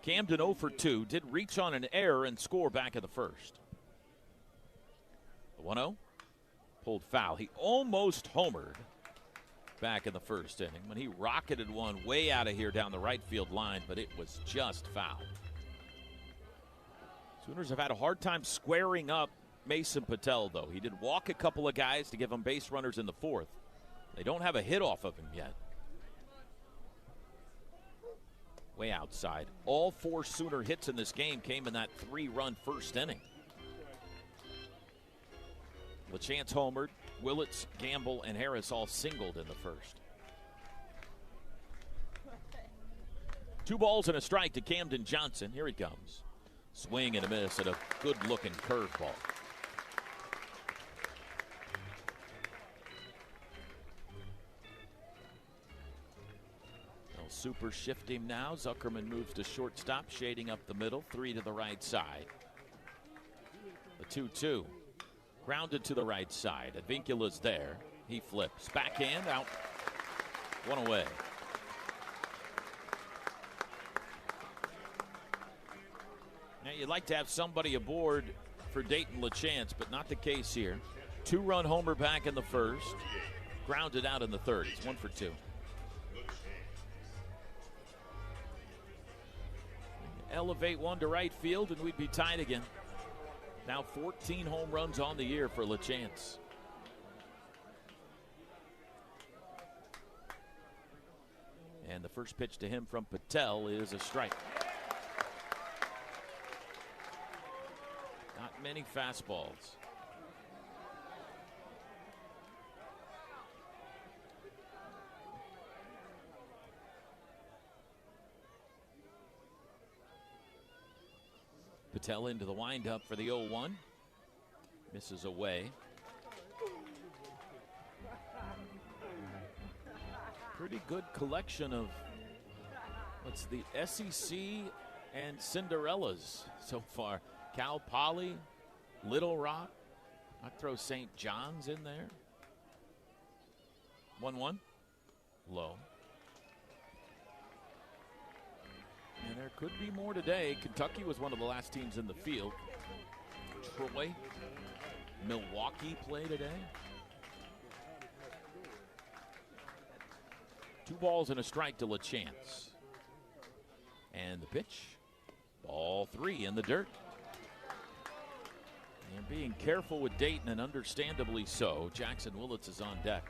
Camden 0 for 2, did reach on an error and score back in the first. The 1-0, pulled foul. He almost homered back in the first inning when he rocketed one way out of here down the right field line, but it was just foul. Sooners have had a hard time squaring up Mason Patel, though. He did walk a couple of guys to give them base runners in the 4th. They don't have a hit off of him yet. Way outside. All 4 Sooner hits in this game came in that 3-run first inning. LaChance homered. Willits, Gamble, and Harris all singled in the first. 2 balls and a strike to Camden Johnson. Here he comes. Swing and a miss at a good-looking curveball. Super shift him now. Zuckerman moves to shortstop, shading up the middle. 3 to the right side. The 2-2. Grounded to the right side. Advincula's there. He flips. Backhand out. 1 away. Now you'd like to have somebody aboard for Dayton LaChance, but not the case here. 2-run homer back in the first. Grounded out in the third. It's 1 for 2. Elevate one to right field, and we'd be tied again. Now 14 home runs on the year for LaChance. And the first pitch to him from Patel is a strike. Not many fastballs. Patel into the windup for the 0-1. Misses away. Pretty good collection of what's the SEC and Cinderellas so far. Cal Poly, Little Rock. I'd throw St. John's in there. 1-1. Low. And there could be more today. Kentucky was one of the last teams in the field. Troy, Milwaukee play today. 2 balls and a strike to LaChance. And the pitch, ball 3 in the dirt. And being careful with Dayton, and understandably so. Jackson Willits is on deck.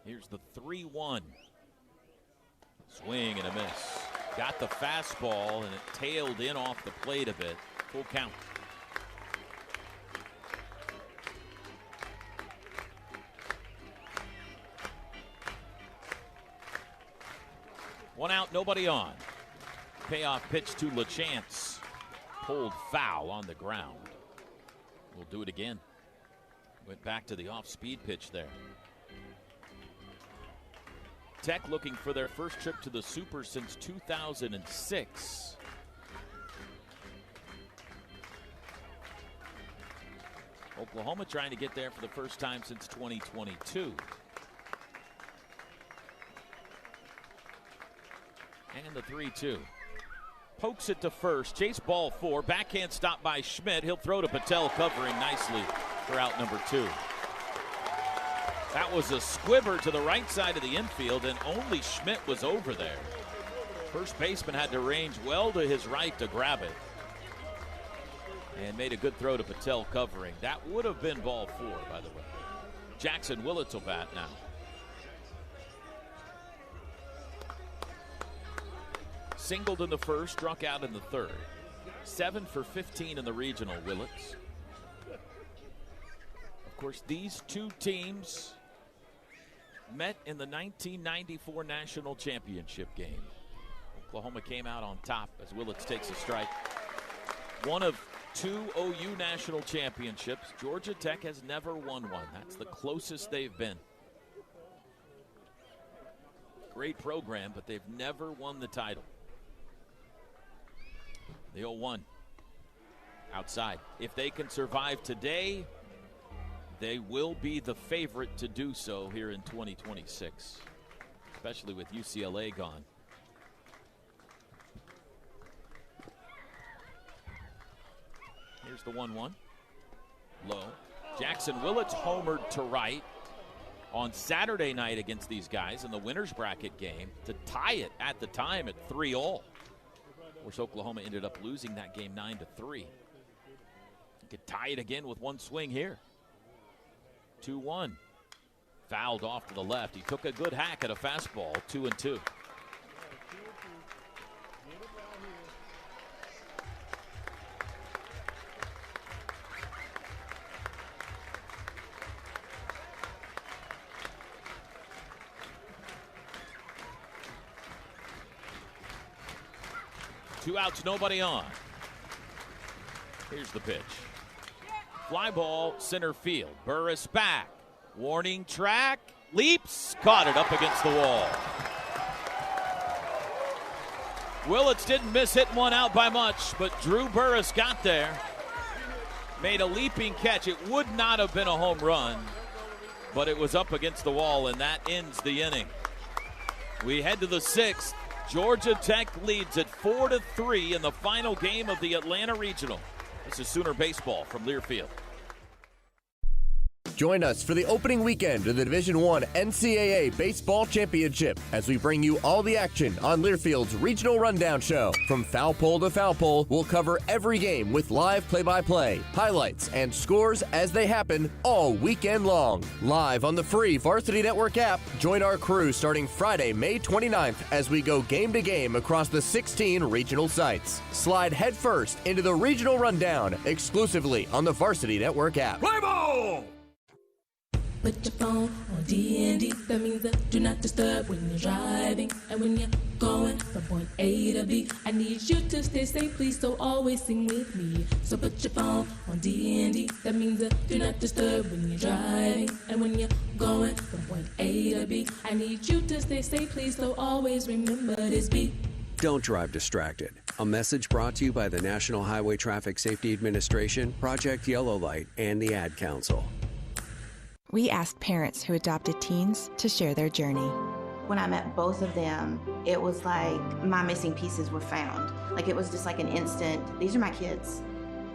Here's the 3-1. Swing and a miss. Got the fastball, and it tailed in off the plate a bit. Full count. One out, nobody on. Payoff pitch to LaChance. Pulled foul on the ground. We'll do it again. Went back to the off-speed pitch there. Tech looking for their first trip to the Super since 2006. Oklahoma trying to get there for the first time since 2022. And the 3-2. Pokes it to first. Chase ball 4. Backhand stop by Schmidt. He'll throw to Patel, covering nicely for out number 2. That was a squibber to the right side of the infield, and only Schmidt was over there. First baseman had to range well to his right to grab it. And made a good throw to Patel, covering. That would have been ball 4, by the way. Jackson Willits will bat now. Singled in the first, struck out in the third. 7 for 15 in the regional, Willits. Of course, these two teams met in the 1994 National Championship game. Oklahoma came out on top as Willits takes a strike. One of 2 OU National Championships. Georgia Tech has never won one. That's the closest they've been. Great program, but they've never won the title. The 0-1 outside. If they can survive today, they will be the favorite to do so here in 2026, especially with UCLA gone. Here's the 1-1. Low. Jackson Willits homered to right on Saturday night against these guys in the winner's bracket game to tie it at the time at 3-all. Of course, Oklahoma ended up losing that game 9-3. You could tie it again with one swing here. 2-1. Fouled off to the left. He took a good hack at a fastball. 2-2. Two outs, nobody on. Here's the pitch. Fly ball, center field. Burris back. Warning track. Leaps. Caught it up against the wall. Willits didn't miss hitting one out by much, but Drew Burris got there. Made a leaping catch. It would not have been a home run, but it was up against the wall, and that ends the inning. We head to the 6th. Georgia Tech leads at 4-3 in the final game of the Atlanta Regional. This is Sooner Baseball from Learfield. Join us for the opening weekend of the Division I NCAA Baseball Championship as we bring you all the action on Learfield's Regional Rundown Show. From foul pole to foul pole, we'll cover every game with live play-by-play, highlights, and scores as they happen all weekend long. Live on the free Varsity Network app, join our crew starting Friday, May 29th as we go game to game across the 16 regional sites. Slide headfirst into the Regional Rundown exclusively on the Varsity Network app. Play ball! Put your phone on D&D, that means that do not disturb when you're driving. And when you're going from point A to B, I need you to stay safe, please, so always sing with me. So put your phone on D&D, that means that do not disturb when you're driving. And when you're going from point A to B, I need you to stay safe, please, so always remember this beat. Don't drive distracted. A message brought to you by the National Highway Traffic Safety Administration, Project Yellow Light, and the Ad Council. We asked parents who adopted teens to share their journey. When I met both of them, it was like my missing pieces were found. Like it was just like an instant, these are my kids.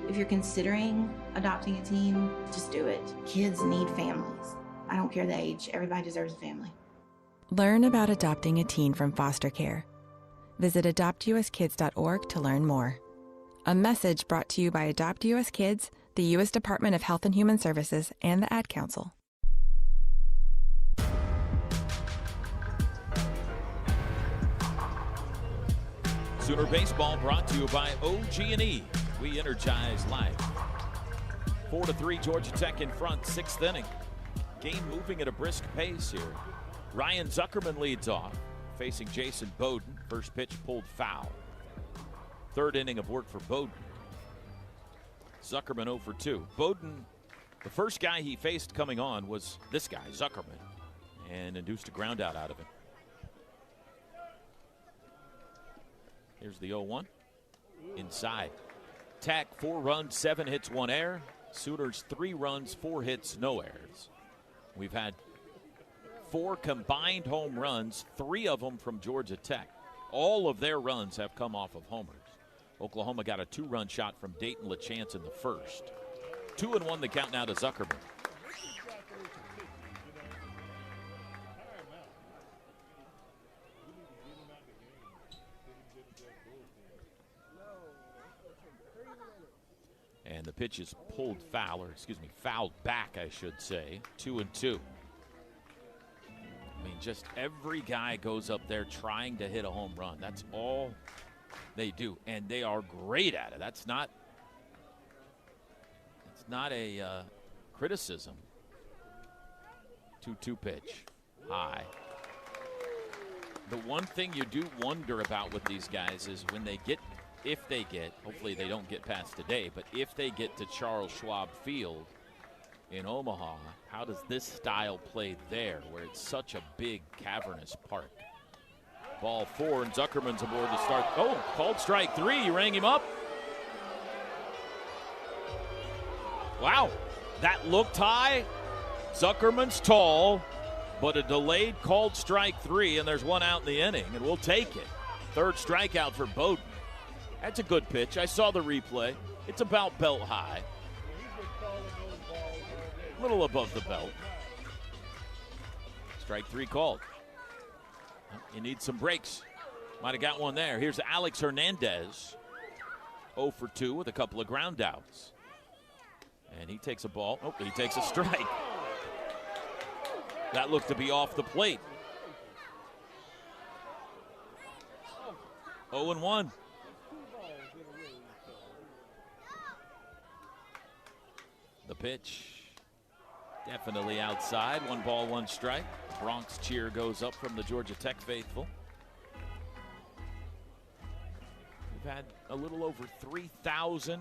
If you're considering adopting a teen, just do it. Kids need families. I don't care the age, everybody deserves a family. Learn about adopting a teen from foster care. Visit adoptuskids.org to learn more. A message brought to you by Adopt US Kids, the U.S. Department of Health and Human Services, and the Ad Council. Sooner Baseball brought to you by OG&E. We energize life. 4-3 Georgia Tech in front, 6th inning. Game moving at a brisk pace here. Ryan Zuckerman leads off, facing Jason Bowden. First pitch pulled foul. 3rd inning of work for Bowden. Zuckerman 0 for 2. Bowden, the first guy he faced coming on was this guy, Zuckerman, and induced a ground out of him. Here's the 0-1. Inside. Tech 4 runs, 7 hits, 1 error. Sooners 3 runs, 4 hits, no errors. We've had 4 combined home runs, 3 of them from Georgia Tech. All of their runs have come off of homers. Oklahoma got a 2-run shot from Dayton LaChance in the first. 2-1 the count now to Zuckerman. And the pitch is pulled foul, or excuse me, fouled back, I should say. 2-2. I mean, just every guy goes up there trying to hit a home run. That's all they do, and they are great at it. That's not a criticism. 2-2 pitch, high. The one thing you do wonder about with these guys is when they get, if they get, hopefully they don't get past today, but if they get to Charles Schwab Field in Omaha, how does this style play there, where it's such a big, cavernous park? Ball 4, and Zuckerman's aboard to start. Oh, called strike 3. You rang him up. Wow, that looked high. Zuckerman's tall, but a delayed called strike 3, and there's 1 out in the inning, and we'll take it. 3rd strikeout for Bowden. That's a good pitch. I saw the replay. It's about belt high. A little above the belt. Strike 3 called. You need some breaks. Might have got one there. Here's Alex Hernandez. 0 for 2 with a couple of ground outs. And he takes a ball. Oh, he takes a strike. That looked to be off the plate. 0-1. The pitch. Definitely outside. 1 ball, 1 strike. Bronx cheer goes up from the Georgia Tech faithful. We've had a little over 3,000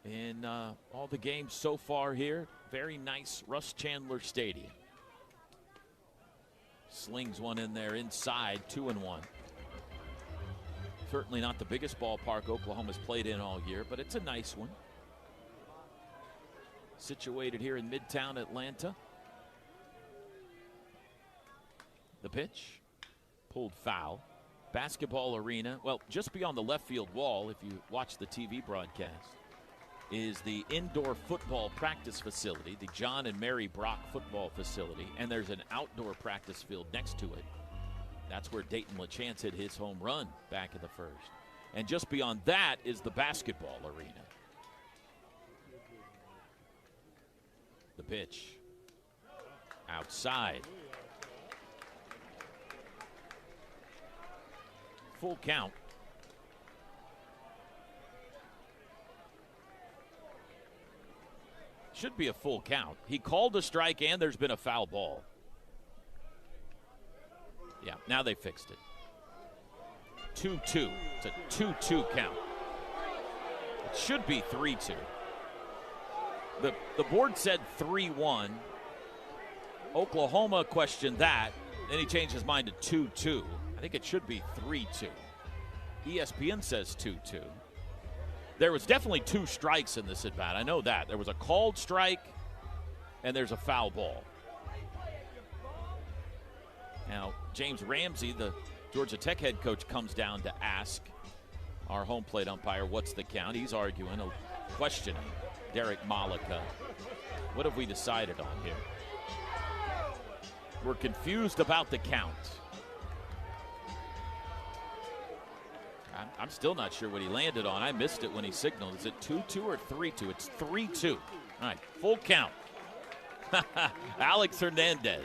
in all the games so far here. Very nice Russ Chandler Stadium. Slings one in there inside, 2-1. Certainly not the biggest ballpark Oklahoma's played in all year, but it's a nice one. Situated here in Midtown Atlanta. The pitch, pulled foul. Basketball arena, well, just beyond the left field wall, if you watch the TV broadcast, is the indoor football practice facility, the John and Mary Brock football facility, and there's an outdoor practice field next to it. That's where Dayton LaChance hit his home run back in the first. And just beyond that is the basketball arena. The pitch, outside. Full count. Should be a full count. He called a strike and there's been a foul ball. Yeah, now they fixed it. 2-2. It's a 2-2 count. It should be 3-2. The board said 3-1. Oklahoma questioned that. Then he changed his mind to 2-2. I think it should be 3-2. ESPN says 2-2. There was definitely 2 strikes in this at bat. I know that. There was a called strike, and there's a foul ball. Now, James Ramsey, the Georgia Tech head coach, comes down to ask our home plate umpire, what's the count? He's arguing, questioning Derek Malika. What have we decided on here? We're confused about the count. I'm still not sure what he landed on. I missed it when he signaled. Is it 2-2 or 3-2? It's 3-2. All right, full count. Alex Hernandez.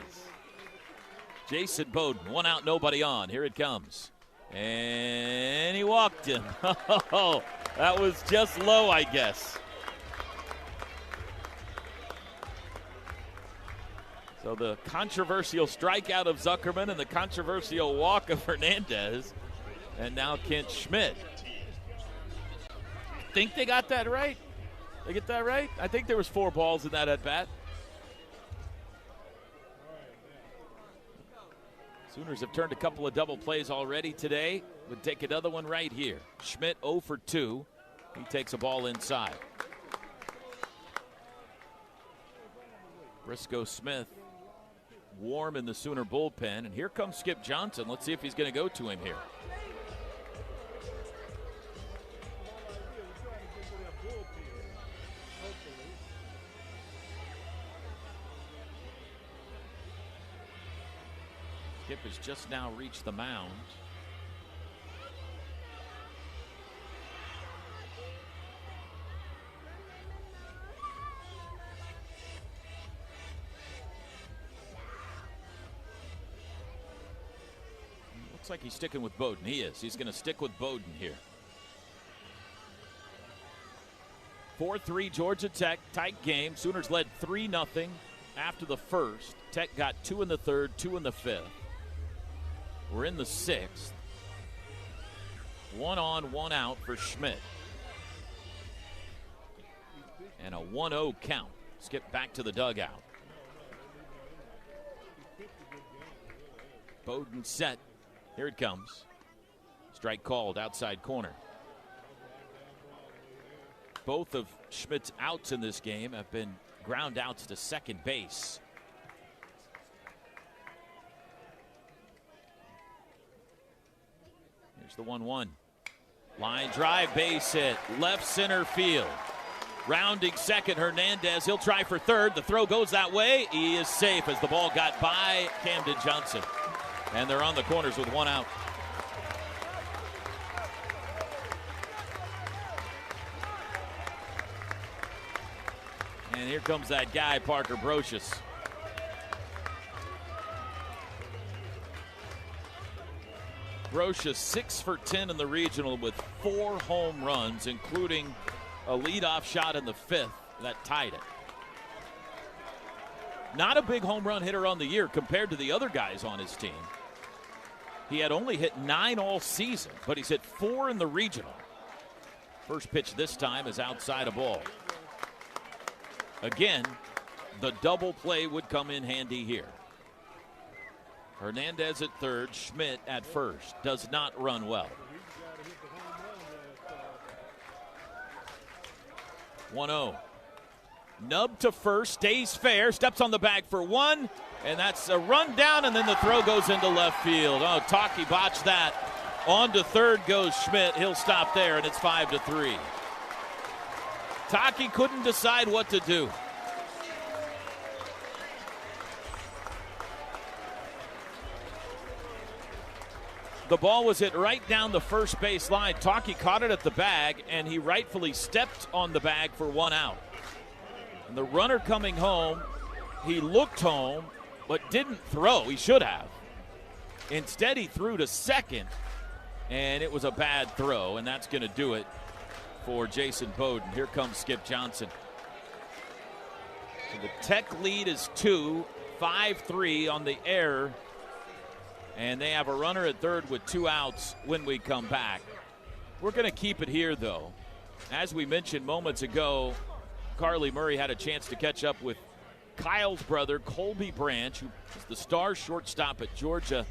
Jason Bowden, 1 out, nobody on. Here it comes. And he walked him. Oh, that was just low, I guess. So the controversial strikeout of Zuckerman and the controversial walk of Hernandez. And now Kent Schmidt. Think they got that right? They get that right? I think there was 4 balls in that at bat. Sooners have turned a couple of double plays already today. Would take another one right here. Schmidt 0 for 2. He takes a ball inside. Briscoe Smith warm in the Sooner bullpen. And here comes Skip Johnson. Let's see if he's going to go to him here. Skip has just now reached the mound. Looks like he's sticking with Bowden. He is. He's going to stick with Bowden here. 4-3 Georgia Tech, tight game. Sooners led 3-0 after the first. Tech got 2 in the third, 2 in the fifth. We're in the 6th. 1 on, 1 out for Schmidt. And a 1-0 count. Skip back to the dugout. Bowden set. Here it comes. Strike called, outside corner. Both of Schmidt's outs in this game have been ground outs to second base. Here's the 1-1. Line drive, base hit, left center field. Rounding second, Hernandez. He'll try for third. The throw goes that way. He is safe as the ball got by Camden Johnson. And they're on the corners with 1 out. And here comes that guy, Parker Brocious. Brocious 6 for 10 in the regional with 4 home runs, including a leadoff shot in the 5th that tied it. Not a big home run hitter on the year compared to the other guys on his team. He had only hit 9 all season, but he's hit 4 in the regional. First pitch this time is outside a ball. Again, the double play would come in handy here. Hernandez at third, Schmidt at first. Does not run well. 1-0. Nub to first, stays fair, steps on the bag for 1, and that's a run down, and then the throw goes into left field. Oh, Taki botched that. On to third goes Schmidt. He'll stop there, and it's 5-3. Taki couldn't decide what to do. The ball was hit right down the first base line. Taki caught it at the bag, and he rightfully stepped on the bag for 1 out. And the runner coming home, he looked home, but didn't throw. He should have. Instead, he threw to second, and it was a bad throw, and that's going to do it for Jason Bowden. Here comes Skip Johnson. So the Tech lead is 2, 5-3 on the error. And they have a runner at third with 2 outs when we come back. We're going to keep it here, though. As we mentioned moments ago, Carly Murray had a chance to catch up with Kyle's brother, Colby Branch, who is the star shortstop at Georgia,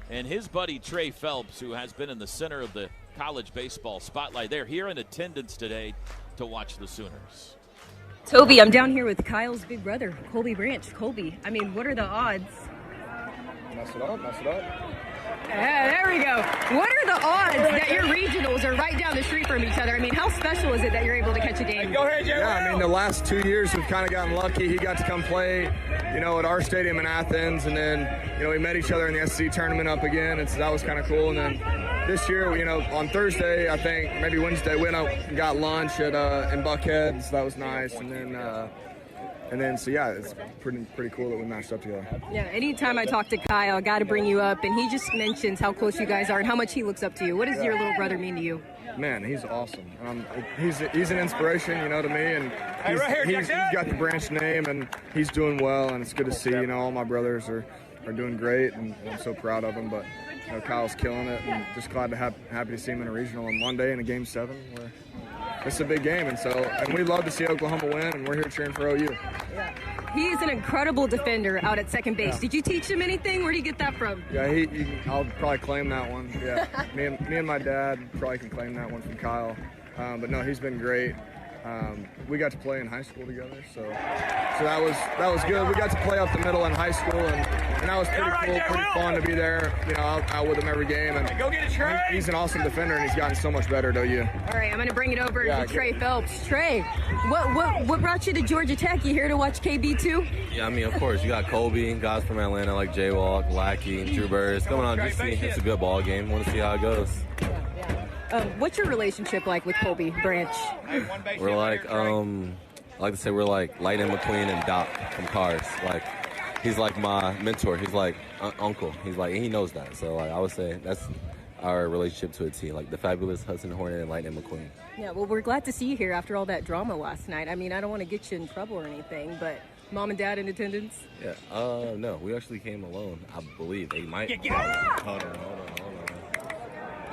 and his buddy Trey Phelps, who has been in the center of the college baseball spotlight. They're here in attendance today to watch the Sooners. Toby, I'm down here with Kyle's big brother, Colby Branch. Colby, I mean, what are the odds? Mess it up. Yeah, there we go. What are the odds that your regionals are right down the street from each other? I mean, how special is it that you're able to catch a game? Go ahead, Jay. Yeah, I mean, the last 2 years we've kind of gotten lucky. He got to come play, at our stadium in Athens, and then, we met each other in the SEC tournament up again, and so that was kind of cool. And then this year, on Thursday, I think, maybe Wednesday, we went out and got lunch in Buckhead, so that was nice. And then And then, so yeah, it's pretty cool that we matched up together. Yeah, anytime I talk to Kyle, I got to bring you up, and he just mentions how close you guys are and how much he looks up to you. What does your little brother mean to you? Man, he's awesome. He's an inspiration, to me, and he's got the Branch name, and he's doing well, and it's good to see. All my brothers are doing great, and I'm so proud of them. But Kyle's killing it, and just glad to happy to see him in a regional on Monday in a Game 7 where it's a big game, and we love to see Oklahoma win, and we're here cheering for OU. Yeah. He is an incredible defender out at second base. Yeah. Did you teach him anything? Where do you get that from? Yeah, I'll probably claim that one. Yeah, me and my dad probably can claim that one from Kyle. But no, he's been great. We got to play in high school together, so that was good. We got to play up the middle in high school, and that was pretty cool, pretty fun to be there. Out with him every game, and go get a Trey. He's an awesome defender, and he's gotten so much better at OU. All right, I'm going to bring it over to Trey Phelps. Trey, what brought you to Georgia Tech? You here to watch KB too? Yeah, of course. You got Colby, guys from Atlanta like Jaywalk, Lackey, Drew Burris. Coming on, just see it's a good ball game. Want to see how it goes. What's your relationship like with Colby Branch? We're like, I like to say we're like Lightning McQueen and Doc from Cars. Like, he's like my mentor. He's like uncle. He's like, and he knows that. So I would say that's our relationship to a T, like the fabulous Hudson Hornet and Lightning McQueen. Yeah, well, we're glad to see you here after all that drama last night. I don't want to get you in trouble or anything, but mom and dad in attendance? Yeah, no, we actually came alone, I believe. They might. Hold on.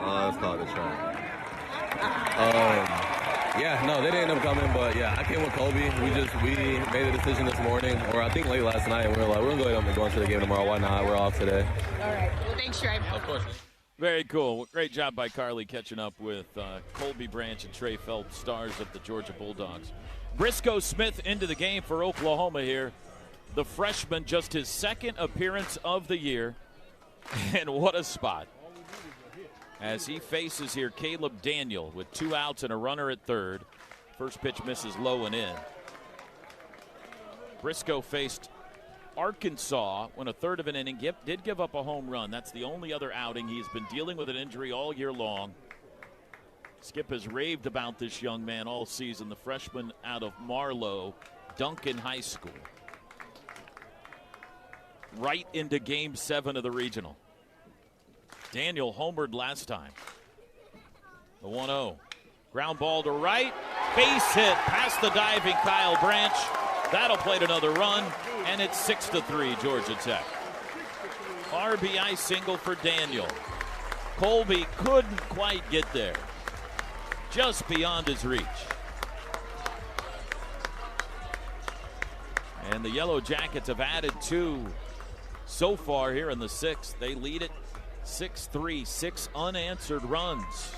Let's call it a try. Yeah, no, they didn't end up coming, but yeah, I came with Colby. We made a decision this morning, or I think late last night, and we were like, we're going to go into the game tomorrow. Why not? We're off today. All right. Well, thanks, Trey. Of course. Very cool. Great job by Carly catching up with Colby Branch and Trey Phelps, stars of the Georgia Bulldogs. Briscoe Smith into the game for Oklahoma here. The freshman, just his second appearance of the year. And what a spot. As he faces here Caleb Daniel with 2 outs and a runner at third. First pitch misses low and in. Briscoe faced Arkansas when a third of an inning did give up a home run. That's the only other outing. He's been dealing with an injury all year long. Skip has raved about this young man all season, the freshman out of Marlow, Duncan High School. Right into Game 7 of the regional. Daniel homered last time. The 1-0. Ground ball to right. Base hit past the diving Kyle Branch. That'll plate another run, and it's 6-3 Georgia Tech. RBI single for Daniel. Colby couldn't quite get there. Just beyond his reach. And the Yellow Jackets have added 2 so far here in the 6th. They lead it 6-3, 6 unanswered runs.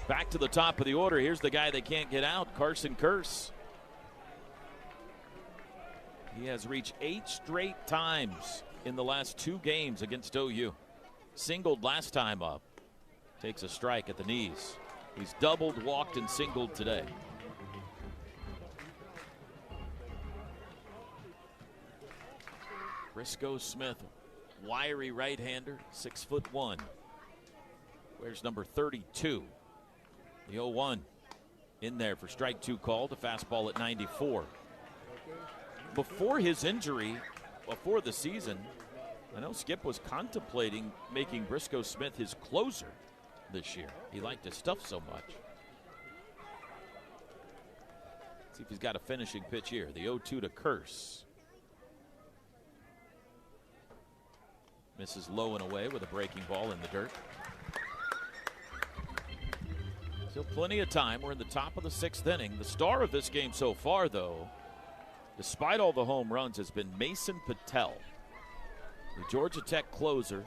Back to the top of the order. Here's the guy they can't get out, Carson Curse. He has reached 8 straight times in the last 2 games against OU. Singled last time up. Takes a strike at the knees. He's doubled, walked, and singled today. Briscoe Smith, wiry right-hander, 6'1". Wears number 32. The 0-1 in there for strike 2 called, a fastball at 94. Before his injury, before the season, I know Skip was contemplating making Briscoe Smith his closer this year. He liked his stuff so much. See if he's got a finishing pitch here. The 0-2 to Curse. Misses low and away with a breaking ball in the dirt. Still plenty of time. We're in the top of the 6th inning. The star of this game so far, though, despite all the home runs, has been Mason Patel. The Georgia Tech closer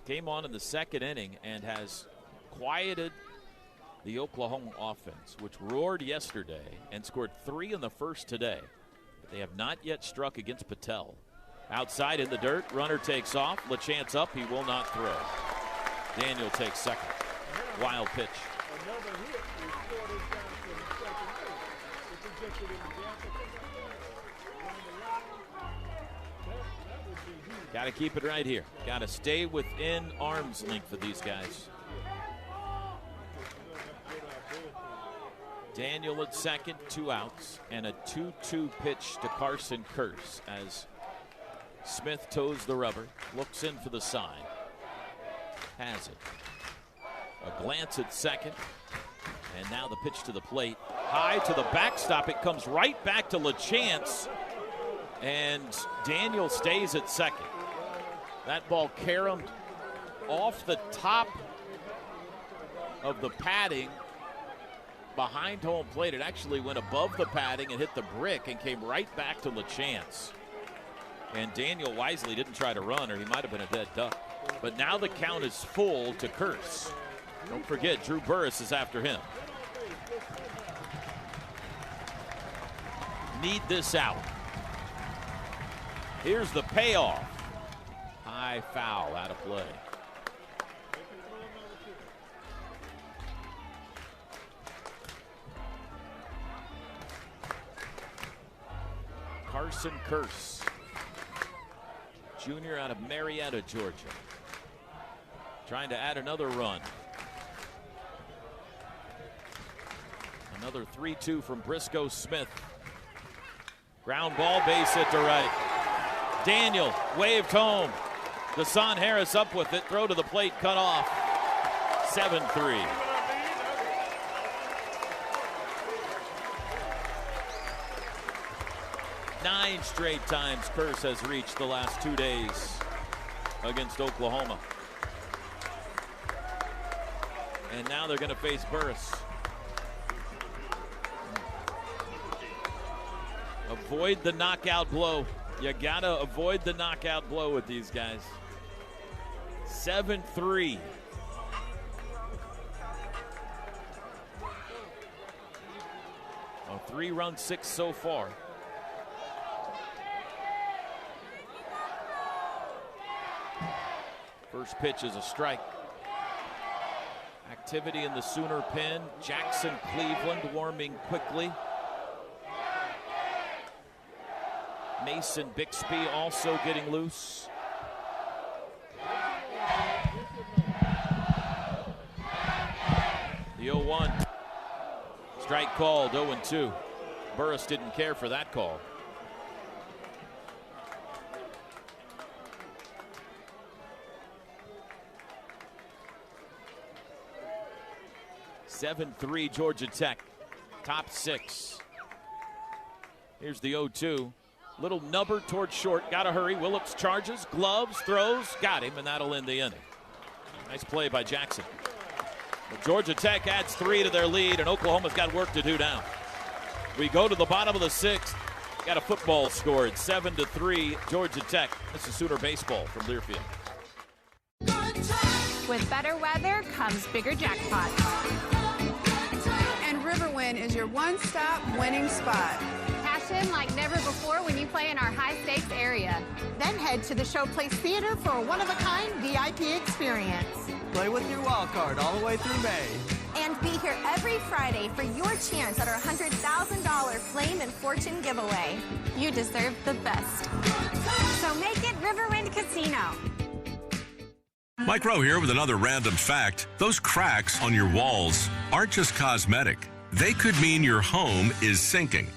came on in the 2nd inning and has quieted the Oklahoma offense, which roared yesterday and scored 3 in the 1st today. But they have not yet struck against Patel. Outside in the dirt, runner takes off. LeChance up, he will not throw. Daniel takes second. Wild pitch. Got to keep it right here. Got to stay within arm's length for these guys. Daniel at second, 2 outs, and a 2-2 pitch to Carson Curse as Smith toes the rubber, looks in for the sign. Has it. A glance at second, and now the pitch to the plate. High to the backstop. It comes right back to LaChance, and Daniel stays at second. That ball caromed off the top of the padding behind home plate. It actually went above the padding and hit the brick and came right back to LaChance. And Daniel wisely didn't try to run, or he might have been a dead duck. But now the count is full to Curse. Don't forget, Drew Burris is after him. Need this out. Here's the payoff. High foul, out of play. Carson Curse, junior out of Marietta, Georgia, trying to add another run. Another 3-2 from Briscoe Smith. Ground ball, base hit to right. Daniel waved home. Desan Harris up with it. Throw to the plate, cut off. 7-3. Nine straight times Curse has reached the last 2 days against Oklahoma. And now they're going to face Burris. Avoid the knockout blow. You gotta avoid the knockout blow with these guys. 7-3. A 3-run 6 so far. First pitch is a strike. Activity in the Sooner pen. Jackson Cleveland warming quickly. Mason Bixby also getting loose. The 0-1. Strike called, 0-2. Burris didn't care for that call. (7-3) Georgia Tech, top 6. Here's the 0-2. Little nubber towards short. Got to hurry. Willips charges, gloves, throws. Got him, and that'll end the inning. Nice play by Jackson. Well, Georgia Tech adds 3 to their lead, and Oklahoma's got work to do now. We go to the bottom of the 6th. Got a football scored, 7-3, Georgia Tech. This is Sooner baseball from Learfield. With better weather comes bigger jackpots. And Riverwind is your one-stop winning spot. Cash in like never before when you play in our high-stakes area. Then head to the Showplace Theater for a one-of-a-kind VIP experience. Play with your wild card all the way through May. And be here every Friday for your chance at our $100,000 Flame and Fortune giveaway. You deserve the best. So make it Riverwind Casino. Mike Rowe here with another random fact. Those cracks on your walls aren't just cosmetic. They could mean your home is sinking.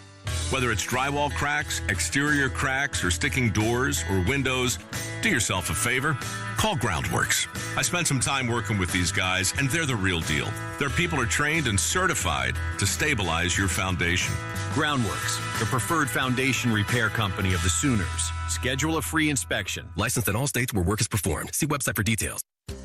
Whether it's drywall cracks, exterior cracks, or sticking doors or windows, do yourself a favor. Call Groundworks. I spent some time working with these guys, and they're the real deal. Their people are trained and certified to stabilize your foundation. Groundworks, the preferred foundation repair company of the Sooners. Schedule a free inspection. Licensed in all states where work is performed. See website for details.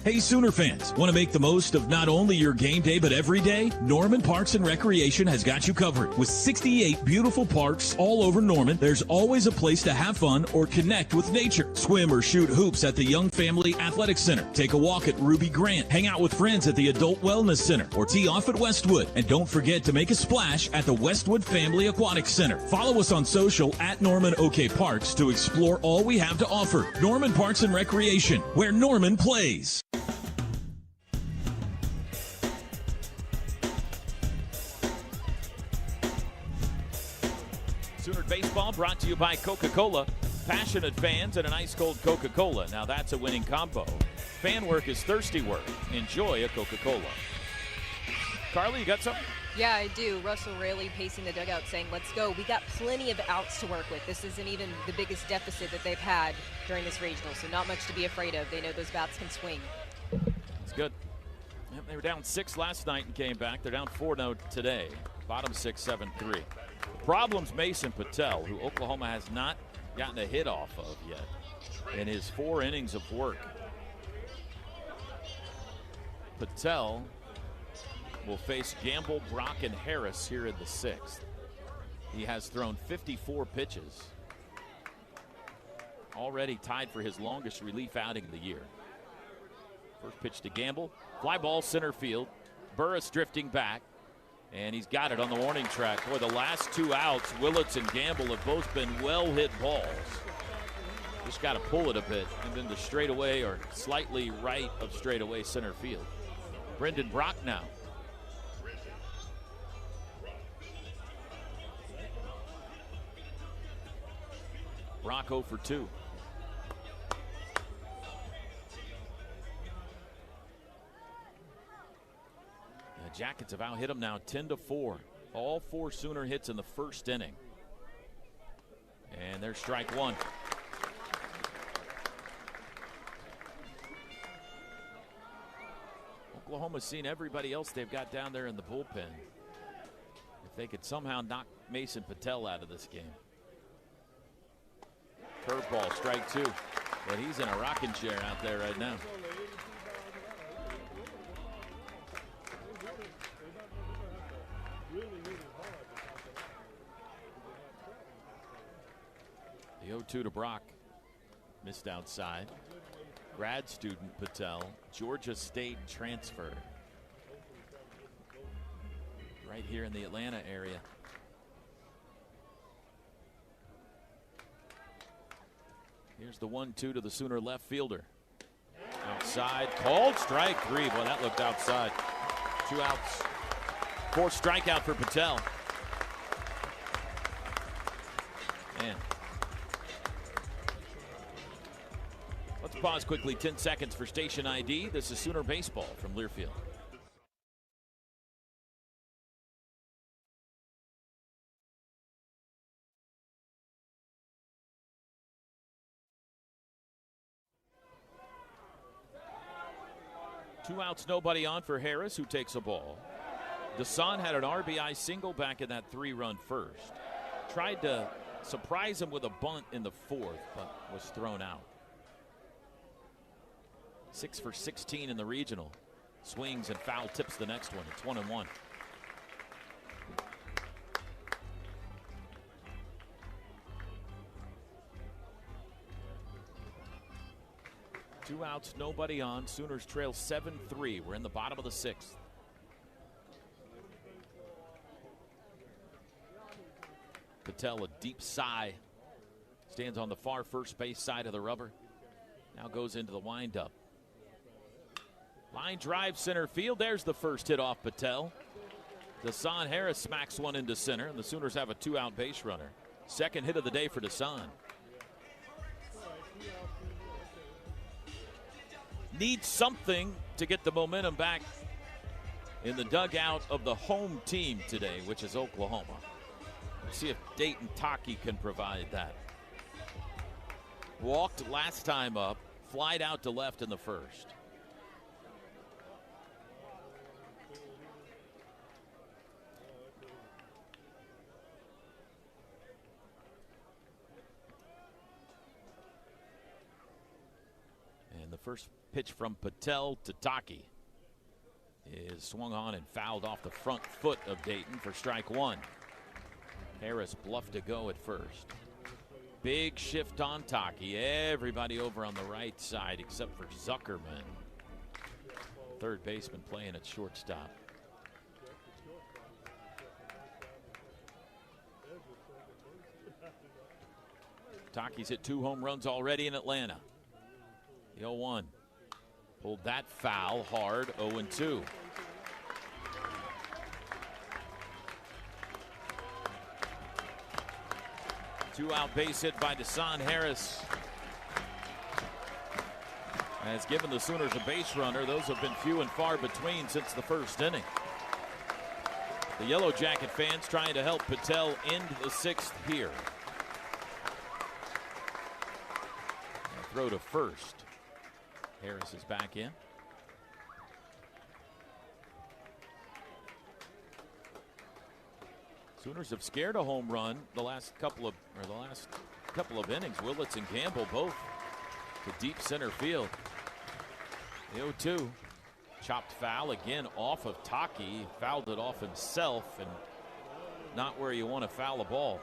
Hey, Sooner fans, want to make the most of not only your game day, but every day? Norman Parks and Recreation has got you covered. With 68 beautiful parks all over Norman, there's always a place to have fun or connect with nature. Swim or shoot hoops at the Young Family Athletic Center. Take a walk at Ruby Grant. Hang out with friends at the Adult Wellness Center. Or tee off at Westwood. And don't forget to make a splash at the Westwood Family Aquatic Center. Follow us on social at Norman OK Parks to explore all we have to offer. Norman Parks and Recreation, where Norman plays. Sooner baseball brought to you by Coca-Cola. Passionate fans and an ice-cold Coca-Cola. Now that's a winning combo. Fan work is thirsty work. Enjoy a Coca-Cola. Carly, you got something? Yeah, I do. Russell Raley pacing the dugout saying, let's go. We got plenty of outs to work with. This isn't even the biggest deficit that they've had during this regional, so not much to be afraid of. They know those bats can swing. It's good. Yep, they were down 6 last night and came back. They're down 4-0 today. Bottom 6, 7-3. The problem's Mason Patel, who Oklahoma has not gotten a hit off of yet in his 4 innings of work. Patel will face Gamble, Brock, and Harris here in the 6th. He has thrown 54 pitches. Already tied for his longest relief outing of the year. First pitch to Gamble. Fly ball center field. Burris drifting back. And he's got it on the warning track. Boy, the last 2 outs, Willits and Gamble have both been well-hit balls. Just got to pull it a bit. And then the straightaway or slightly right of straightaway center field. Brendan Brock now. Brock 0 for 2. The Jackets have out hit them now 10-4. All 4 Sooner hits in the first inning. And there's strike 1. Oklahoma's seen everybody else they've got down there in the bullpen. If they could somehow knock Mason Patel out of this game. Curveball, strike 2. But he's in a rocking chair out there right now. The 0-2 to Brock. Missed outside. Grad student Patel, Georgia State transfer. Right here in the Atlanta area. Here's the 1-2 to the Sooner left fielder. Outside, called strike 3. Boy, that looked outside. 2 outs. 4th strikeout for Patel. Man. Let's pause quickly, 10 seconds for station ID. This is Sooner Baseball from Learfield. Two outs, nobody on for Harris, who takes a ball. Dasan had an RBI single back in that 3-run first. Tried to surprise him with a bunt in the 4th, but was thrown out. 6 for 16 in the regional. Swings and foul tips the next one. It's 1-1. Two outs, nobody on. Sooners trail 7-3. We're in the bottom of the 6th. Patel, a deep sigh. Stands on the far first base side of the rubber. Now goes into the windup. Line drive center field. There's the first hit off Patel. Dasan Harris smacks one into center, and the Sooners have a 2-out base runner. Second hit of the day for Dasan. Needs something to get the momentum back in the dugout of the home team today, which is Oklahoma. Let's see if Dayton Taki can provide that. Walked last time up, flied out to left in the first. And the first pitch from Patel to Taki is swung on and fouled off the front foot of Dayton for strike 1. Harris bluffed to go at first. Big shift on Taki. Everybody over on the right side except for Zuckerman. Third baseman playing at shortstop. Taki's hit 2 home runs already in Atlanta. The 0-1. Pulled that foul hard, 0-2. Two-out base hit by Dasan Harris. Has given the Sooners a base runner. Those have been few and far between since the first inning. The Yellow Jacket fans trying to help Patel end the 6th here. And throw to first. Harris is back in. Sooners have scared a home run the last couple of innings. Willits and Campbell both to deep center field. The 0-2. Chopped foul again off of Taki. Fouled it off himself, and not where you want to foul a ball.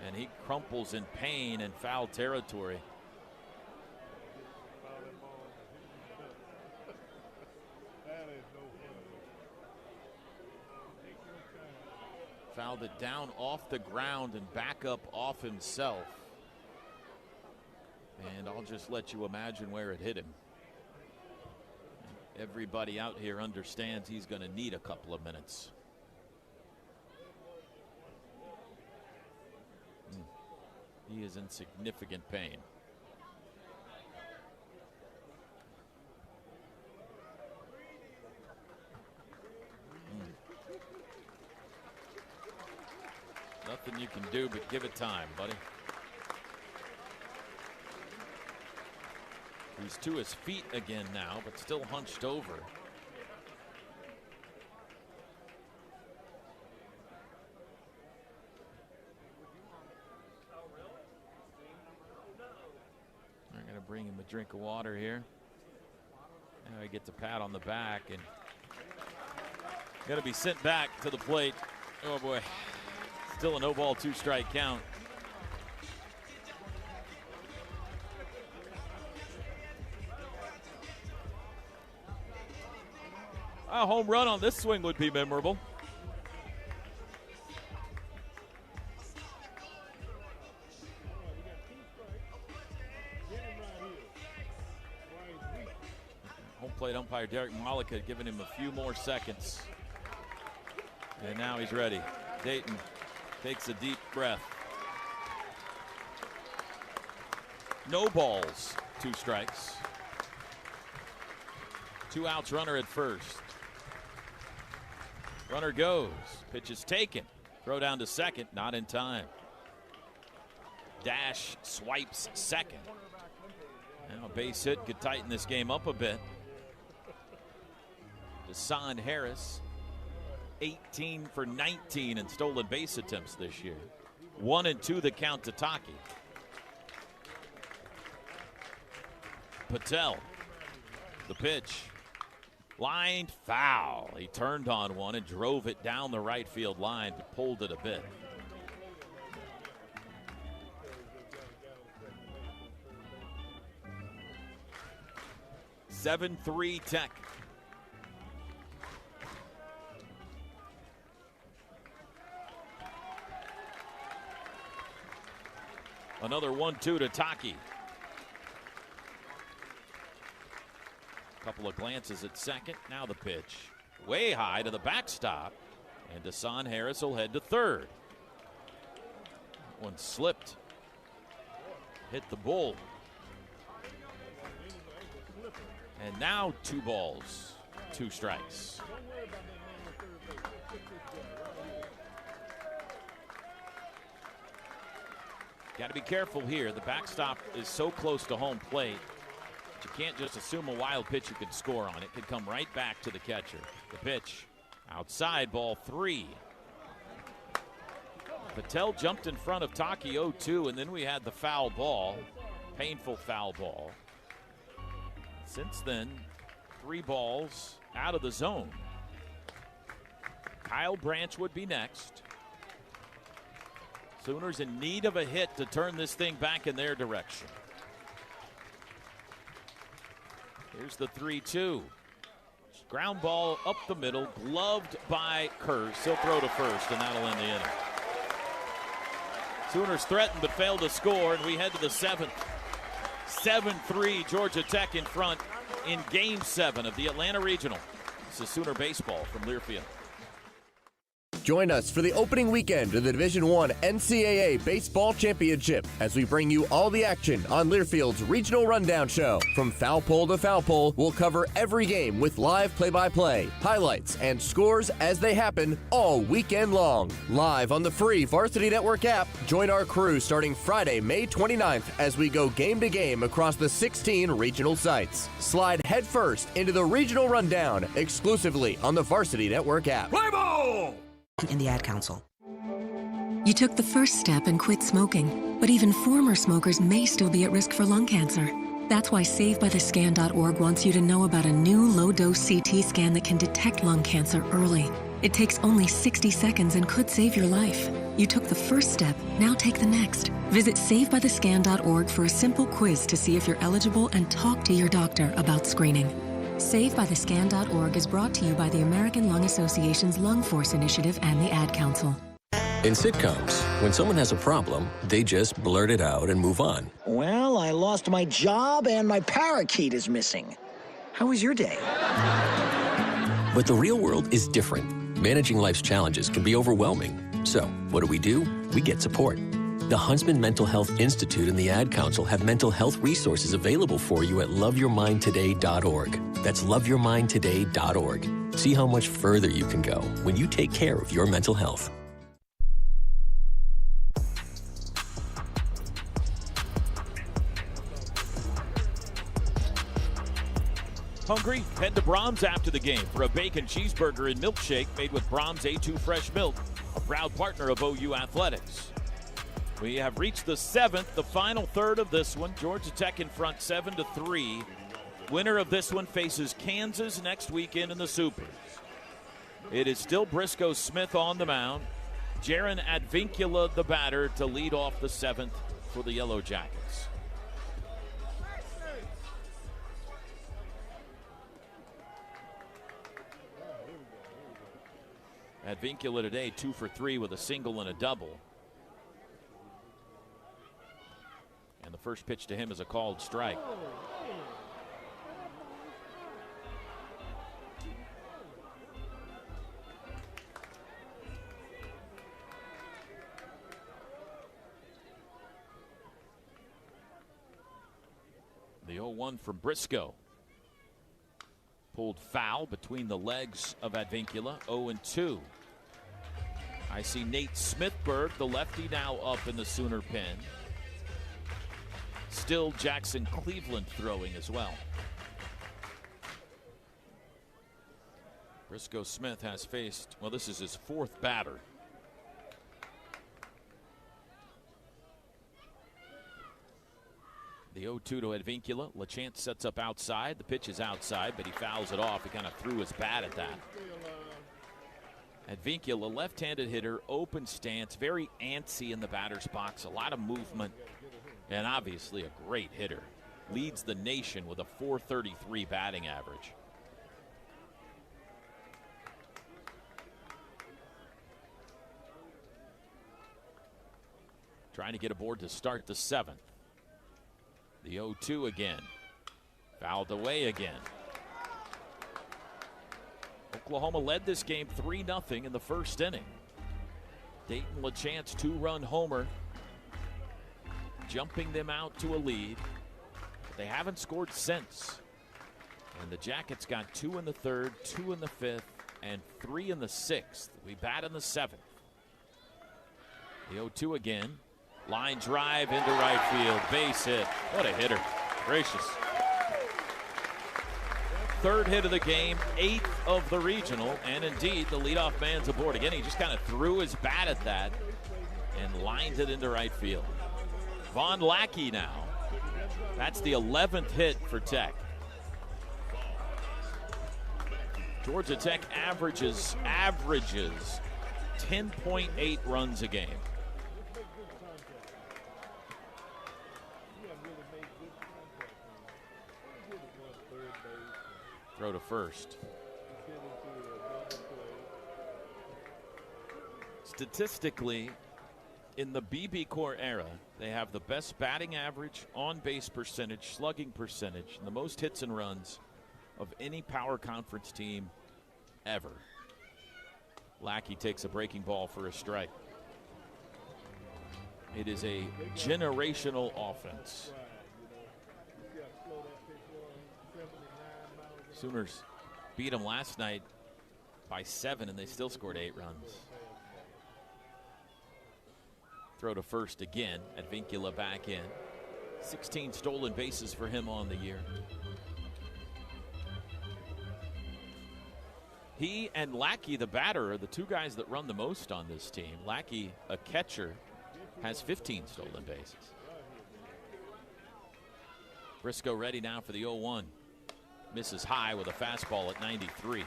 And he crumples in pain in foul territory. Fouled it down off the ground and back up off himself. And I'll just let you imagine where it hit him. Everybody out here understands he's going to need a couple of minutes. He is in significant pain. Nothing you can do but give it time, buddy. He's to his feet again now, but still hunched over. They're going to bring him a drink of water here. Now he gets a pat on the back and going to be sent back to the plate. Oh boy, still a no ball, 2-strike count. A home run on this swing would be memorable. Home plate umpire Derek Malik had given him a few more seconds. And now he's ready. Dayton takes a deep breath. No balls, 2 strikes. 2 outs, runner at first. Runner goes. Pitch is taken. Throw down to second. Not in time. Dash swipes second. Now a base hit could tighten this game up a bit. Deshaun Harris, 18 for 19 in stolen base attempts this year. 1-2 the count to Taki. Patel. The pitch. Lined foul. He turned on one and drove it down the right field line, but pulled it a bit. (7-3) Tech. Another 1-2 to Taki. Couple of glances at second. Now the pitch. Way high to the backstop. And Deshaun Harris will head to third. That one slipped. Hit the bull. And now 2 balls, 2 strikes. Got to be careful here. The backstop is so close to home plate. You can't just assume a wild pitch you can score on. It could come right back to the catcher. The pitch outside, ball 3. Patel jumped in front of Taki 0-2, and then we had the foul ball, painful foul ball. Since then, 3 balls out of the zone. Kyle Branch would be next. Sooners in need of a hit to turn this thing back in their direction. Here's the 3-2. Ground ball up the middle, gloved by Kurz. He'll throw to first, and that'll end the inning. Sooners threatened but failed to score, and we head to the 7th. 7-3, Georgia Tech in front in Game 7 of the Atlanta Regional. This is Sooner Baseball from Learfield. Join us for the opening weekend of the Division I NCAA Baseball Championship as we bring you all the action on Learfield's Regional Rundown Show. From foul pole to foul pole, we'll cover every game with live play-by-play, highlights, and scores as they happen all weekend long. Live on the free Varsity Network app, join our crew starting Friday, May 29th as we go game to game across the 16 regional sites. Slide headfirst into the Regional Rundown exclusively on the Varsity Network app. Play ball! In the Ad Council. You took the first step and quit smoking, but even former smokers may still be at risk for lung cancer. That's why SaveByTheScan.org wants you to know about a new low-dose CT scan that can detect lung cancer early. It takes only 60 seconds and could save your life. You took the first step, now take the next. Visit SaveByTheScan.org for a simple quiz to see if you're eligible and talk to your doctor about screening. SaveByTheScan.org is brought to you by the American Lung Association's Lung Force Initiative and the Ad Council. In sitcoms, when someone has a problem, they just blurt it out and move on. Well, I lost my job and my parakeet is missing. How was your day? But the real world is different. Managing life's challenges can be overwhelming. So, what do? We get support. The Huntsman Mental Health Institute and the Ad Council have mental health resources available for you at loveyourmindtoday.org. That's loveyourmindtoday.org. See how much further you can go when you take care of your mental health. Hungry? Head to Brahms after the game for a bacon cheeseburger and milkshake made with Brahms A2 Fresh Milk, a proud partner of OU Athletics. We have reached the seventh, the final third of this one. Georgia Tech in front 7-3. Winner of this one faces Kansas next weekend in the Supers. It is still Briscoe Smith on the mound. Jaron Advincula, the batter, to lead off the seventh for the Yellow Jackets. Advincula today 2 for 3 with a single and a double. And the first pitch to him is a called strike. The 0-1 from Briscoe. Pulled foul between the legs of Advincula, 0-2. I see Nate Smithberg, the lefty, now up in the Sooner pen. Still Jackson Cleveland throwing as well. Briscoe Smith has faced, well, this is his fourth batter. The 0-2 to Advincula. LaChance sets up outside. The pitch is outside, but he fouls it off. He kind of threw his bat at that. Advincula, left-handed hitter, open stance, very antsy in the batter's box, a lot of movement, and obviously a great hitter. Leads the nation with a .433 batting average. Trying to get aboard to start the seventh. The 0-2 again. Fouled away again. Oklahoma led this game 3-0 in the first inning. Dayton LaChance 2-run homer, jumping them out to a lead. But they haven't scored since. And the Jackets got 2 in the third, 2 in the fifth, and 3 in the sixth. We bat in the seventh. The 0-2 again. Line drive into right field. Base hit. What a hitter. Gracious. Third hit of the game, 8th of the regional, and indeed the leadoff man's aboard. Again, he just kind of threw his bat at that and lined it into right field. Von Lackey now. That's the 11th hit for Tech. Georgia Tech averages 10.8 runs a game. Throw to first. Statistically, in the BB Core era, they have the best batting average, on-base percentage, slugging percentage, and the most hits and runs of any power conference team ever. Lackey takes a breaking ball for a strike. It is a generational offense. Sooners beat them last night by 7, and they still scored 8 runs. Throw to first again. Advincula back in. 16 stolen bases for him on the year. He and Lackey, the batter, are the 2 guys that run the most on this team. Lackey, a catcher, has 15 stolen bases. Briscoe ready now for the 0-1. Misses high with a fastball at 93.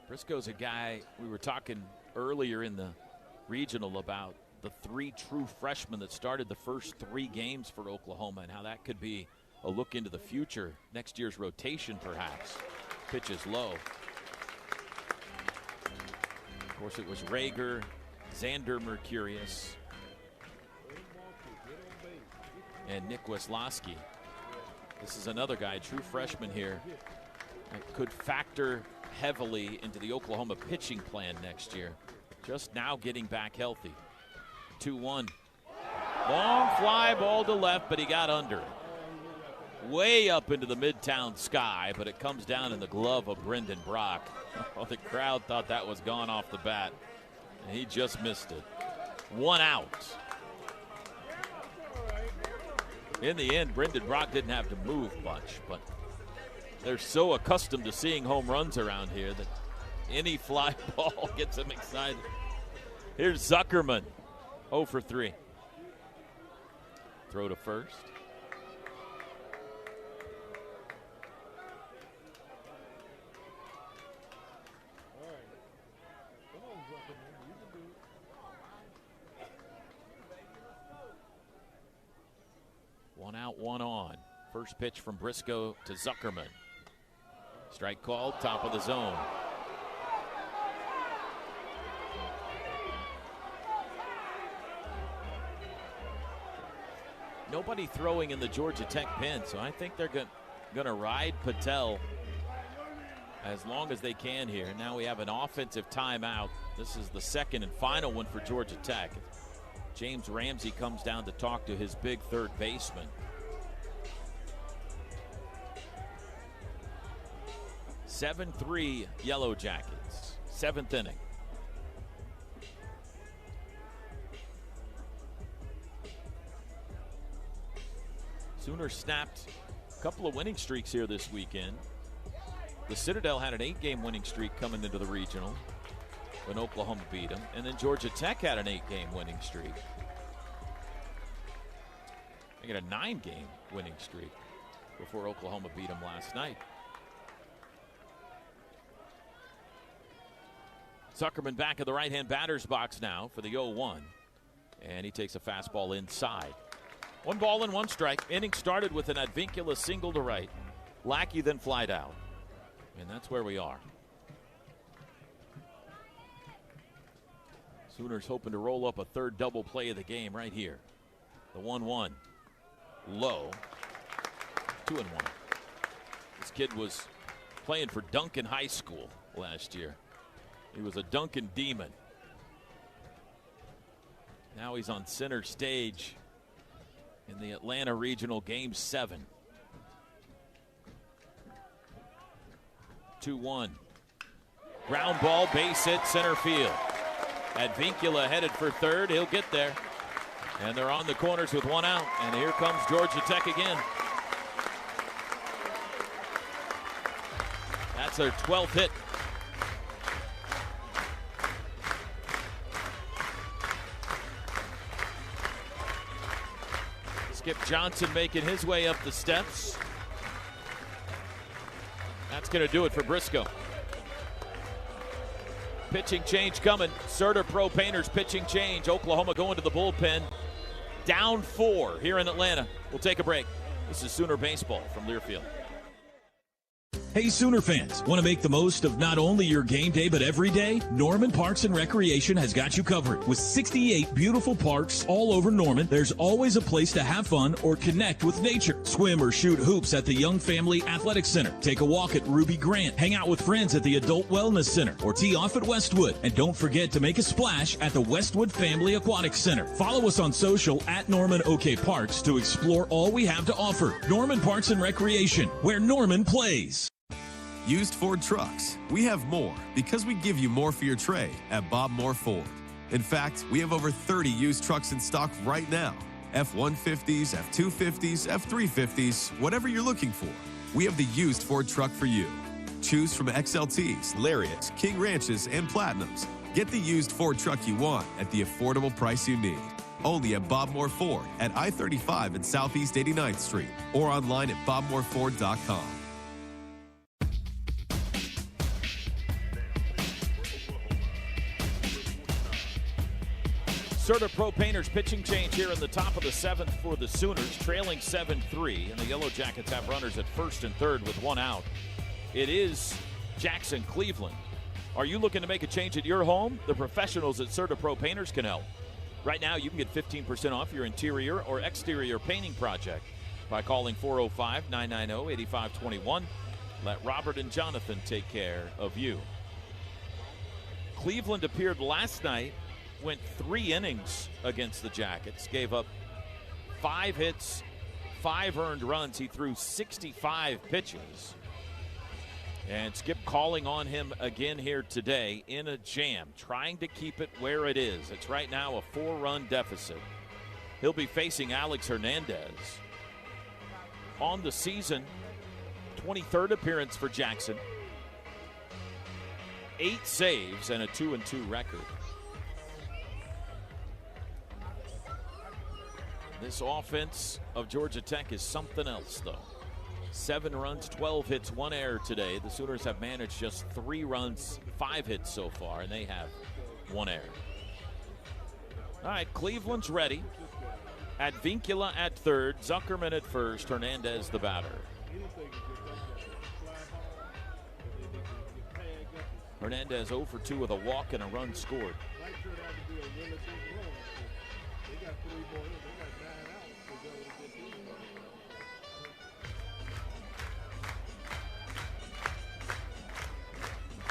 Briscoe's a guy we were talking earlier in the regional about the 3 true freshmen that started the first 3 games for Oklahoma and how that could be a look into the future. Next year's rotation, perhaps. Pitches low. Of course, it was Rager, Xander Mercurius, and Nick Weslowski. This is another guy, true freshman here, that could factor heavily into the Oklahoma pitching plan next year. Just now getting back healthy. 2-1. Long fly ball to left, but he got under it. Way up into the midtown sky, but it comes down in the glove of Brendan Brock. Oh, the crowd thought that was gone off the bat, and he just missed it. 1 out. In the end, Brendan Brock didn't have to move much, but they're so accustomed to seeing home runs around here that any fly ball gets them excited. Here's Zuckerman, 0 for 3. Throw to first. One out, 1 on. First pitch from Briscoe to Zuckerman. Strike called, top of the zone. Nobody throwing in the Georgia Tech pen, so I think they're going to ride Patel as long as they can here. Now we have an offensive timeout. This is the second and final one for Georgia Tech. James Ramsey comes down to talk to his big third baseman. 7-3 Yellow Jackets, 7th inning. Sooners snapped a couple of winning streaks here this weekend. The Citadel had an 8-game winning streak coming into the regional when Oklahoma beat them, and then Georgia Tech had an 8-game winning streak. They got a 9-game winning streak before Oklahoma beat them last night. Zuckerman back in the right-hand batter's box now for the 0-1, and he takes a fastball inside. 1 ball and 1 strike. Inning started with an Advincula single to right. Lackey then flied out, and that's where we are. Sooners hoping to roll up a third double play of the game right here. The 1-1. Low. 2-1. This kid was playing for Duncan High School last year. He was a Duncan demon. Now he's on center stage in the Atlanta Regional Game 7. 2-1. Ground ball, base hit, center field. Advincula headed for third. He'll get there. And they're on the corners with 1 out. And here comes Georgia Tech again. That's their 12th hit. Skip Johnson making his way up the steps. That's going to do it for Briscoe. Pitching change coming. Serta Pro Painters pitching change. Oklahoma going to the bullpen. Down 4 here in Atlanta. We'll take a break. This is Sooner Baseball from Learfield. Hey, Sooner fans, want to make the most of not only your game day, but every day? Norman Parks and Recreation has got you covered. With 68 beautiful parks all over Norman, there's always a place to have fun or connect with nature. Swim or shoot hoops at the Young Family Athletic Center. Take a walk at Ruby Grant. Hang out with friends at the Adult Wellness Center or tee off at Westwood. And don't forget to make a splash at the Westwood Family Aquatic Center. Follow us on social at Norman OK Parks to explore all we have to offer. Norman Parks and Recreation, where Norman plays. Used Ford trucks. We have more because we give you more for your trade at Bob Moore Ford. In fact, we have over 30 used trucks in stock right now. F-150s, F-250s, F-350s, whatever you're looking for. We have the used Ford truck for you. Choose from XLTs, Lariats, King Ranches, and Platinums. Get the used Ford truck you want at the affordable price you need. Only at Bob Moore Ford at I-35 and Southeast 89th Street or online at bobmooreford.com. CertaPro Painters pitching change here in the top of the 7th for the Sooners, trailing 7-3, and the Yellow Jackets have runners at first and third with one out. It is Jackson Cleveland. Are you looking to make a change at your home? The professionals at CertaPro Painters can help. Right now, you can get 15% off your interior or exterior painting project by calling 405-990-8521. Let Robert and Jonathan take care of you. Cleveland appeared last night, went 3 innings against the Jackets, gave up 5 hits, 5 earned runs. He threw 65 pitches. And Skip calling on him again here today in a jam, trying to keep it where it is. It's right now a 4-run deficit. He'll be facing Alex Hernandez. On the season, 23rd appearance for Jackson. 8 saves and a 2-2 record. This offense of Georgia Tech is something else, though. 7 runs, 12 hits, 1 error today. The Sooners have managed just 3 runs, 5 hits so far, and they have 1 error. All right, Cleveland's ready. Advincula at third, Zuckerman at first, Hernandez the batter. Hernandez 0 for 2 with a walk and a run scored.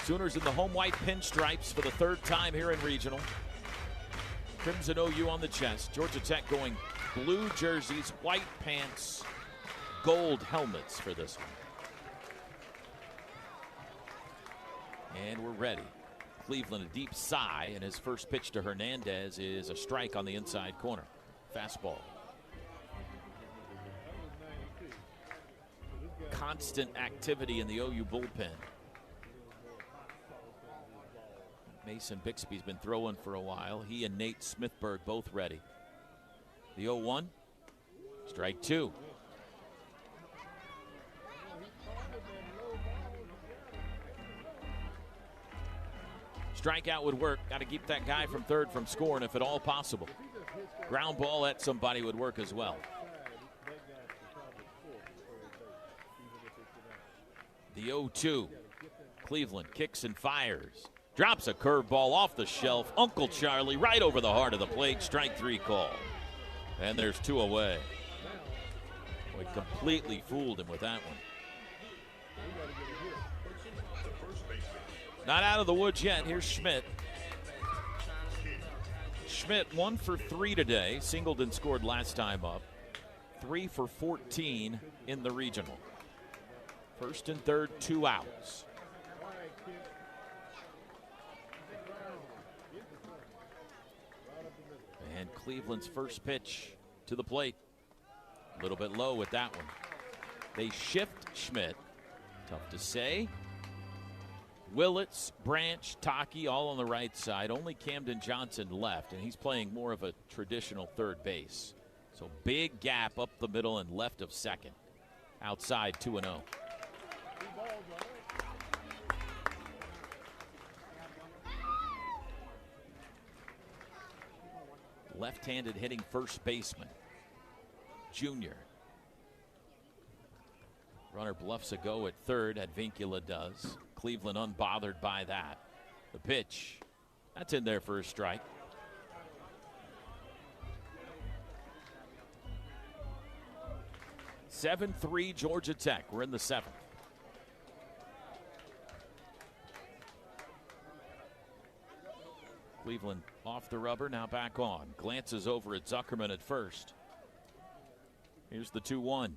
Sooners in the home white pinstripes for the 3rd time here in regional. Crimson OU on the chest. Georgia Tech going blue jerseys, white pants, gold helmets for this one. And we're ready. Cleveland a deep sigh, and his first pitch to Hernandez is a strike on the inside corner. Fastball. Constant activity in the OU bullpen. Mason Bixby's been throwing for a while. He and Nate Smithberg both ready. The 0-1, strike 2. Strikeout would work. Got to keep that guy from third from scoring if at all possible. Ground ball at somebody would work as well. The 0-2. Cleveland kicks and fires. Drops a curveball off the shelf. Uncle Charlie right over the heart of the plate. Strike 3 call. And there's 2 away. We completely fooled him with that one. Not out of the woods yet. Here's Schmidt. Schmidt 1 for 3 today. Singleton scored last time up. 3 for 14 in the regional. First and third, 2 outs. And Cleveland's first pitch to the plate. A little bit low with that one. They shift Schmidt. Tough to say. Willits, Branch, Taki all on the right side. Only Camden Johnson left, and he's playing more of a traditional third base. So big gap up the middle and left of second. Outside 2-0. Left-handed hitting first baseman, junior. Runner bluffs a go at third. Advincula does. Cleveland unbothered by that. The pitch. That's in there for a strike. (7-3) Georgia Tech. We're in the 7th. Cleveland off the rubber, now back on. Glances over at Zuckerman at first. Here's the 2-1.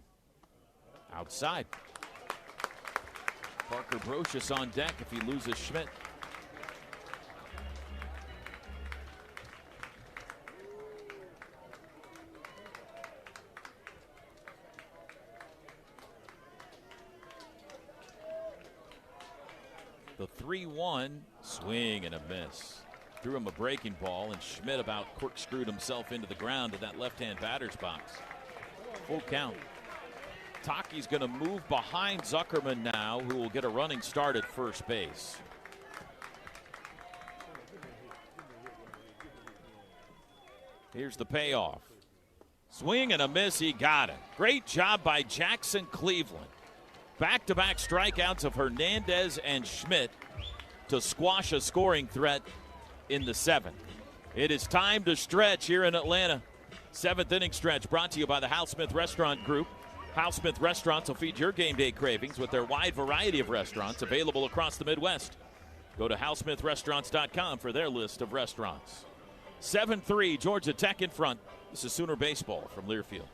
Outside. Parker Brocious on deck if he loses Schmidt. The 3-1, swing and a miss. Threw him a breaking ball, and Schmidt about corkscrewed himself into the ground in that left-hand batter's box. Full count. Taki's going to move behind Zuckerman now, who will get a running start at first base. Here's the payoff. Swing and a miss, he got it. Great job by Jackson Cleveland. Back-to-back strikeouts of Hernandez and Schmidt to squash a scoring threat in the 7th. It is time to stretch here in Atlanta. 7th inning stretch brought to you by the Hal Smith Restaurant Group. Hal Smith Restaurants will feed your game day cravings with their wide variety of restaurants available across the Midwest. Go to halsmithrestaurants.com for their list of restaurants. 7-3, Georgia Tech in front. This is Sooner Baseball from Learfield.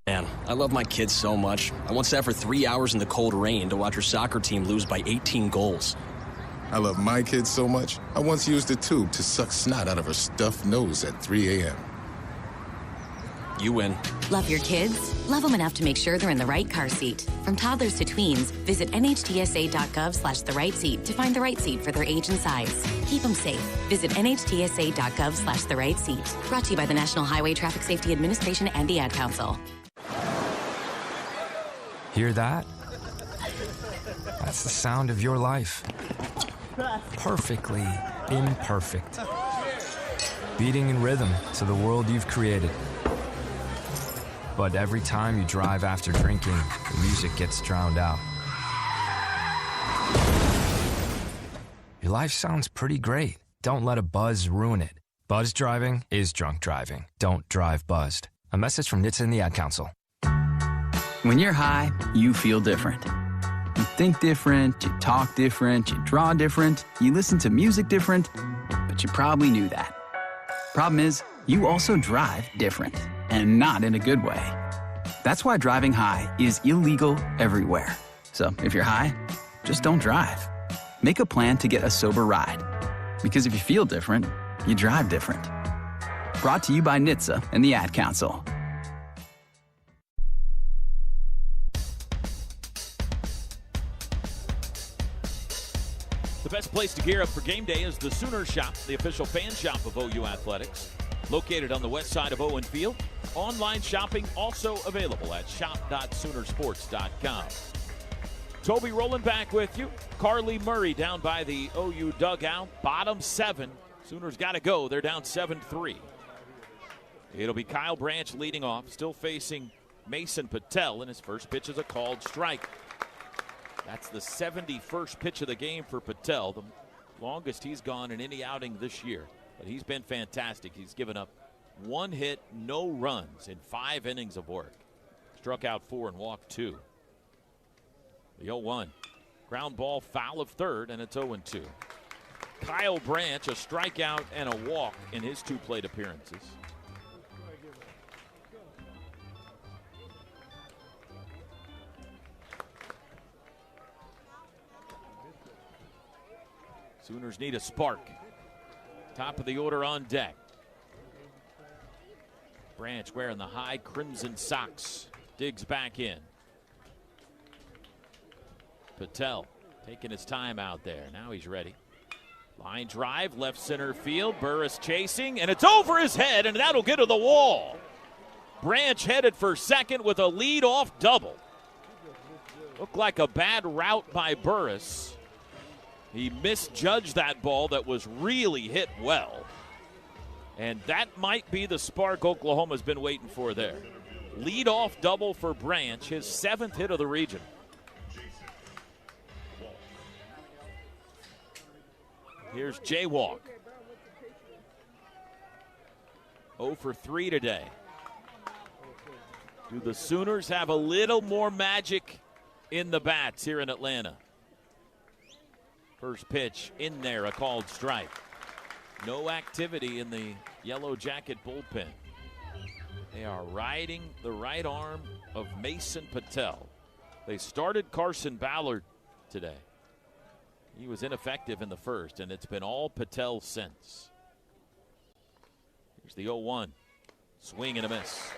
Man, I love my kids so much. I once sat for 3 hours in the cold rain to watch her soccer team lose by 18 goals. I love my kids so much, I once used a tube to suck snot out of her stuffed nose at 3 a.m. You win. Love your kids? Love them enough to make sure they're in the right car seat. From toddlers to tweens, visit nhtsa.gov/the right seat to find the right seat for their age and size. Keep them safe. Visit nhtsa.gov/the right seat. Brought to you by the National Highway Traffic Safety Administration and the Ad Council. Hear that? That's the sound of your life. Perfectly imperfect. Beating in rhythm to the world you've created. But every time you drive after drinking, the music gets drowned out. Your life sounds pretty great. Don't let a buzz ruin it. Buzz driving is drunk driving. Don't drive buzzed. A message from NHTSA and the Ad Council. When you're high, you feel different. You think different, you talk different, you draw different, you listen to music different, but you probably knew that. Problem is, you also drive different, and not in a good way. That's why driving high is illegal everywhere. So if you're high, just don't drive. Make a plan to get a sober ride. Because if you feel different, you drive different. Brought to you by NHTSA and the Ad Council. The best place to gear up for game day is the Sooner Shop, the official fan shop of OU Athletics. Located on the west side of Owen Field. Online shopping also available at shop.soonersports.com. Toby Rowland back with you. Carly Murray down by the OU dugout. Bottom 7. Sooners got to go. They're down 7-3. It'll be Kyle Branch leading off, still facing Mason Patel, and his first pitch is a called strike. That's the 71st pitch of the game for Patel, the longest he's gone in any outing this year. But he's been fantastic. He's given up 1 hit, no runs in 5 innings of work. Struck out 4 and walked 2. The 0-1. Ground ball foul of third, and it's 0-2. Kyle Branch, a strikeout and a walk in his 2 plate appearances. Sooners need a spark. Top of the order on deck. Branch wearing the high crimson socks. Digs back in. Patel taking his time out there. Now he's ready. Line drive, left center field. Burris chasing, and it's over his head, and that'll get to the wall. Branch headed for second with a lead-off double. Looked like a bad route by Burris. He misjudged that ball that was really hit well. And that might be the spark Oklahoma's been waiting for there. Lead-off double for Branch, his 7th hit of the region. Here's Jaywalk. 0 for 3 today. Do the Sooners have a little more magic in the bats here in Atlanta? First pitch in there, a called strike. No activity in the Yellow Jacket bullpen. They are riding the right arm of Mason Patel. They started Carson Ballard today. He was ineffective in the first, and it's been all Patel since. Here's the 0-1. Swing and a miss.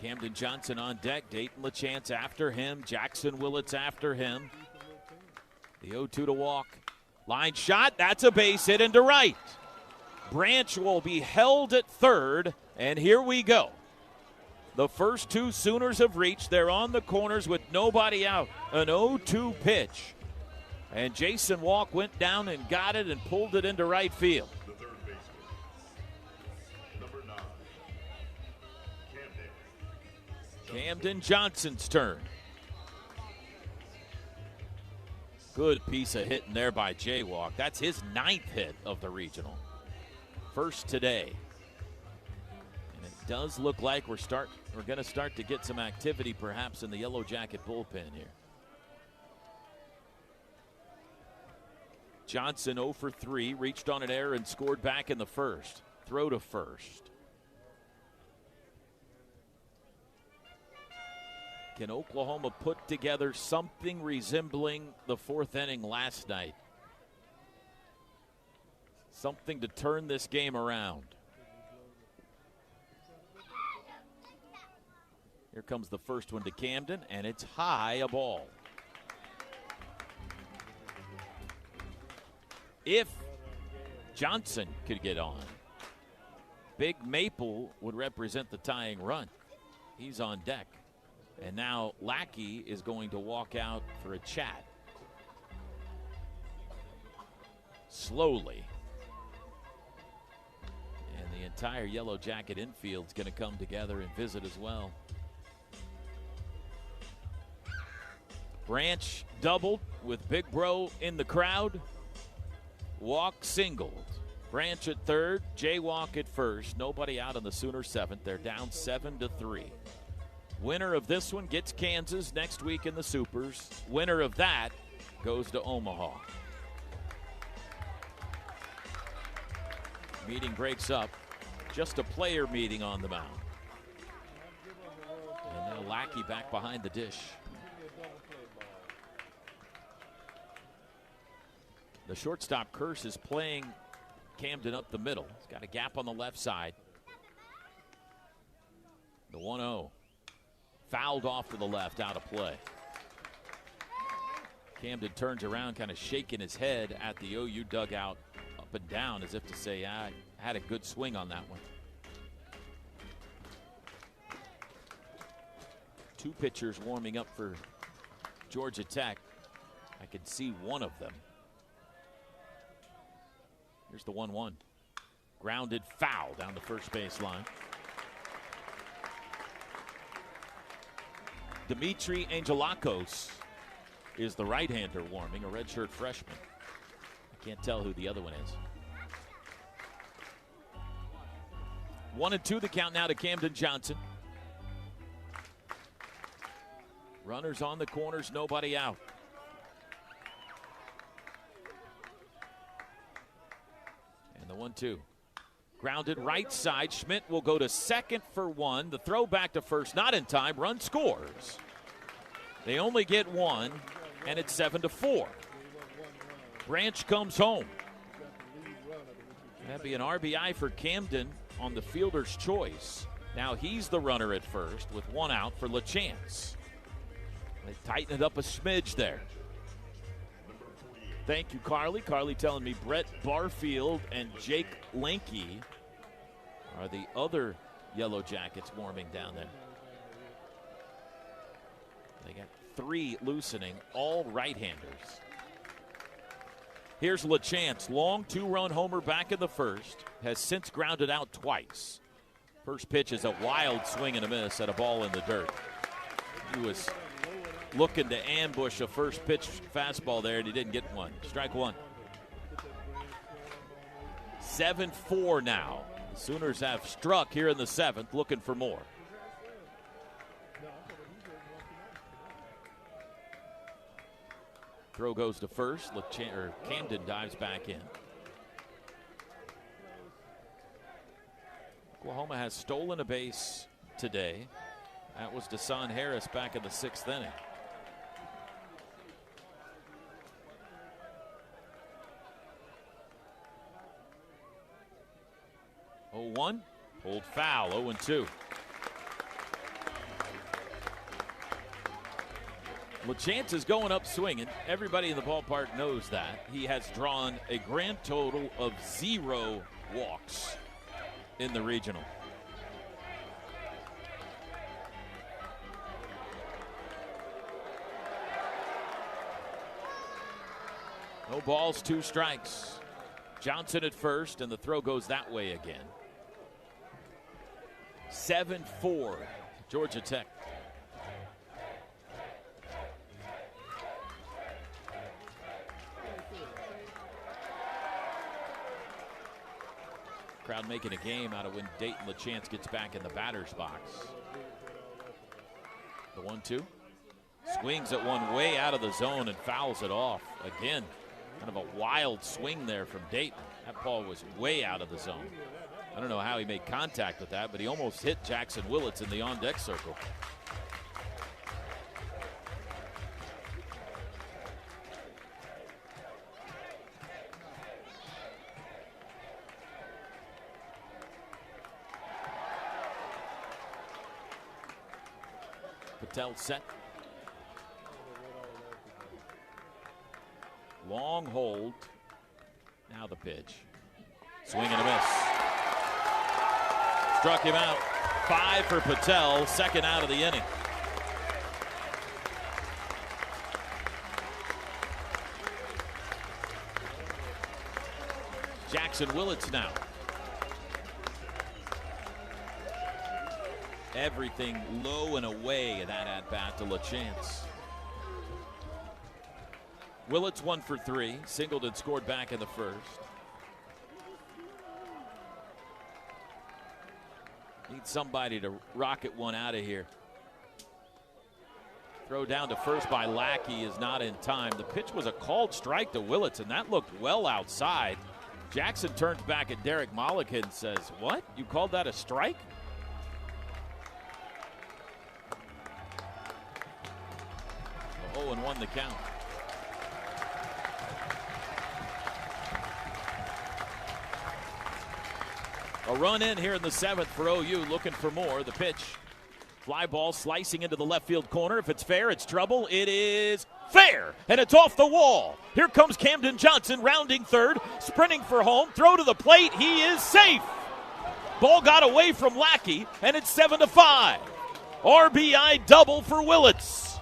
Camden Johnson on deck. Dayton LaChance after him. Jackson Willits after him. The 0-2 to walk. Line shot. That's a base hit into right. Branch will be held at third. And here we go. The first 2 Sooners have reached. They're on the corners with nobody out. An 0-2 pitch. And Jason Walk went down and got it and pulled it into right field. Camden Johnson's turn. Good piece of hitting there by Jaywalk. That's his 9th hit of the regional. First today. And it does look like we're going to start to get some activity perhaps in the Yellow Jacket bullpen here. Johnson 0 for 3, reached on an error and scored back in the first. Throw to first. Can Oklahoma put together something resembling the 4th inning last night? Something to turn this game around. Here comes the first one to Camden, and it's high, a ball. If Johnson could get on, Big Maple would represent the tying run. He's on deck. And now Lackey is going to walk out for a chat. Slowly. And the entire Yellow Jacket infield is going to come together and visit as well. Branch doubled with Big Bro in the crowd. Walk singled. Branch at third, Jaywalk at first. Nobody out on the Sooner 7th. They're down 7-3. Winner of this one gets Kansas next week in the Supers. Winner of that goes to Omaha. Meeting breaks up. Just a player meeting on the mound. And now Lackey back behind the dish. The shortstop, Curse, is playing Camden up the middle. He's got a gap on the left side. The 1-0. Fouled off to the left, out of play. Camden turns around, kind of shaking his head at the OU dugout up and down as if to say, I had a good swing on that one. 2 pitchers warming up for Georgia Tech. I can see one of them. Here's the 1-1. Grounded foul down the first base line. Dimitri Angelakos is the right-hander warming, a redshirt freshman. I can't tell who the other one is. 1-2 the count now to Camden Johnson. Runners on the corners, nobody out. And the 1-2. Grounded right side. Schmidt will go to second for 1. The throw back to first, not in time. Run scores. They only get 1, and it's 7-4. Branch comes home. That'd be an RBI for Camden on the fielder's choice. Now he's the runner at first with 1 out for LaChance. They tighten it up a smidge there. Thank you, Carly. Carly telling me Brett Barfield and Jake Linke are the other Yellow Jackets warming down there. They got 3 loosening, all right-handers. Here's LaChance, long 2-run homer back in the first, has since grounded out twice. First pitch is a wild swing and a miss at a ball in the dirt. He was looking to ambush a first pitch fastball there, and he didn't get one. Strike one. 7-4 now. The Sooners have struck here in the 7th, looking for more. Throw goes to first. Camden dives back in. Oklahoma has stolen a base today. That was Deshaun Harris back in the 6th inning. Oh-1, pulled foul, 0-2. LaChance is going up swinging. Everybody in the ballpark knows that. He has drawn a grand total of 0 walks in the regional. No balls, 2 strikes. Johnson at first, and the throw goes that way again. 7-4, Georgia Tech. Crowd making a game out of when Dayton LaChance gets back in the batter's box. The 1-2. Swings at one way out of the zone and fouls it off. Again, kind of a wild swing there from Dayton. That ball was way out of the zone. I don't know how he made contact with that, but he almost hit Jackson Willits in the on-deck circle. Patel set. Long hold. Now the pitch. Swing and a miss. Struck him out. 5 for Patel, second out of the inning. Jackson Willits now. Everything low and away in that at-bat to LaChance. Willits 1 for 3. Singled and scored back in the first. Need somebody to rocket one out of here. Throw down to first by Lackey is not in time. The pitch was a called strike to Willits, and that looked well outside. Jackson turns back at Derek Mollican and says, "What? You called that a strike?" So 0-1 the count. A run in here in the 7th for OU, looking for more. The pitch, fly ball slicing into the left field corner. If it's fair, it's trouble. It is fair, and it's off the wall. Here comes Camden Johnson, rounding third, sprinting for home. Throw to the plate. He is safe. Ball got away from Lackey, and it's 7-5. RBI double for Willits.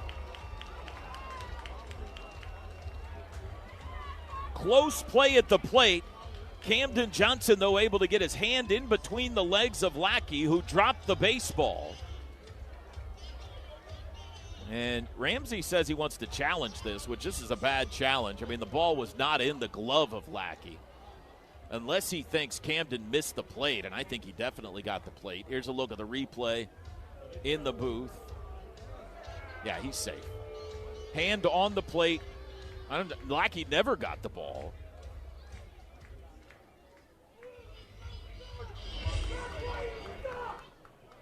Close play at the plate. Camden Johnson, though, able to get his hand in between the legs of Lackey, who dropped the baseball. And Ramsey says he wants to challenge this, which this is a bad challenge. I mean, the ball was not in the glove of Lackey. Unless he thinks Camden missed the plate, and I think he definitely got the plate. Here's a look at the replay in the booth. Yeah, he's safe. Hand on the plate. Lackey never got the ball.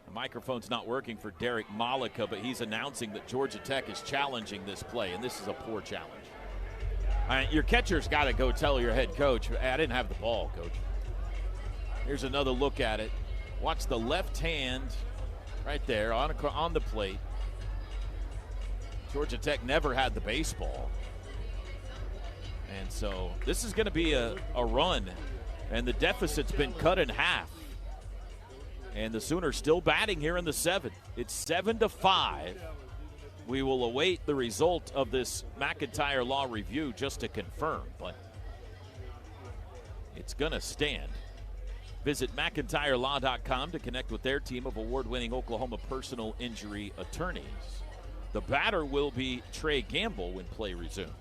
The microphone's not working for Derek Malika, but he's announcing that Georgia Tech is challenging this play, and this is a poor challenge. Your catcher's got to go tell your head coach, I didn't have the ball, coach. Here's another look at it. Watch the left hand right there on the plate. Georgia Tech never had the baseball. And so this is going to be a run, and the deficit's been cut in half. And the Sooners still batting here in the 7th. It's 7-5. We will await the result of this McIntyre Law review just to confirm, but it's going to stand. Visit McIntyreLaw.com to connect with their team of award-winning Oklahoma personal injury attorneys. The batter will be Trey Gamble when play resumes.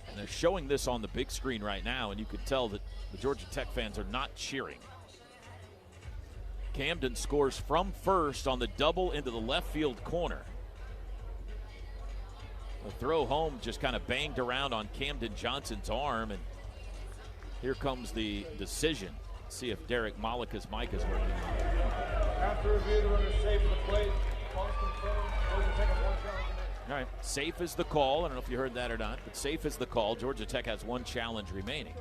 And they're showing this on the big screen right now, and you can tell that the Georgia Tech fans are not cheering. Camden scores from first on the double into the left field corner. The throw home just kind of banged around on Camden Johnson's arm, and here comes the decision. Let's see if Derek Malika's mic is working. After review, the runner safe at the plate. All right, safe is the call. I don't know if you heard that or not, but safe is the call. Georgia Tech has one challenge remaining.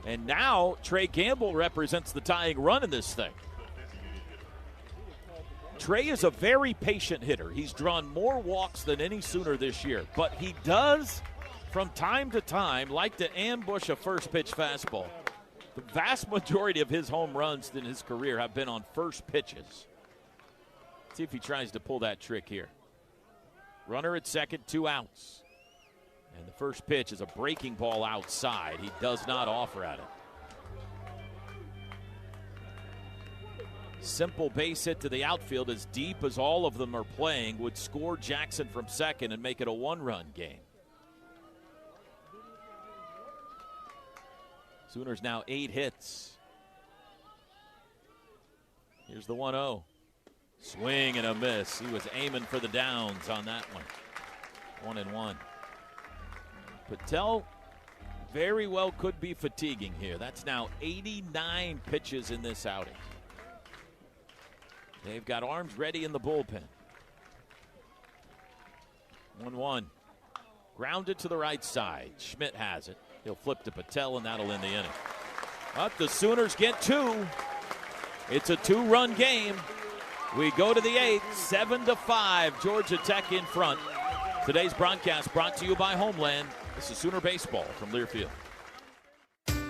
And now Trey Gamble represents the tying run in this thing. Trey is a very patient hitter. He's drawn more walks than any Sooner this year, but he does, from time to time, like to ambush a first pitch fastball. The vast majority of his home runs in his career have been on first pitches. Let's see if he tries to pull that trick here. Runner at second, 2 outs. And the first pitch is a breaking ball outside. He does not offer at it. Simple base hit to the outfield, as deep as all of them are playing, would score Jackson from second and make it a 1-run game. Sooners now 8 hits. Here's the 1-0. Swing and a miss. He was aiming for the downs on that one. 1-1. Patel very well could be fatiguing here. That's now 89 pitches in this outing. They've got arms ready in the bullpen. 1-1. Grounded to the right side. Schmidt has it. He'll flip to Patel, and that'll end the inning. But the Sooners get 2. It's a 2-run game. We go to the 8th, 7-5. Georgia Tech in front. Today's broadcast brought to you by Homeland. This is Sooner Baseball from Learfield.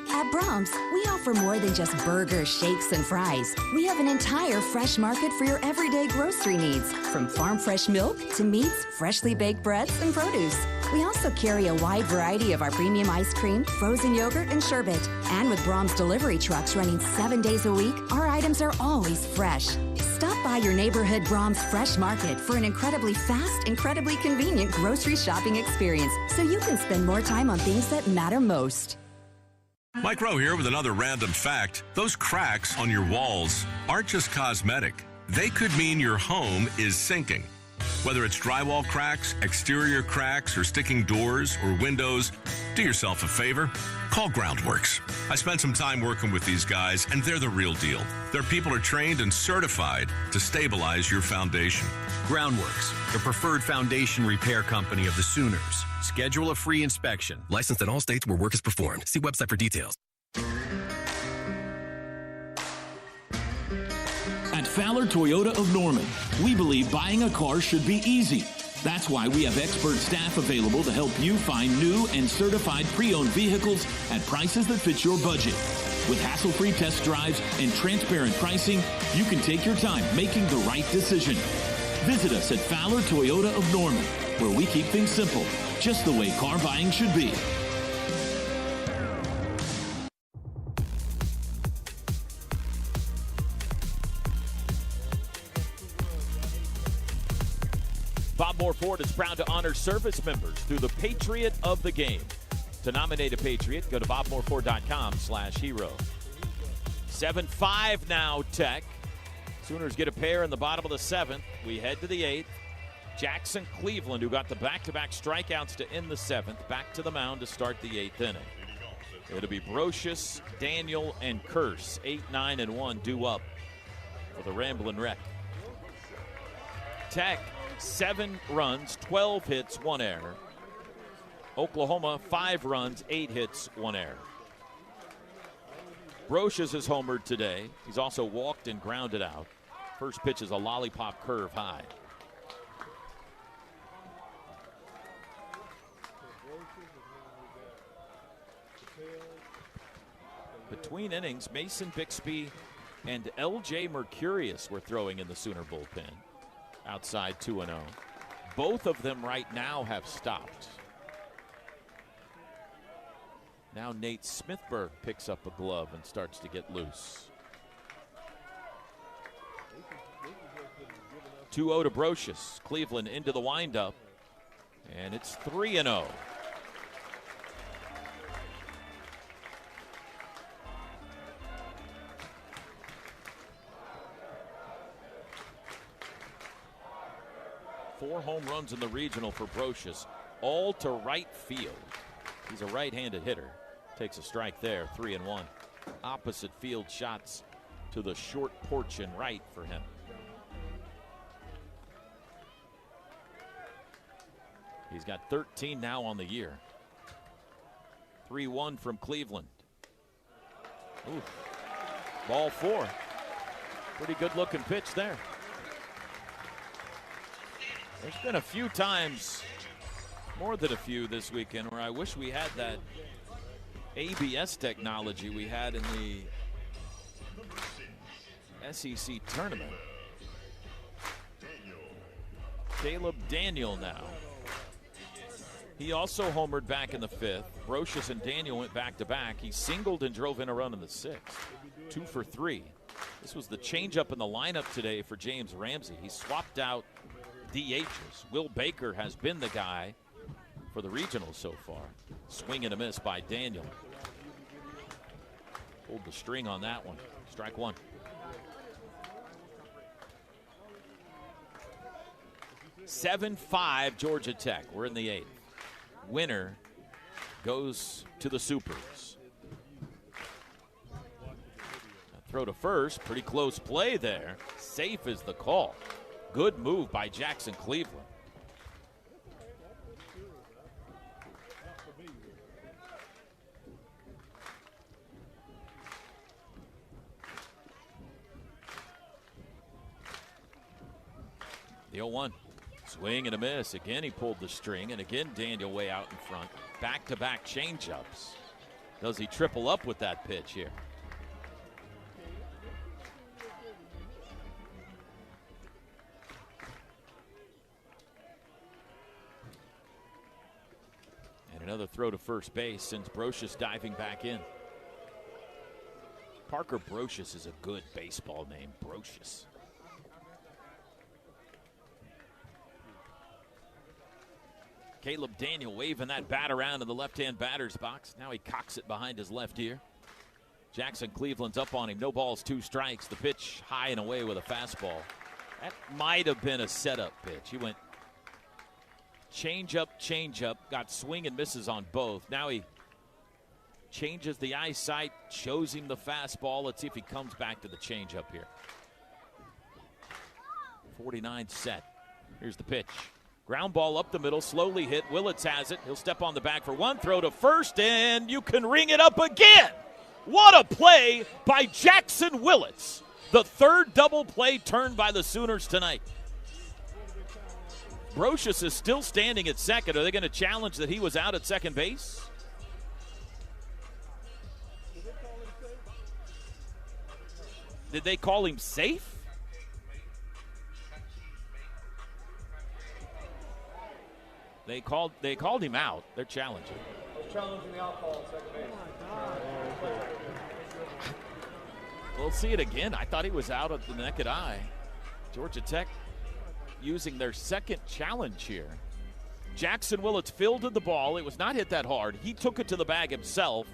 At Brahms, we offer more than just burgers, shakes, and fries. We have an entire fresh market for your everyday grocery needs, from farm fresh milk to meats, freshly baked breads, and produce. We also carry a wide variety of our premium ice cream, frozen yogurt, and sherbet. And with Brahms delivery trucks running 7 days a week, our items are always fresh. Stop by your neighborhood Brahms Fresh Market for an incredibly fast, incredibly convenient grocery shopping experience, so you can spend more time on things that matter most. Mike Rowe here with another random fact. Those cracks on your walls aren't just cosmetic. They could mean your home is sinking. Whether it's drywall cracks, exterior cracks, or sticking doors or windows, do yourself a favor. Call Groundworks. I spent some time working with these guys, and they're the real deal. Their people are trained and certified to stabilize your foundation. Groundworks, the preferred foundation repair company of the Sooners. Schedule a free inspection. Licensed in all states where work is performed. See website for details. At Fowler Toyota of Norman, we believe buying a car should be easy. That's why we have expert staff available to help you find new and certified pre-owned vehicles at prices that fit your budget. With hassle-free test drives and transparent pricing, you can take your time making the right decision. Visit us at Fowler Toyota of Norman, where we keep things simple, just the way car buying should be. Bob Moore Ford is proud to honor service members through the Patriot of the Game. To nominate a Patriot, go to bobmoreford.com/hero. 7-5 now, Tech. Sooners get a pair in the bottom of the 7th. We head to the 8th. Jackson Cleveland, who got the back-to-back strikeouts to end the 7th, back to the mound to start the 8th inning. It'll be Brocious, Daniel, and Curse. 8, 9, and 1 due up for the Ramblin' Wreck. Tech, 7 runs, 12 hits, 1 error. Oklahoma, 5 runs, 8 hits, 1 error. Brocious has homered today. He's also walked and grounded out. First pitch is a lollipop curve high. Between innings, Mason Bixby and L.J. Mercurius were throwing in the Sooner bullpen. outside 2-0. Both of them right now have stopped. Now Nate Smithberg picks up a glove and starts to get loose. 2-0 to Brocious. Cleveland into the windup, and it's 3-0. Four home runs in the regional for Brocious, all to right field. He's a right-handed hitter. Takes a strike there, 3-1. Opposite field shots to the short porch and right for him. He's got 13 now on the year. 3-1 from Cleveland. Ooh. Ball 4. Pretty good looking pitch there. There's been a few times, more than a few this weekend, where I wish we had that ABS technology we had in the SEC tournament. Caleb Daniel now. He also homered back in the 5th. Brocious and Daniel went back-to-back. He singled and drove in a run in the 6th. 2 for 3. This was the changeup in the lineup today for James Ramsey. He swapped out DHs. Will Baker has been the guy for the regionals so far. Swing and a miss by Daniel. Pulled the string on that one. Strike 1. (7-5) Georgia Tech. We're in the 8th. Winner goes to the Supers. Throw to first. Pretty close play there. Safe is the call. Good move by Jackson Cleveland. The 0-1. Swing and a miss. Again, he pulled the string, and again, Daniel way out in front. Back-to-back changeups. Does he triple up with that pitch here? And another throw to first base since Brocious diving back in. Parker Brocious is a good baseball name, Brocious. Caleb Daniel waving that bat around in the left-hand batter's box. Now he cocks it behind his left ear. Jackson Cleveland's up on him. No balls, 2 strikes. The pitch high and away with a fastball. That might have been a setup pitch. He went change up, got swing and misses on both. Now he changes the eyesight, shows him the fastball. Let's see if he comes back to the changeup here. 49 set. Here's the pitch. Ground ball up the middle, slowly hit. Willits has it. He'll step on the bag for 1, throw to first, and you can ring it up again. What a play by Jackson Willits. The 3rd double play turned by the Sooners tonight. Brocious is still standing at second. Are they going to challenge that he was out at second base? Did they call him safe? They called him out. They're challenging. Challenging the outcall on second base. We'll see it again. I thought he was out of the naked eye. Georgia Tech using their second challenge here. Jackson Willits fielded the ball. It was not hit that hard. He took it to the bag himself,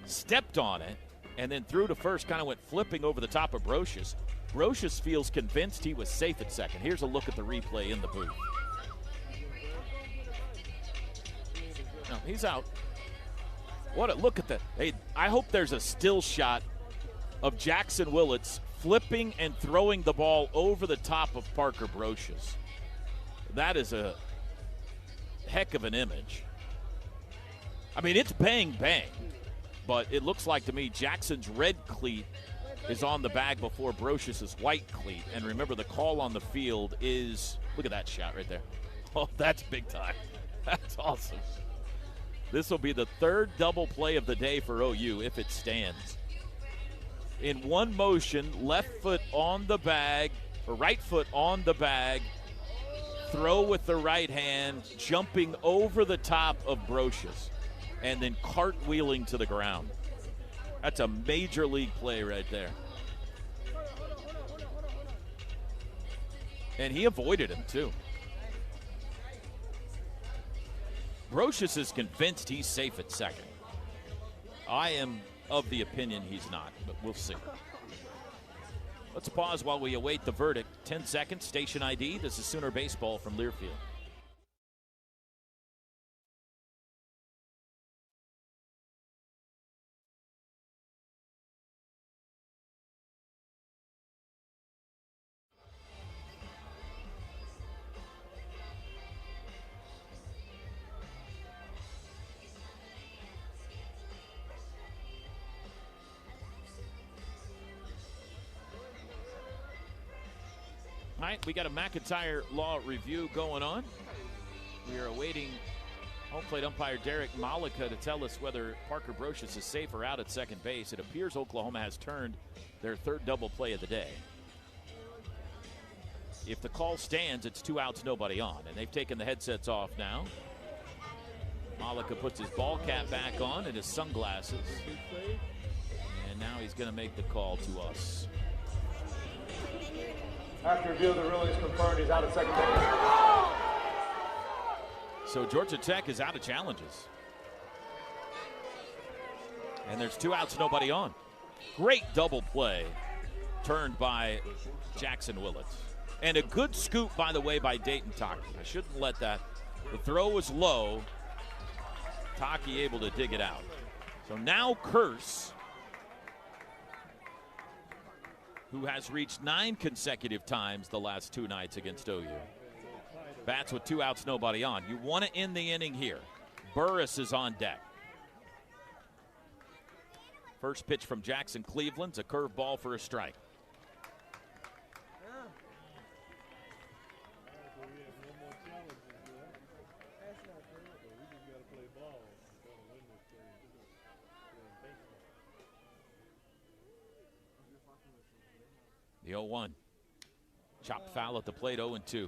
stepped on it, and then threw to first, kind of went flipping over the top of Brocious. Brocious feels convinced he was safe at second. Here's a look at the replay in the booth. No, he's out. What a look at that. Hey, I hope there's a still shot of Jackson Willits flipping and throwing the ball over the top of Parker Brocious. That is a heck of an image. I mean, it's bang, bang. But it looks like to me Jackson's red cleat is on the bag before Brocious's white cleat. And remember, the call on the field is, look at that shot right there. Oh, that's big time. That's awesome. This will be the 3rd double play of the day for OU if it stands. In one motion, left foot on the bag, right foot on the bag, throw with the right hand, jumping over the top of Brocious, and then cartwheeling to the ground. That's a major league play right there. And he avoided him, too. Brocious is convinced he's safe at second. I am of the opinion he's not, but we'll see. Let's pause while we await the verdict. 10 seconds, station ID. This is Sooner Baseball from Learfield. All right, we got a McIntyre Law review going on. We are awaiting home plate umpire Derek Malika to tell us whether Parker Brocious is safe or out at second base. It appears Oklahoma has turned their third double play of the day. If the call stands, it's 2 outs, nobody on, and they've taken the headsets off now. Malika puts his ball cap back on and his sunglasses, and now he's going to make the call to us. After review, the ruling is confirmed. He's out at second base. So Georgia Tech is out of challenges. And there's 2 outs, nobody on. Great double play turned by Jackson Willits. And a good scoop, by the way, by Dayton Taki. I shouldn't let that. The throw was low. Taki able to dig it out. So now Curse, who has reached 9 consecutive times the last 2 nights against OU. Bats with 2 outs, nobody on. You want to end the inning here. Burris is on deck. First pitch from Jackson Cleveland's a curveball for a strike. The 0-1. Chopped foul at the plate, 0-2.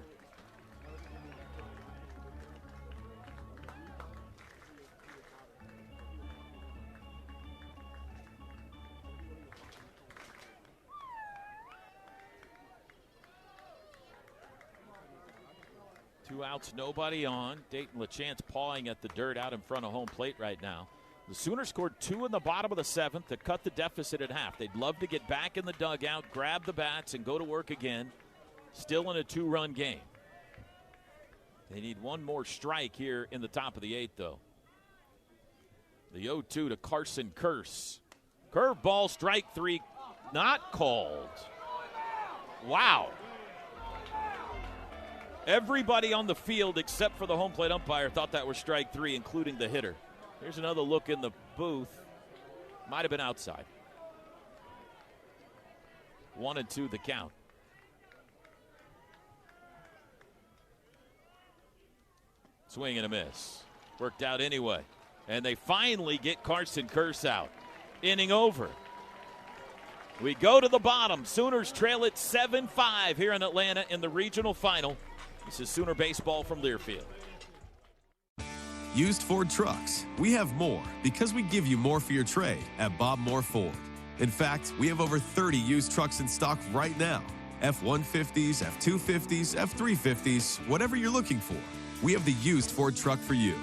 Two outs, nobody on. Dayton LaChance pawing at the dirt out in front of home plate right now. The Sooners scored 2 in the bottom of the 7th to cut the deficit at half. They'd love to get back in the dugout, grab the bats, and go to work again. Still in a 2-run game. They need one more strike here in the top of the 8th, though. The 0-2 to Carson Curse. Curveball, strike 3, not called. Wow. Everybody on the field except for the home plate umpire thought that was strike 3, including the hitter. Here's another look in the booth. Might have been outside. 1-2 the count. Swing and a miss. Worked out anyway. And they finally get Carson Curse out. Inning over. We go to the bottom. Sooners trail it 7-5 here in Atlanta in the regional final. This is Sooner Baseball from Learfield. Used Ford trucks. We have more because we give you more for your trade at Bob Moore Ford. In fact, we have over 30 used trucks in stock right now. F-150s, F-250s, F-350s, whatever you're looking for. We have the used Ford truck for you.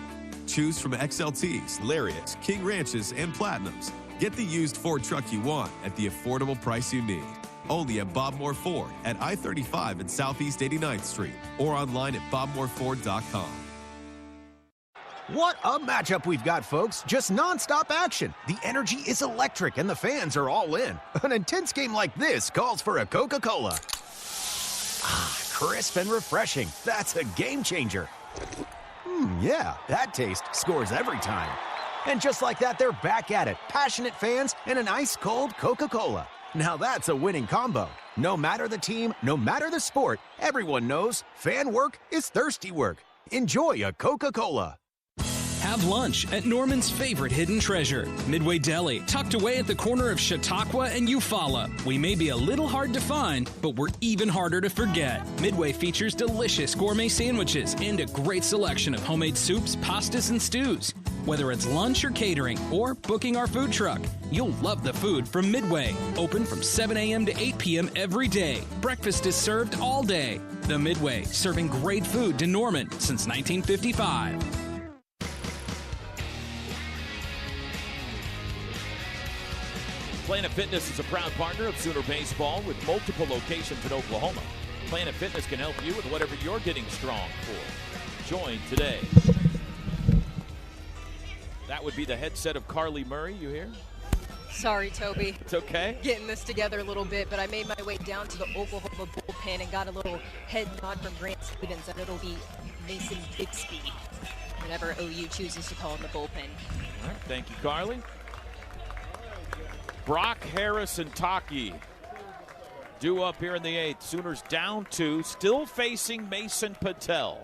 Choose from XLTs, Lariats, King Ranches, and Platinums. Get the used Ford truck you want at the affordable price you need. Only at Bob Moore Ford at I-35 and Southeast 89th Street or online at bobmooreford.com. What a matchup we've got, folks. Just nonstop action. The energy is electric and the fans are all in. An intense game like this calls for a Coca-Cola. Ah, crisp and refreshing. That's a game changer. Yeah, that taste scores every time. And just like that, they're back at it. Passionate fans and an ice-cold Coca-Cola. Now that's a winning combo. No matter the team, no matter the sport, everyone knows fan work is thirsty work. Enjoy a Coca-Cola. Have lunch at Norman's favorite hidden treasure, Midway Deli, tucked away at the corner of Chautauqua and Eufaula. We may be a little hard to find, but we're even harder to forget. Midway features delicious gourmet sandwiches and a great selection of homemade soups, pastas, and stews. Whether it's lunch or catering or booking our food truck, you'll love the food from Midway. Open from 7 a.m. to 8 p.m. every day. Breakfast is served all day. The Midway, serving great food to Norman since 1955. Planet Fitness is a proud partner of Sooner Baseball with multiple locations in Oklahoma. Planet Fitness can help you with whatever you're getting strong for. Join today. That would be the headset of Carly Murray, you hear? Sorry, Toby. It's okay. Getting this together a little bit, but I made my way down to the Oklahoma bullpen and got a little head nod from Grant Stevens that it'll be Mason Bixby, whatever OU chooses to call him the bullpen. All right, thank you, Carly. Brock, Harris, and Taki due up here in the 8th. Sooners down 2, still facing Mason Patel.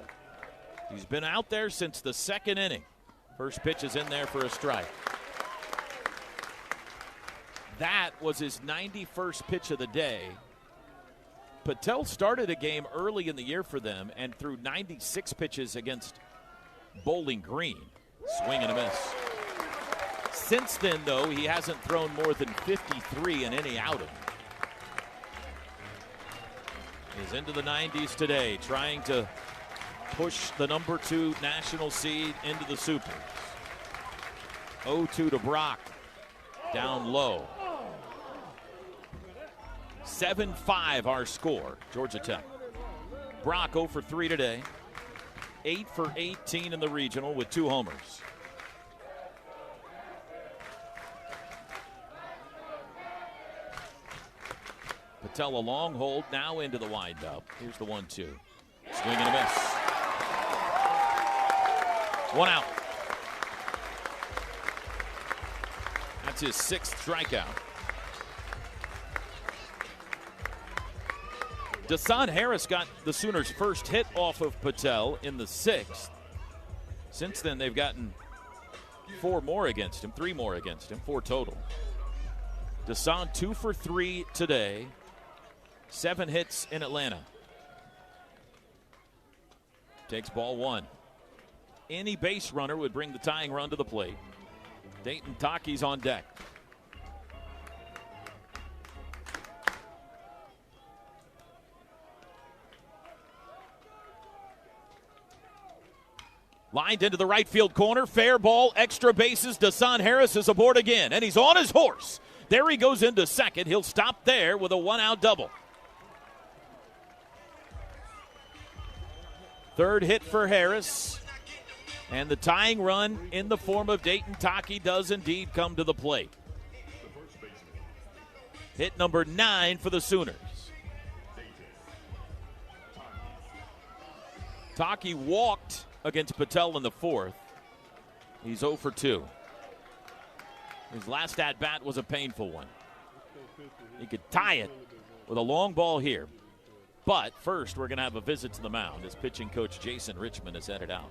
He's been out there since the 2nd inning. First pitch is in there for a strike. That was his 91st pitch of the day. Patel started a game early in the year for them and threw 96 pitches against Bowling Green. Swing and a miss. Since then, though, he hasn't thrown more than 53 in any outing. He's into the 90s today, trying to push the number 2 national seed into the Supers. 0-2 to Brock, down low. 7-5 our score, Georgia Tech. Brock 0 for 3 today, 8 for 18 in the regional with 2 homers. Patel a long hold, now into the windup. Here's the 1-2. Swing and a miss. 1 out. That's his 6th strikeout. Dasan Harris got the Sooners' first hit off of Patel in the 6th. Since then, they've gotten 4 more against him, 3 more against him, 4 total. Dasan 2 for 3 today, 7 hits in Atlanta. Takes ball 1. Any base runner would bring the tying run to the plate. Dayton Taki's on deck. Lined into the right field corner. Fair ball, extra bases. Dasan Harris is aboard again, and he's on his horse. There he goes into second. He'll stop there with a 1-out double. 3rd hit for Harris. And the tying run in the form of Dayton Taki does indeed come to the plate. Hit number 9 for the Sooners. Taki walked against Patel in the 4th. He's 0 for 2. His last at-bat was a painful one. He could tie it with a long ball here. But first, we're going to have a visit to the mound as pitching coach Jason Richmond is headed out.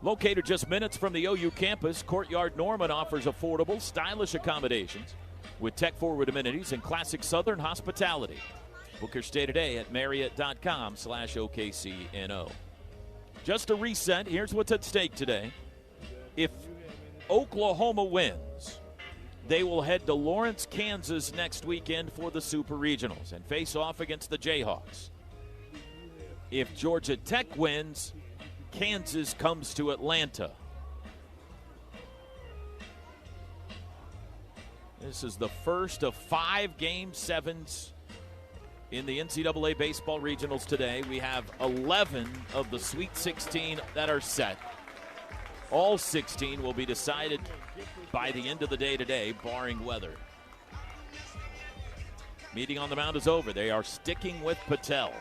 Located just minutes from the OU campus, Courtyard Norman offers affordable, stylish accommodations with tech-forward amenities and classic Southern hospitality. Book your stay today at Marriott.com/OKCNO. Just a reset, here's what's at stake today. If Oklahoma wins, they will head to Lawrence, Kansas next weekend for the Super Regionals and face off against the Jayhawks. If Georgia Tech wins, Kansas comes to Atlanta. This is the first of 5 Game 7s in the NCAA Baseball Regionals today. We have 11 of the Sweet 16 that are set. All 16 will be decided by the end of the day today, barring weather. Meeting on the mound is over. They are sticking with Patel.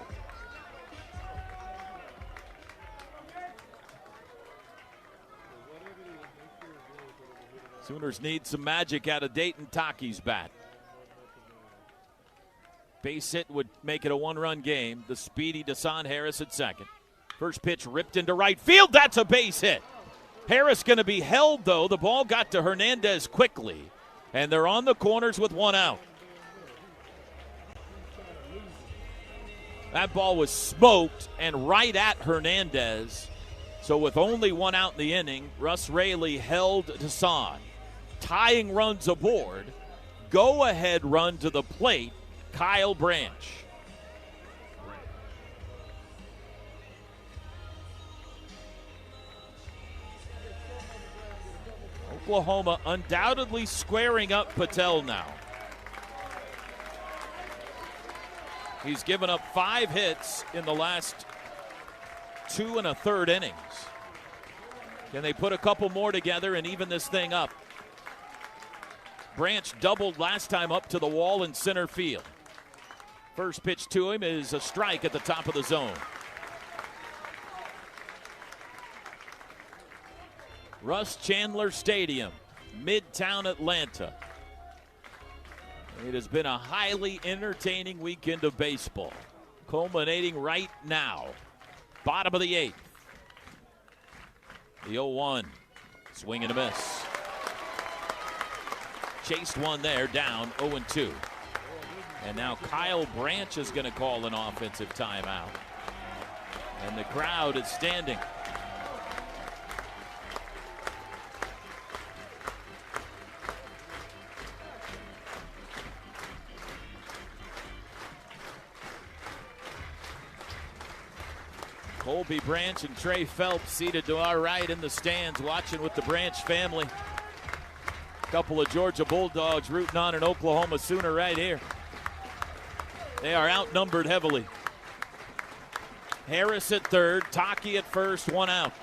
Sooners need some magic out of Dayton Taki's bat. Base hit would make it a 1-run game. The speedy Dasan Harris at second. First pitch ripped into right field. That's a base hit. Harris going to be held, though. The ball got to Hernandez quickly, and they're on the corners with one out. That ball was smoked and right at Hernandez. So with only one out in the inning, Russ Raley held Hassan. Tying runs aboard. Go-ahead run to the plate, Kyle Branch. Oklahoma undoubtedly squaring up Patel now. He's given up 5 hits in the last 2 1/3 innings. Can they put a couple more together and even this thing up? Branch doubled last time up to the wall in center field. First pitch to him is a strike at the top of the zone. Russ Chandler Stadium, Midtown Atlanta. It has been a highly entertaining weekend of baseball, culminating right now. Bottom of the 8th. The 0-1, swing and a miss. Chased one there, down 0-2. And now Kyle Branch is going to call an offensive timeout. And the crowd is standing. Colby Branch and Trey Phelps seated to our right in the stands, watching with the Branch family. A couple of Georgia Bulldogs rooting on an Oklahoma Sooner right here. They are outnumbered heavily. Harris at third, Taki at first, one out.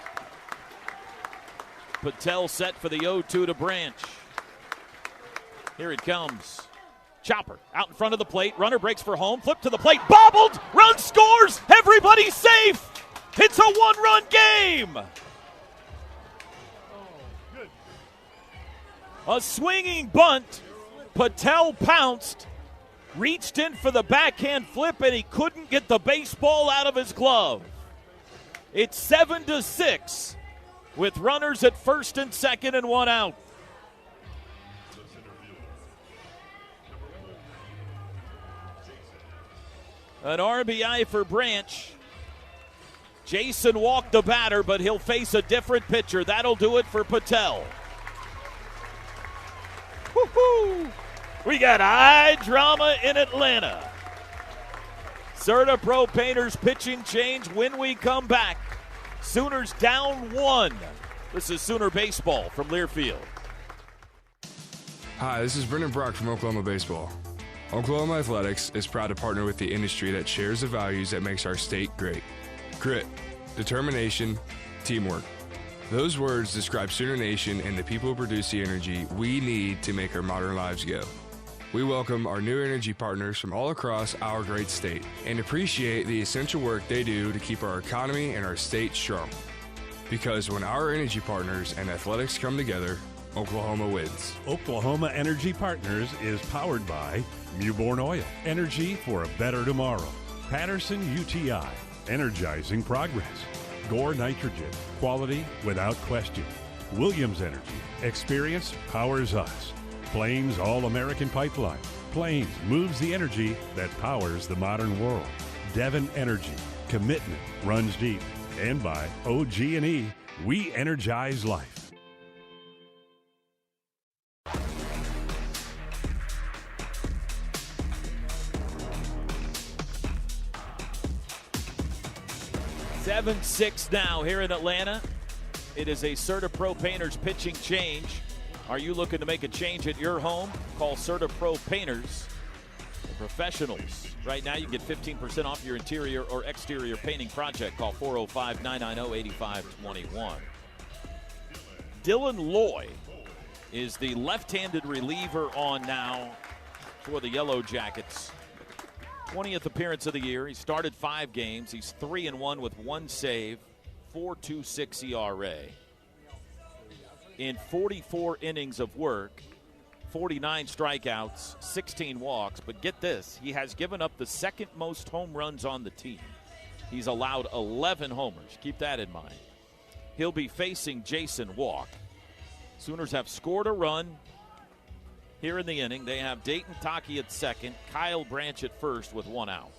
Patel set for the 0-2 to Branch. Here it comes. Chopper out in front of the plate. Runner breaks for home. Flip to the plate. Bobbled. Run scores. Everybody's safe. It's a one-run game. A swinging bunt. Patel pounced. Reached in for the backhand flip, and he couldn't get the baseball out of his glove. It's 7-6 with runners at first and second and one out. An RBI for Branch. Jason walked the batter, but he'll face a different pitcher. That'll do it for Patel. Woo-hoo! We got eye drama in Atlanta. CertaPro Painters pitching change when we come back. Sooners down 1. This is Sooner Baseball from Learfield. Hi, this is Brendan Brock from Oklahoma Baseball. Oklahoma Athletics is proud to partner with the industry that shares the values that makes our state great. Grit, determination, teamwork. Those words describe Sooner Nation and the people who produce the energy we need to make our modern lives go. We welcome our new energy partners from all across our great state and appreciate the essential work they do to keep our economy and our state strong. Because when our energy partners and athletics come together, Oklahoma wins. Oklahoma Energy Partners is powered by Mewborn Oil, energy for a better tomorrow. Patterson UTI, energizing progress. Gore Nitrogen, quality without question. Williams Energy, experience powers us. Plains All-American Pipeline. Plains moves the energy that powers the modern world. Devon Energy, commitment runs deep. And by OG&E, we energize life. Seven 6 now here in Atlanta. It is a CertaPro Painters pitching change. Are you looking to make a change at your home? Call CertaPro Painters, the professionals. Right now you can get 15% off your interior or exterior painting project. Call 405-990-8521. Dylan Loy is the left-handed reliever on now for the Yellow Jackets. 20th appearance of the year. He started 5 games. He's 3-1 with 1 save, 4.26 ERA. In 44 innings of work, 49 strikeouts, 16 walks. But get this, he has given up the second most home runs on the team. He's allowed 11 homers. Keep that in mind. He'll be facing Jason Walk. Sooners have scored a run here in the inning. They have Dayton Taki at second, Kyle Branch at first with 1 out.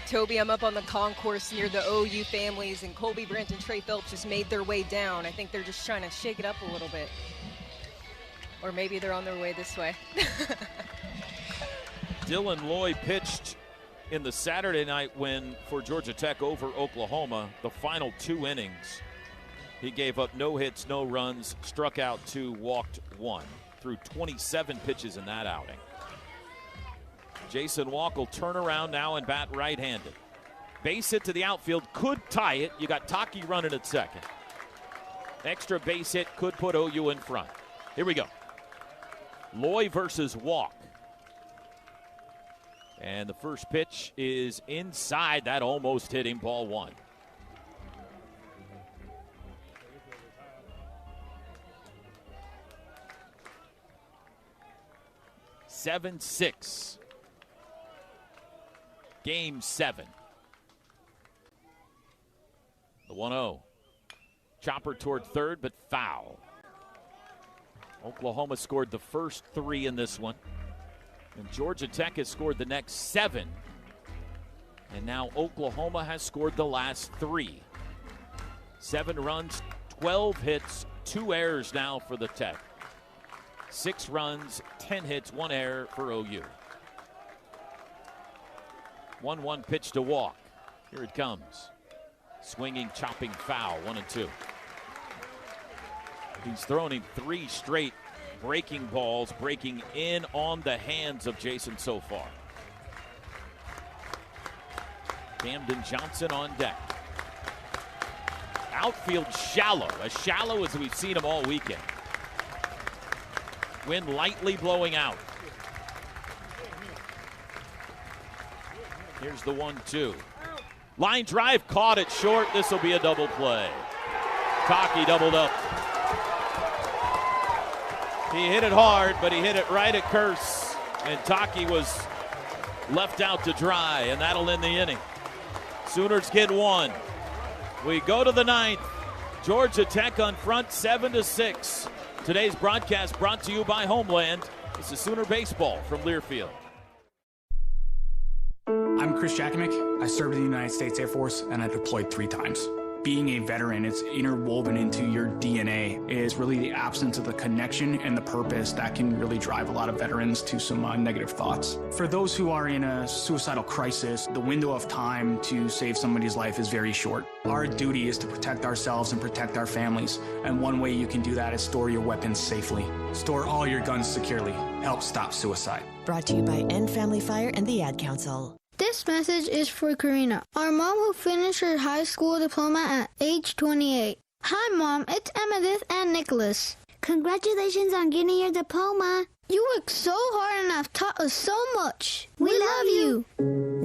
Toby, I'm up on the concourse near the OU families, and Colby Brandt and Trey Phelps just made their way down. I think they're just trying to shake it up a little bit. Or maybe they're on their way this way. Dylan Loy pitched in the Saturday night win for Georgia Tech over Oklahoma, the final 2 innings. He gave up no hits, no runs, struck out 2, walked 1, threw 27 pitches in that outing. Jason Walk will turn around now and bat right-handed. Base hit to the outfield, could tie it. You got Taki running at second. Extra base hit could put OU in front. Here we go. Loy versus Walk. And the first pitch is inside. That almost hit him, ball 1. Seven, 6. Game 7. The 1-0. Chopper toward third, but foul. Oklahoma scored the first 3 in this one. And Georgia Tech has scored the next 7. And now Oklahoma has scored the last 3. 7 runs, 12 hits, 2 errors now for the Tech. 6 runs, 10 hits, 1 error for OU. 1-1 pitch to Walk. Here it comes. Swinging, chopping foul, 1-2. He's thrown him 3 straight breaking balls, breaking in on the hands of Jason so far. Camden Johnson on deck. Outfield shallow, as shallow as we've seen him all weekend. Wind lightly blowing out. Here's the 1-2. Line drive caught it short. This will be a double play. Taki doubled up. He hit it hard, but he hit it right at Curse. And Taki was left out to dry, and that'll end the inning. Sooners get 1. We go to the 9th. Georgia Tech on front, 7-6. Today's broadcast brought to you by Homeland. This is Sooner Baseball from Learfield. I'm Chris Jakimick. I served in the United States Air Force, and I deployed 3 times. Being a veteran, it's interwoven into your DNA. It is really the absence of the connection and the purpose that can really drive a lot of veterans to some negative thoughts. For those who are in a suicidal crisis, the window of time to save somebody's life is very short. Our duty is to protect ourselves and protect our families, and one way you can do that is store your weapons safely. Store all your guns securely. Help stop suicide. Brought to you by End Family Fire and the Ad Council. This message is for Karina, our mom who finished her high school diploma at age 28. Hi, Mom. It's Emmettith and Nicholas. Congratulations on getting your diploma. You worked so hard and have taught us so much. We love you.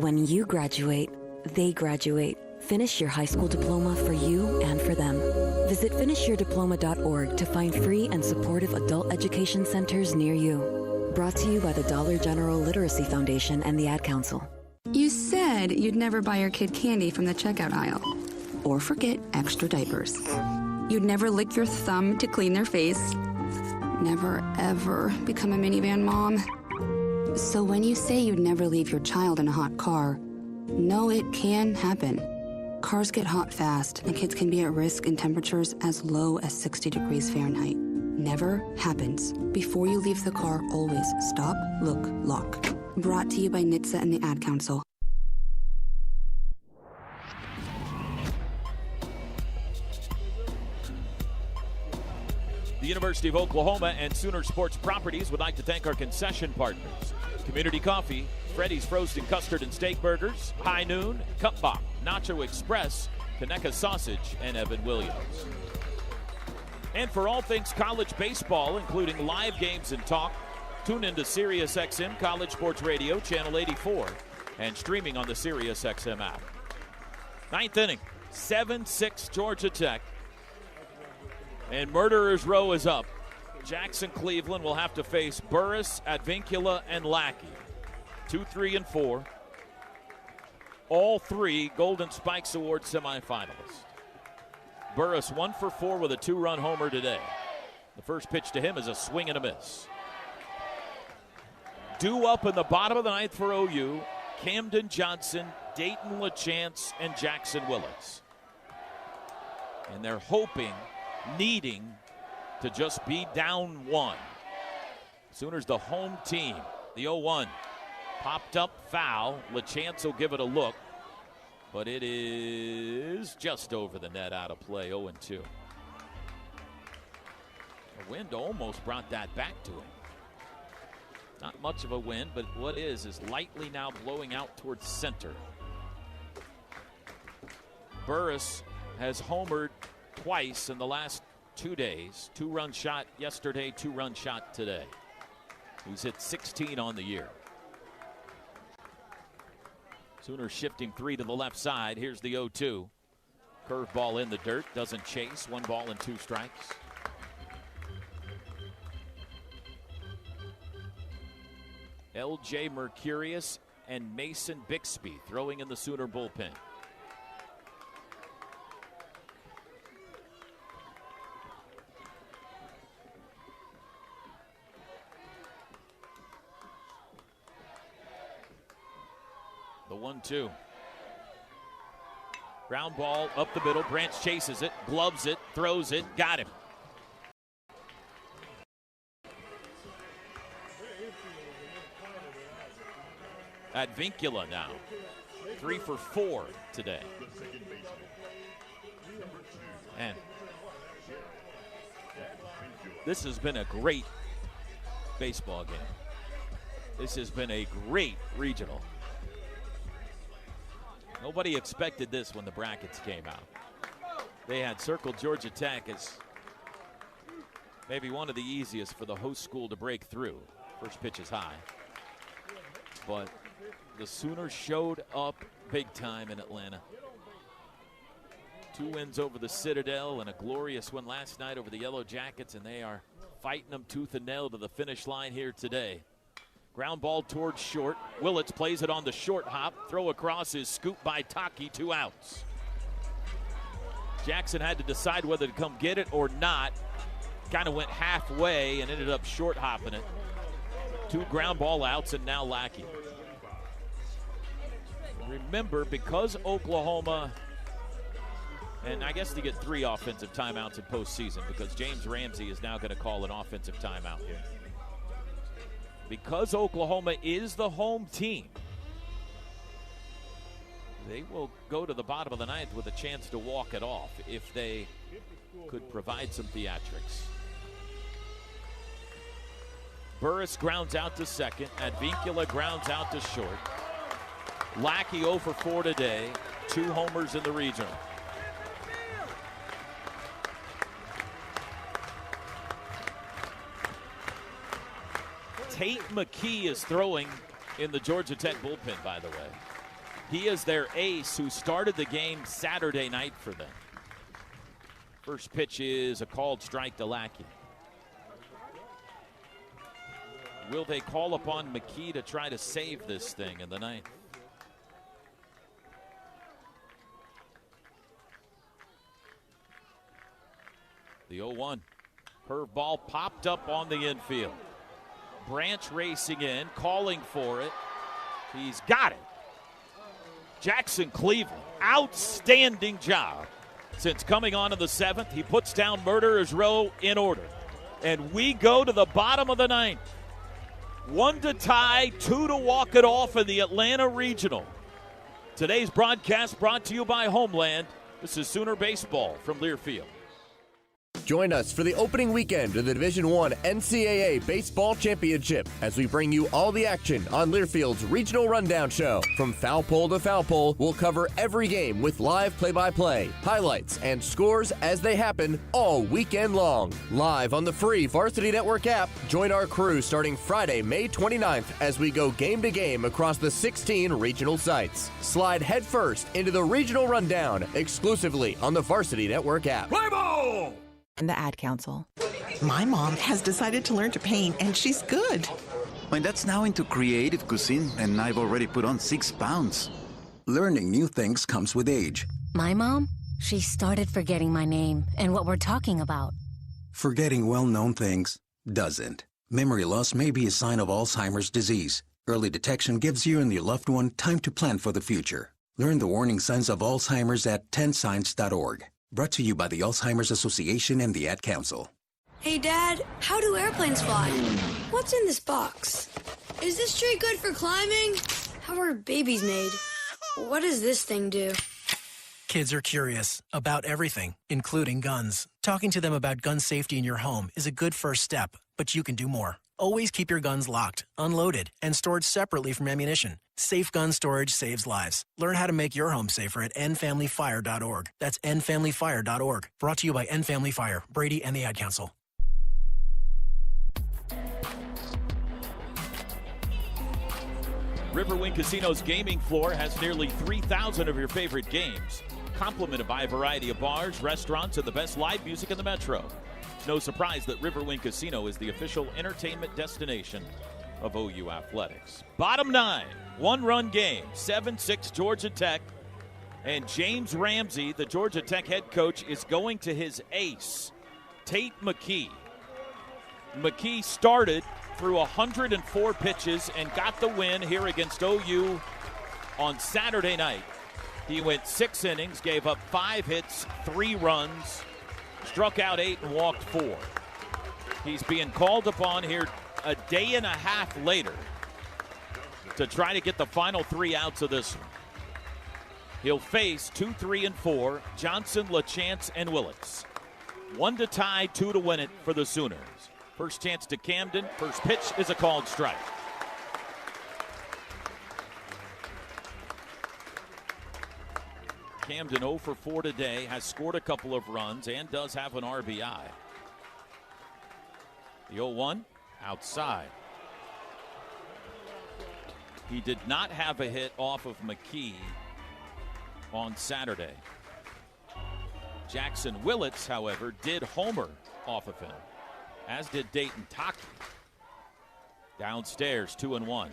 When you graduate, they graduate. Finish your high school diploma for you and for them. Visit finishyourdiploma.org to find free and supportive adult education centers near you. Brought to you by the Dollar General Literacy Foundation and the Ad Council. You said you'd never buy your kid candy from the checkout aisle. Or forget extra diapers. You'd never lick your thumb to clean their face. Never, ever become a minivan mom. So when you say you'd never leave your child in a hot car, know it can happen. Cars get hot fast, and kids can be at risk in temperatures as low as 60 degrees Fahrenheit. Never happens. Before you leave the car, always stop, look, lock. Brought to you by NHTSA and the Ad Council. The University of Oklahoma and Sooner Sports Properties would like to thank our concession partners. Community Coffee, Freddy's Frozen Custard and Steak Burgers, High Noon, Cup Bop, Nacho Express, Conecuh Sausage, and Evan Williams. And for all things college baseball, including live games and talk, tune into SiriusXM College Sports Radio, Channel 84, and streaming on the SiriusXM app. 9th inning, 7-6 Georgia Tech. And Murderers Row is up. Jackson Cleveland will have to face Burris, Advincula, and Lackey. 2, 3, and 4. all 3 Golden Spikes Award semifinalists. Burris 1 for 4 with a 2-run homer today. The first pitch to him is a swing and a miss. Due up in the bottom of the 9th for OU, Camden Johnson, Dayton LaChance, and Jackson Willits. And they're hoping, needing to just be down 1. Sooners the home team. The 0-1. Popped up foul. LaChance will give it a look. But it is just over the net, out of play, 0-2. The wind almost brought that back to him. Not much of a wind, but what is lightly now blowing out towards center. Burris has homered twice in the last 2 days. 2-run shot yesterday, 2-run shot today. He's hit 16 on the year. Sooners shifting 3 to the left side. Here's the 0-2. Curveball in the dirt, doesn't chase. 1 ball and 2 strikes. L.J. Mercurius and Mason Bixby throwing in the Sooner bullpen. The 1-2. Ground ball up the middle. Branch chases it, gloves it, throws it, got him. At Vincula now. 3 for 4 today. And this has been a great baseball game. This has been a great regional. Nobody expected this when the brackets came out. They had circled Georgia Tech as maybe one of the easiest for the host school to break through. First pitch is high. But the Sooners showed up big time in Atlanta. 2 wins over the Citadel and a glorious win last night over the Yellow Jackets, and they are fighting them tooth and nail to the finish line here today. Ground ball towards short. Willits plays it on the short hop. Throw across is scooped by Taki, 2 outs. Jackson had to decide whether to come get it or not. Kind of went halfway and ended up short hopping it. 2 ground ball outs and now Lackey. Remember, because Oklahoma, and I guess they get 3 offensive timeouts in postseason because James Ramsey is now going to call an offensive timeout here. Because Oklahoma is the home team, they will go to the bottom of the 9th with a chance to walk it off if they could provide some theatrics. Burris grounds out to second. Advincula grounds out to short. Lackey 0 for 4 today. 2 homers in the regional. Tate McKee is throwing in the Georgia Tech bullpen, by the way. He is their ace who started the game Saturday night for them. First pitch is a called strike to Lackey. Will they call upon McKee to try to save this thing in the 9th? The 0-1. Curveball popped up on the infield. Branch racing in, calling for it. He's got it. Jackson Cleveland, outstanding job. Since coming on in the 7th, he puts down Murderer's Row in order. And we go to the bottom of the 9th. 1 to tie, 2 to walk it off in the Atlanta Regional. Today's broadcast brought to you by Homeland. This is Sooner Baseball from Learfield. Join us for the opening weekend of the Division I NCAA Baseball Championship as we bring you all the action on Learfield's Regional Rundown Show. From foul pole to foul pole, we'll cover every game with live play-by-play, highlights, and scores as they happen all weekend long. Live on the free Varsity Network app, join our crew starting Friday, May 29th as we go game to game across the 16 regional sites. Slide headfirst into the Regional Rundown exclusively on the Varsity Network app. Play ball! The Ad Council. My mom has decided to learn to paint, and she's good. My dad's now into creative cuisine, and I've already put on 6 pounds. learning new things comes with age. My mom? She started forgetting my name and what we're talking about. Forgetting well-known things doesn't. Memory loss may be a sign of Alzheimer's disease. Early detection gives you and your loved one time to plan for the future. Learn the warning signs of Alzheimer's at 10signs.org. Brought to you by the Alzheimer's Association and the Ad Council. Hey, Dad, how do airplanes fly? What's in this box? Is this tree good for climbing? How are babies made? What does this thing do? Kids are curious about everything, including guns. Talking to them about gun safety in your home is a good first step, but you can do more. Always keep your guns locked, unloaded, and stored separately from ammunition. Safe gun storage saves lives. Learn how to make your home safer at endfamilyfire.org. That's endfamilyfire.org. Brought to you by End Family Fire, Brady, and the Ad Council. Riverwind Casino's gaming floor has nearly 3,000 of your favorite games, complemented by a variety of bars, restaurants, and the best live music in the metro. It's no surprise that Riverwind Casino is the official entertainment destination of OU Athletics. Bottom 9, one-run game, 7-6 Georgia Tech. And James Ramsey, the Georgia Tech head coach, is going to his ace, Tate McKee. McKee started through 104 pitches and got the win here against OU on Saturday night. He went 6 innings, gave up 5 hits, 3 runs, struck out 8 and walked 4. He's being called upon here a day and a half later to try to get the final 3 outs of this one. He'll face 2, 3, and 4, Johnson, LaChance, and Willits. 1 to tie, 2 to win it for the Sooners. First chance to Camden. First pitch is a called strike. Camden 0 for 4 today, has scored a couple of runs and does have an RBI. The 0-1 outside. He did not have a hit off of McKee on Saturday. Jackson Willits, however, did homer off of him, as did Dayton Taki. Downstairs, 2-1.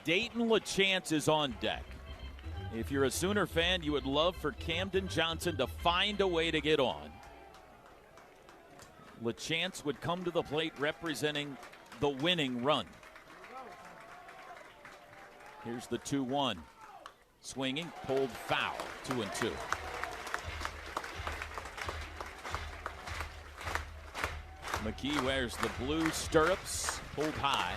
Dayton LaChance is on deck. If you're a Sooner fan, you would love for Camden Johnson to find a way to get on. LaChance would come to the plate representing the winning run. Here's the 2-1. Swinging, pulled foul, 2-2. McKee wears the blue stirrups, pulled high.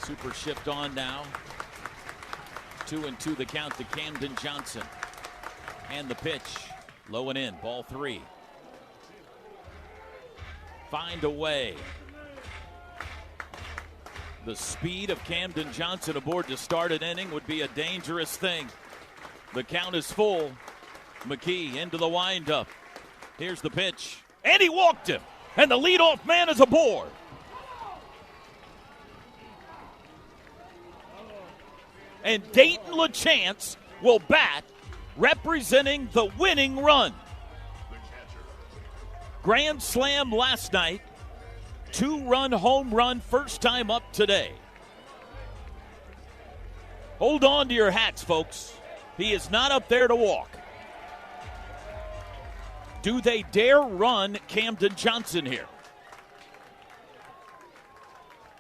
Super shift on now. 2-2 the count to Camden Johnson. And the pitch, low and in, ball 3. Find a way. The speed of Camden Johnson aboard to start an inning would be a dangerous thing. The count is full. McKee into the windup. Here's the pitch. And he walked him. And the leadoff man is aboard. And Dayton LaChance will bat, representing the winning run. Grand slam last night. 2-run home run, first time up today. Hold on to your hats, folks. He is not up there to walk. Do they dare run Camden Johnson here?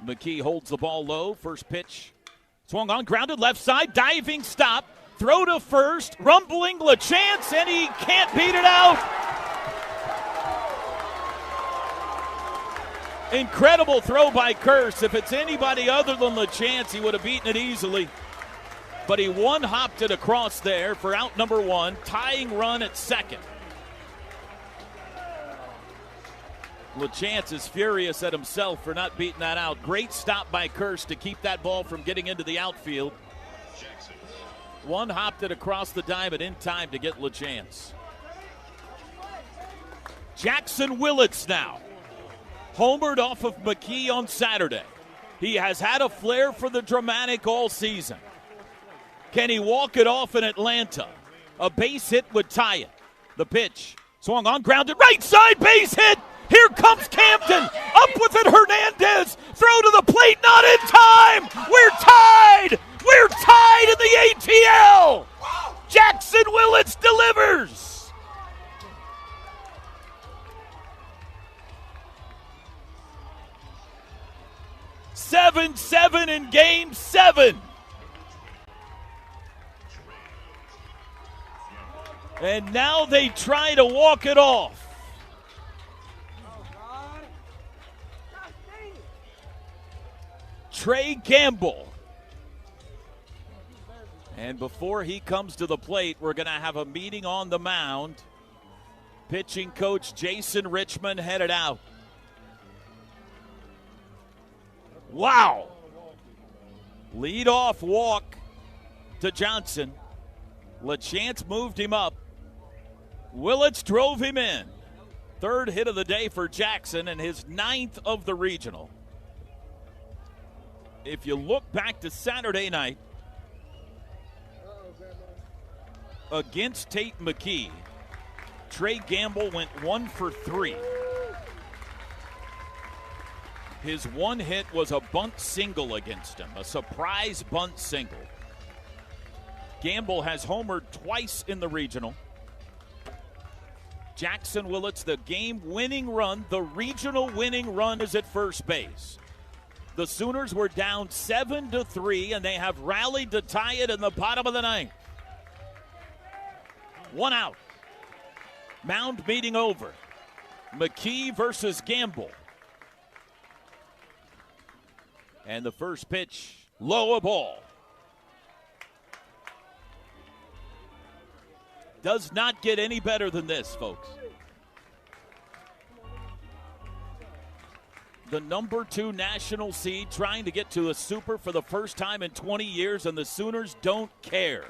McKee holds the ball low. First pitch. Swung on, grounded left side. Diving stop. Throw to first. Rumbling LaChance, and he can't beat it out. Incredible throw by Kearse. If it's anybody other than LaChance, he would have beaten it easily. But he one-hopped it across there for out number 1. Tying run at second. LaChance is furious at himself for not beating that out. Great stop by Kearse to keep that ball from getting into the outfield. One-hopped it across the diamond in time to get LaChance. Jackson Willits now. Homered off of McKee on Saturday. He has had a flair for the dramatic all season. Can he walk it off in Atlanta? A base hit would tie it. The pitch. Swung on, grounded, right side, base hit. Here comes Camden. Up with it, Hernandez. Throw to the plate, not in time. We're tied. 7 in Game 7. And now they try to walk it off. Trey Gamble. And before he comes to the plate, we're going to have a meeting on the mound. Pitching coach Jason Richmond headed out. Wow. Lead-off walk to Johnson. LaChance moved him up. Willits drove him in. Third hit of the day for Jackson and his 9th of the regional. If you look back to Saturday night against Tate McKee, Trey Gamble went 1 for 3. His one hit was a bunt single against him, a surprise bunt single. Gamble has homered twice in the regional. Jackson Willits, the game-winning run, the regional winning run is at first base. The Sooners were down 7-3, and they have rallied to tie it in the bottom of the 9th. 1 out. Mound meeting over. McKee versus Gamble. And the first pitch, low a ball. Does not get any better than this, folks. The number 2 national seed trying to get to a super for the first time in 20 years, and the Sooners don't care.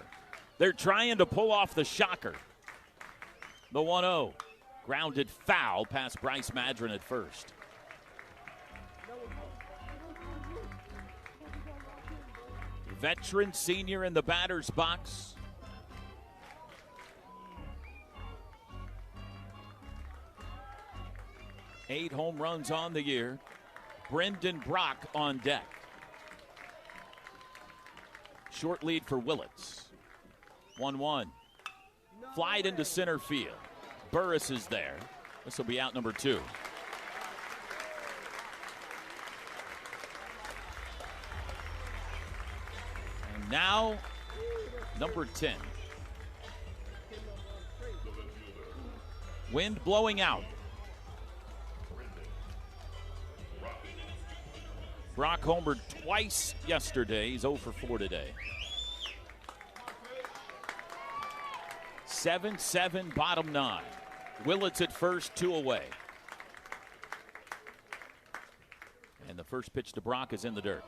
They're trying to pull off the shocker. The 1-0. Grounded foul past Bryce Madron at first. Veteran senior in the batter's box. Eight home runs on the year. Brendan Brock on deck. Short lead for Willits. 1-1. Flied into center field. Burris is there. This will be out number 2. And now, number 10. Wind blowing out. Brock homered twice yesterday. He's 0 for 4 today. 7-7, bottom 9. Willits at first, 2 away. And the first pitch to Brock is in the dirt.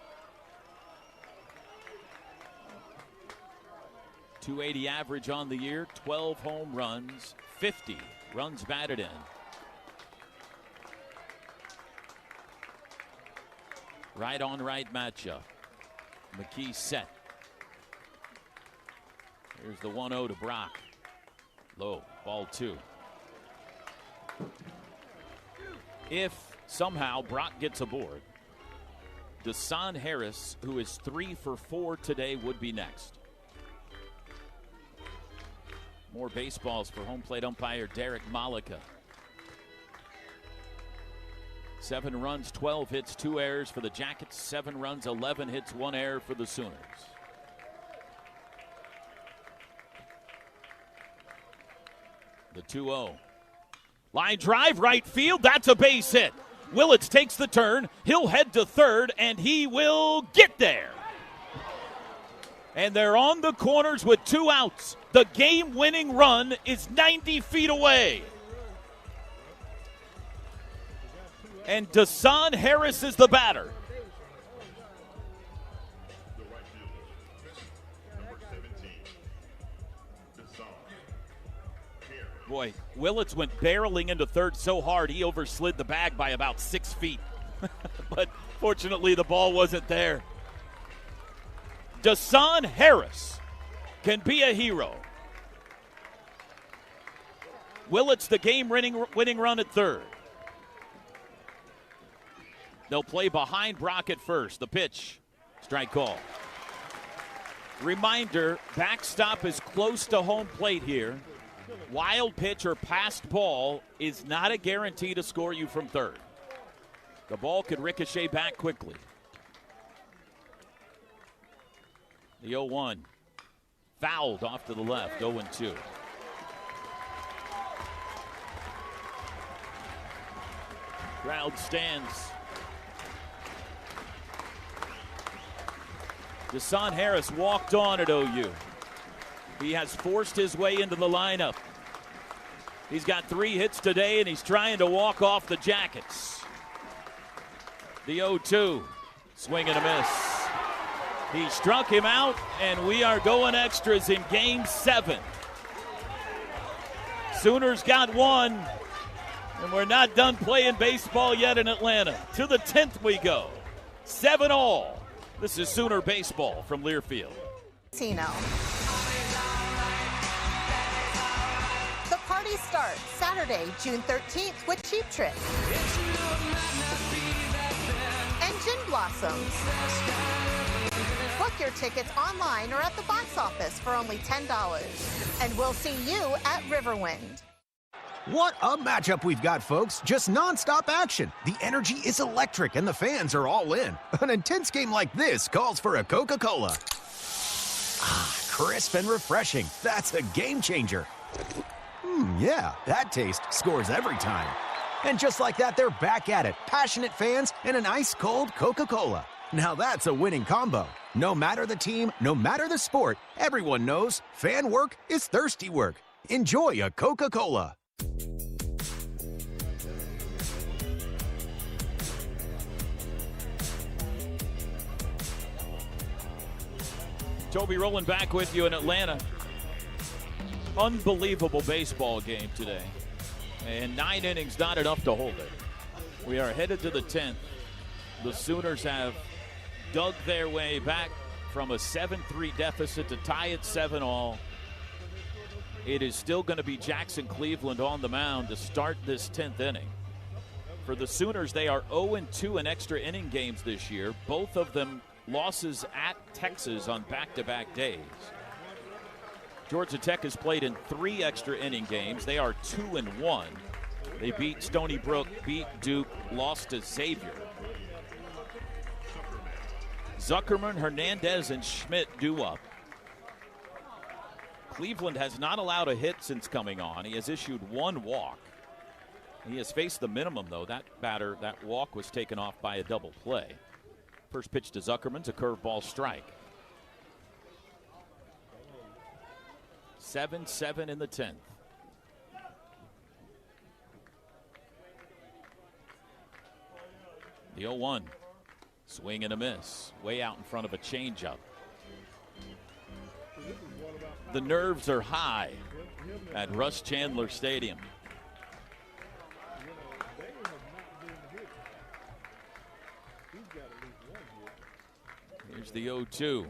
280 average on the year, 12 home runs, 50 runs batted in. Right on right matchup. McKee set. Here's the 1-0 to Brock. Low, ball 2. If somehow Brock gets aboard, Desan Harris, who is 3 for 4 today, would be next. More baseballs for home plate umpire Derek Malika. 7 runs, 12 hits, 2 errors for the Jackets. 7 runs, 11 hits, 1 error for the Sooners. The 2-0. Line drive, right field. That's a base hit. Willits takes the turn. He'll head to third, and he will get there. And they're on the corners with 2 outs. The game-winning run is 90 feet away. And Desan Harris is the batter. Boy, Willits went barreling into third so hard he overslid the bag by about 6 feet. But fortunately the ball wasn't there. Desan Harris can be a hero. Willits the game-winning run at third. They'll play behind Brock at first. The pitch, strike call. Reminder, backstop is close to home plate here. Wild pitch or passed ball is not a guarantee to score you from third. The ball could ricochet back quickly. The 0-1. Fouled off to the left, 0-2. Crowd stands. Deshaun Harris walked on at OU. He has forced his way into the lineup. He's got 3 hits today, and he's trying to walk off the Jackets. The 0-2. Swing and a miss. He struck him out, and we are going extras in Game 7. Sooners got 1, and we're not done playing baseball yet in Atlanta. To the 10th we go. 7-all. This is Sooner baseball from Learfield. The party starts Saturday, June 13th with Cheap Trick and Gin Blossoms. Book your tickets online or at the box office for only $10. And we'll see you at Riverwind. What a matchup we've got, folks. Just nonstop action. The energy is electric and the fans are all in. An intense game like this calls for a Coca-Cola. Ah, crisp and refreshing. That's a game changer. Yeah, that taste scores every time. And just like that, they're back at it. Passionate fans and an ice-cold Coca-Cola. Now that's a winning combo. No matter the team, no matter the sport, everyone knows fan work is thirsty work. Enjoy a Coca-Cola. Toby Rowland back with you in Atlanta. Unbelievable baseball game today. And 9 innings, not enough to hold it. We are headed to the 10th. The Sooners have dug their way back from a 7-3 deficit to tie it 7-all. It is still going to be Jackson Cleveland on the mound to start this 10th inning. For the Sooners, they are 0-2 in extra inning games this year. Both of them losses at Texas on back-to-back days. Georgia Tech has played in 3 extra inning games. They are 2-1. They beat Stony Brook, beat Duke, lost to Xavier. Zuckerman, Hernandez, and Schmidt due up. Cleveland has not allowed a hit since coming on. He has issued 1 walk. He has faced the minimum, though. That walk was taken off by a double play. First pitch to Zuckerman's a curveball strike. 7-7 in the 10th. The 0-1. Swing and a miss. Way out in front of a changeup. The nerves are high at Russ Chandler Stadium. Here's the 0-2.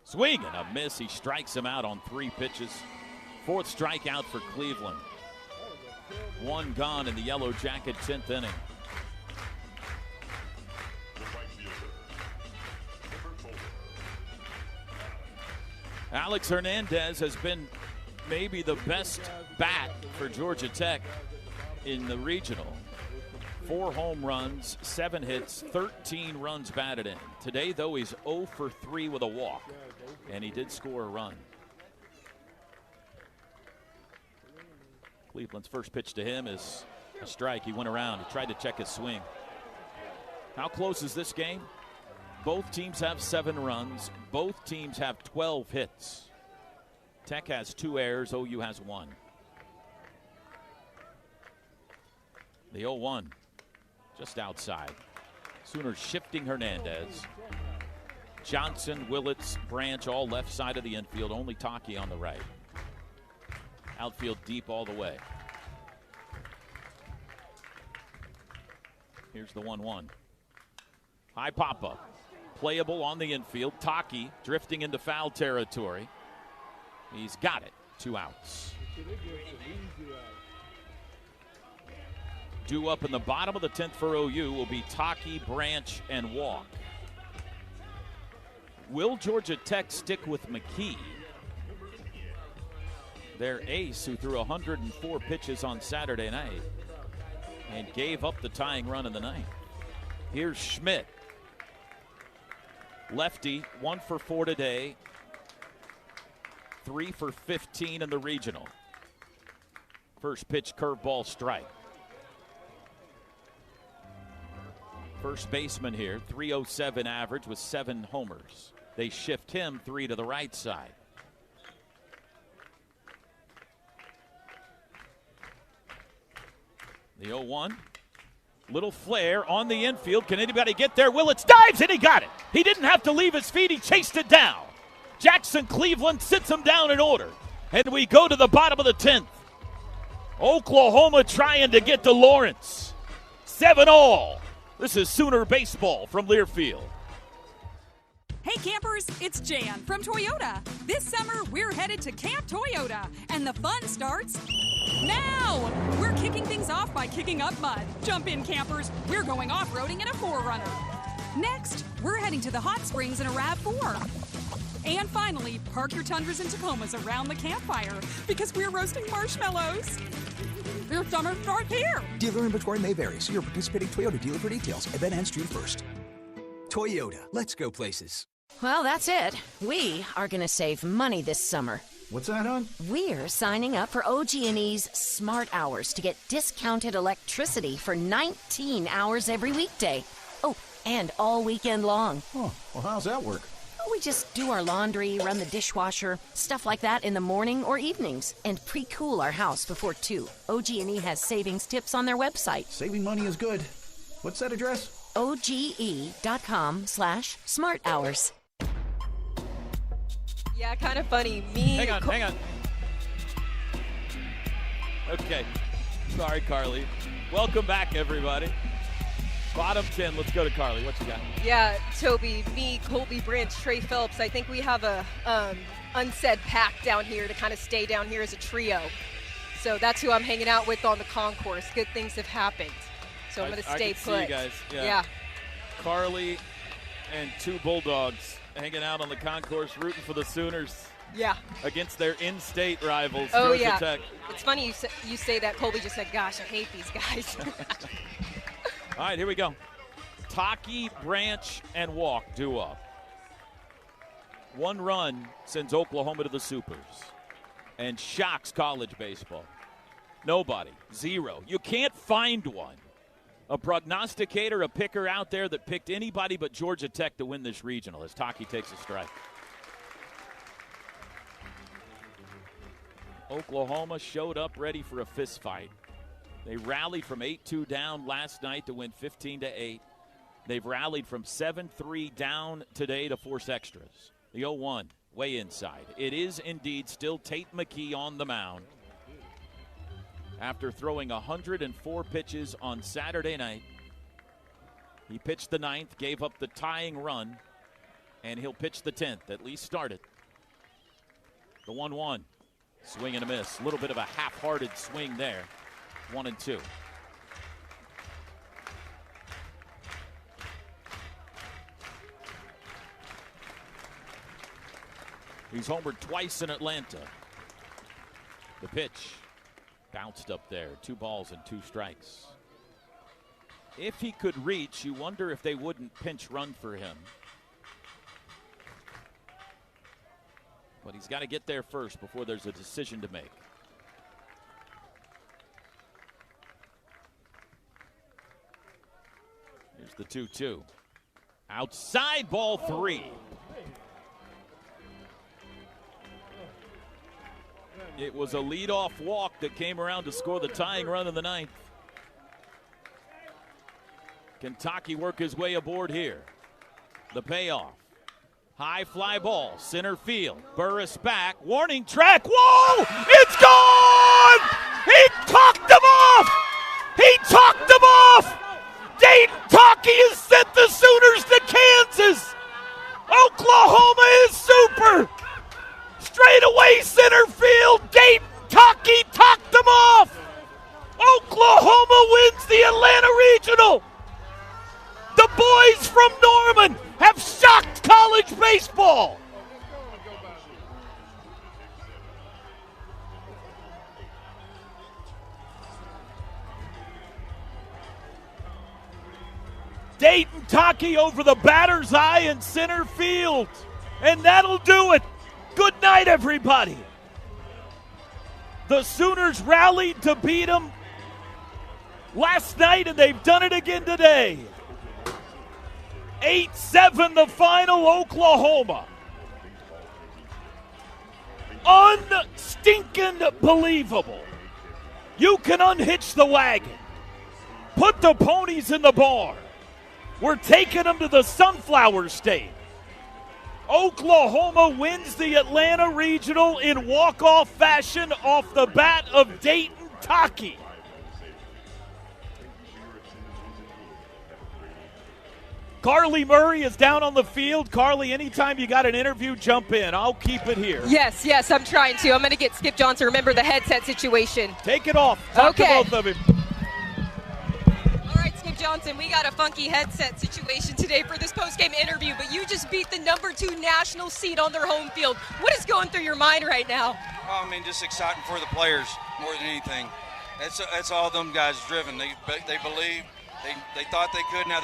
Swing and a miss. He strikes him out on 3 pitches. 4th strikeout for Cleveland. 1 gone in the Yellow Jacket 10th inning. Alex Hernandez has been maybe the best bat for Georgia Tech in the regional. 4 home runs, 7 hits, 13 runs batted in. Today, though, he's 0 for 3 with a walk, and he did score a run. Cleveland's first pitch to him is a strike. He went around. He tried to check his swing. How close is this game? Both teams have 7 runs. Both teams have 12 hits. Tech has 2 errors. OU has 1. The 0-1 just outside. Sooners shifting Hernandez. Johnson, Willits, Branch all left side of the infield. Only Taki on the right. Outfield deep all the way. Here's the 1-1. High pop-up. Playable on the infield. Taki drifting into foul territory. He's got it. 2 outs. Due up in the bottom of the 10th for OU will be Taki, Branch, and Walk. Will Georgia Tech stick with McKee, their ace, who threw 104 pitches on Saturday night and gave up the tying run in the ninth? Here's Schmidt. Lefty, 1 for 4 today, 3 for 15 in the regional. First pitch, curveball, strike. First baseman here, 307 average with 7 homers. They shift him 3 to the right side. The 0-1. Little flare on the infield. Can anybody get there? Willits dives, and he got it. He didn't have to leave his feet. He chased it down. Jackson Cleveland sits him down in order. And we go to the bottom of the 10th. Oklahoma trying to get to Lawrence. 7-all. This is Sooner baseball from Learfield. Hey campers, it's Jan from Toyota. This summer, we're headed to Camp Toyota, and the fun starts now. We're kicking things off by kicking up mud. Jump in, campers. We're going off-roading in a 4Runner. Next, we're heading to the hot springs in a RAV4. And finally, park your Tundras and Tacomas around the campfire because we're roasting marshmallows. Your summer starts here. Dealer inventory may vary. See your participating Toyota dealer for details. Event ends June 1st. Toyota, let's go places. Well, that's it. We are going to save money this summer. What's that, hon? We're signing up for OG&E's Smart Hours to get discounted electricity for 19 hours every weekday. Oh, and all weekend long. Oh, well, how's that work? We just do our laundry, run the dishwasher, stuff like that in the morning or evenings, and pre-cool our house before 2. OG&E has savings tips on their website. Saving money is good. What's that address? OGE.com/smart hours. Yeah, kind of funny. Hang on. Okay. Sorry, Carly. Welcome back, everybody. Bottom 10. Let's go to Carly. What you got? Yeah, Toby, me, Colby Branch, Trey Phelps. I think we have a unsaid pact down here to kind of stay down here as a trio. So that's who I'm hanging out with on the concourse. Good things have happened. So I'm going to stay put. See you guys. Yeah. Carly and 2 Bulldogs hanging out on the concourse, rooting for the Sooners. Yeah. Against their in-state rivals, Oh, Georgia yeah. Tech. It's funny you say that. Colby just said, gosh, I hate these guys. All right, here we go. Taki, Branch, and Walk due up. 1 run sends Oklahoma to the Supers and shocks college baseball. Nobody. 0. You can't find one. A prognosticator, a picker out there that picked anybody but Georgia Tech to win this regional as Taki takes a strike. Oklahoma showed up ready for a fist fight. They rallied from 8-2 down last night to win 15-8. They've rallied from 7-3 down today to force extras. The 0-1 way inside. It is indeed still Tate McKee on the mound. After throwing 104 pitches on Saturday night, he pitched the 9th, gave up the tying run, and he'll pitch the 10th, at least start it. The 1-1, swing and a miss. A little bit of a half-hearted swing there. 1-2. He's homered twice in Atlanta. The pitch bounced up there. 2 balls and 2 strikes. If he could reach, you wonder if they wouldn't pinch run for him. But he's got to get there first before there's a decision to make. Here's the 2-2. Outside, ball 3. It was a leadoff walk that came around to score the tying run in the 9th. Kentucky work his way aboard here. The payoff. High fly ball, center field. Burris back, warning track. Whoa! It's gone! He talked them off! He talked them off! Dayton Taki has sent the Sooners to Kansas! Oklahoma is super! Straight away center field, Dayton Taki talked them off! Oklahoma wins the Atlanta Regional! The boys from Norman have shocked college baseball! Dayton Taki over the batter's eye in center field. And that'll do it. Good night, everybody. The Sooners rallied to beat them last night, and they've done it again today. 8-7 the final, Oklahoma. Unstinking believable. You can unhitch the wagon. Put the ponies in the barn. We're taking them to the Sunflower State. Oklahoma wins the Atlanta Regional in walk-off fashion off the bat of Dayton Taki. Carly Murray is down on the field. Carly, anytime you got an interview, jump in. I'll keep it here. Yes, I'm trying to. I'm going to get Skip Johnson. Remember the headset situation. Take it off. Talk to both of him. All right, Skip Johnson, we got a funky headset situation today for this post-game interview, but you just beat the number 2 national seed on their home field. What is going through your mind right now? Well, I mean, just exciting for the players more than anything. That's all them guys driven. They believe. They thought they could. Now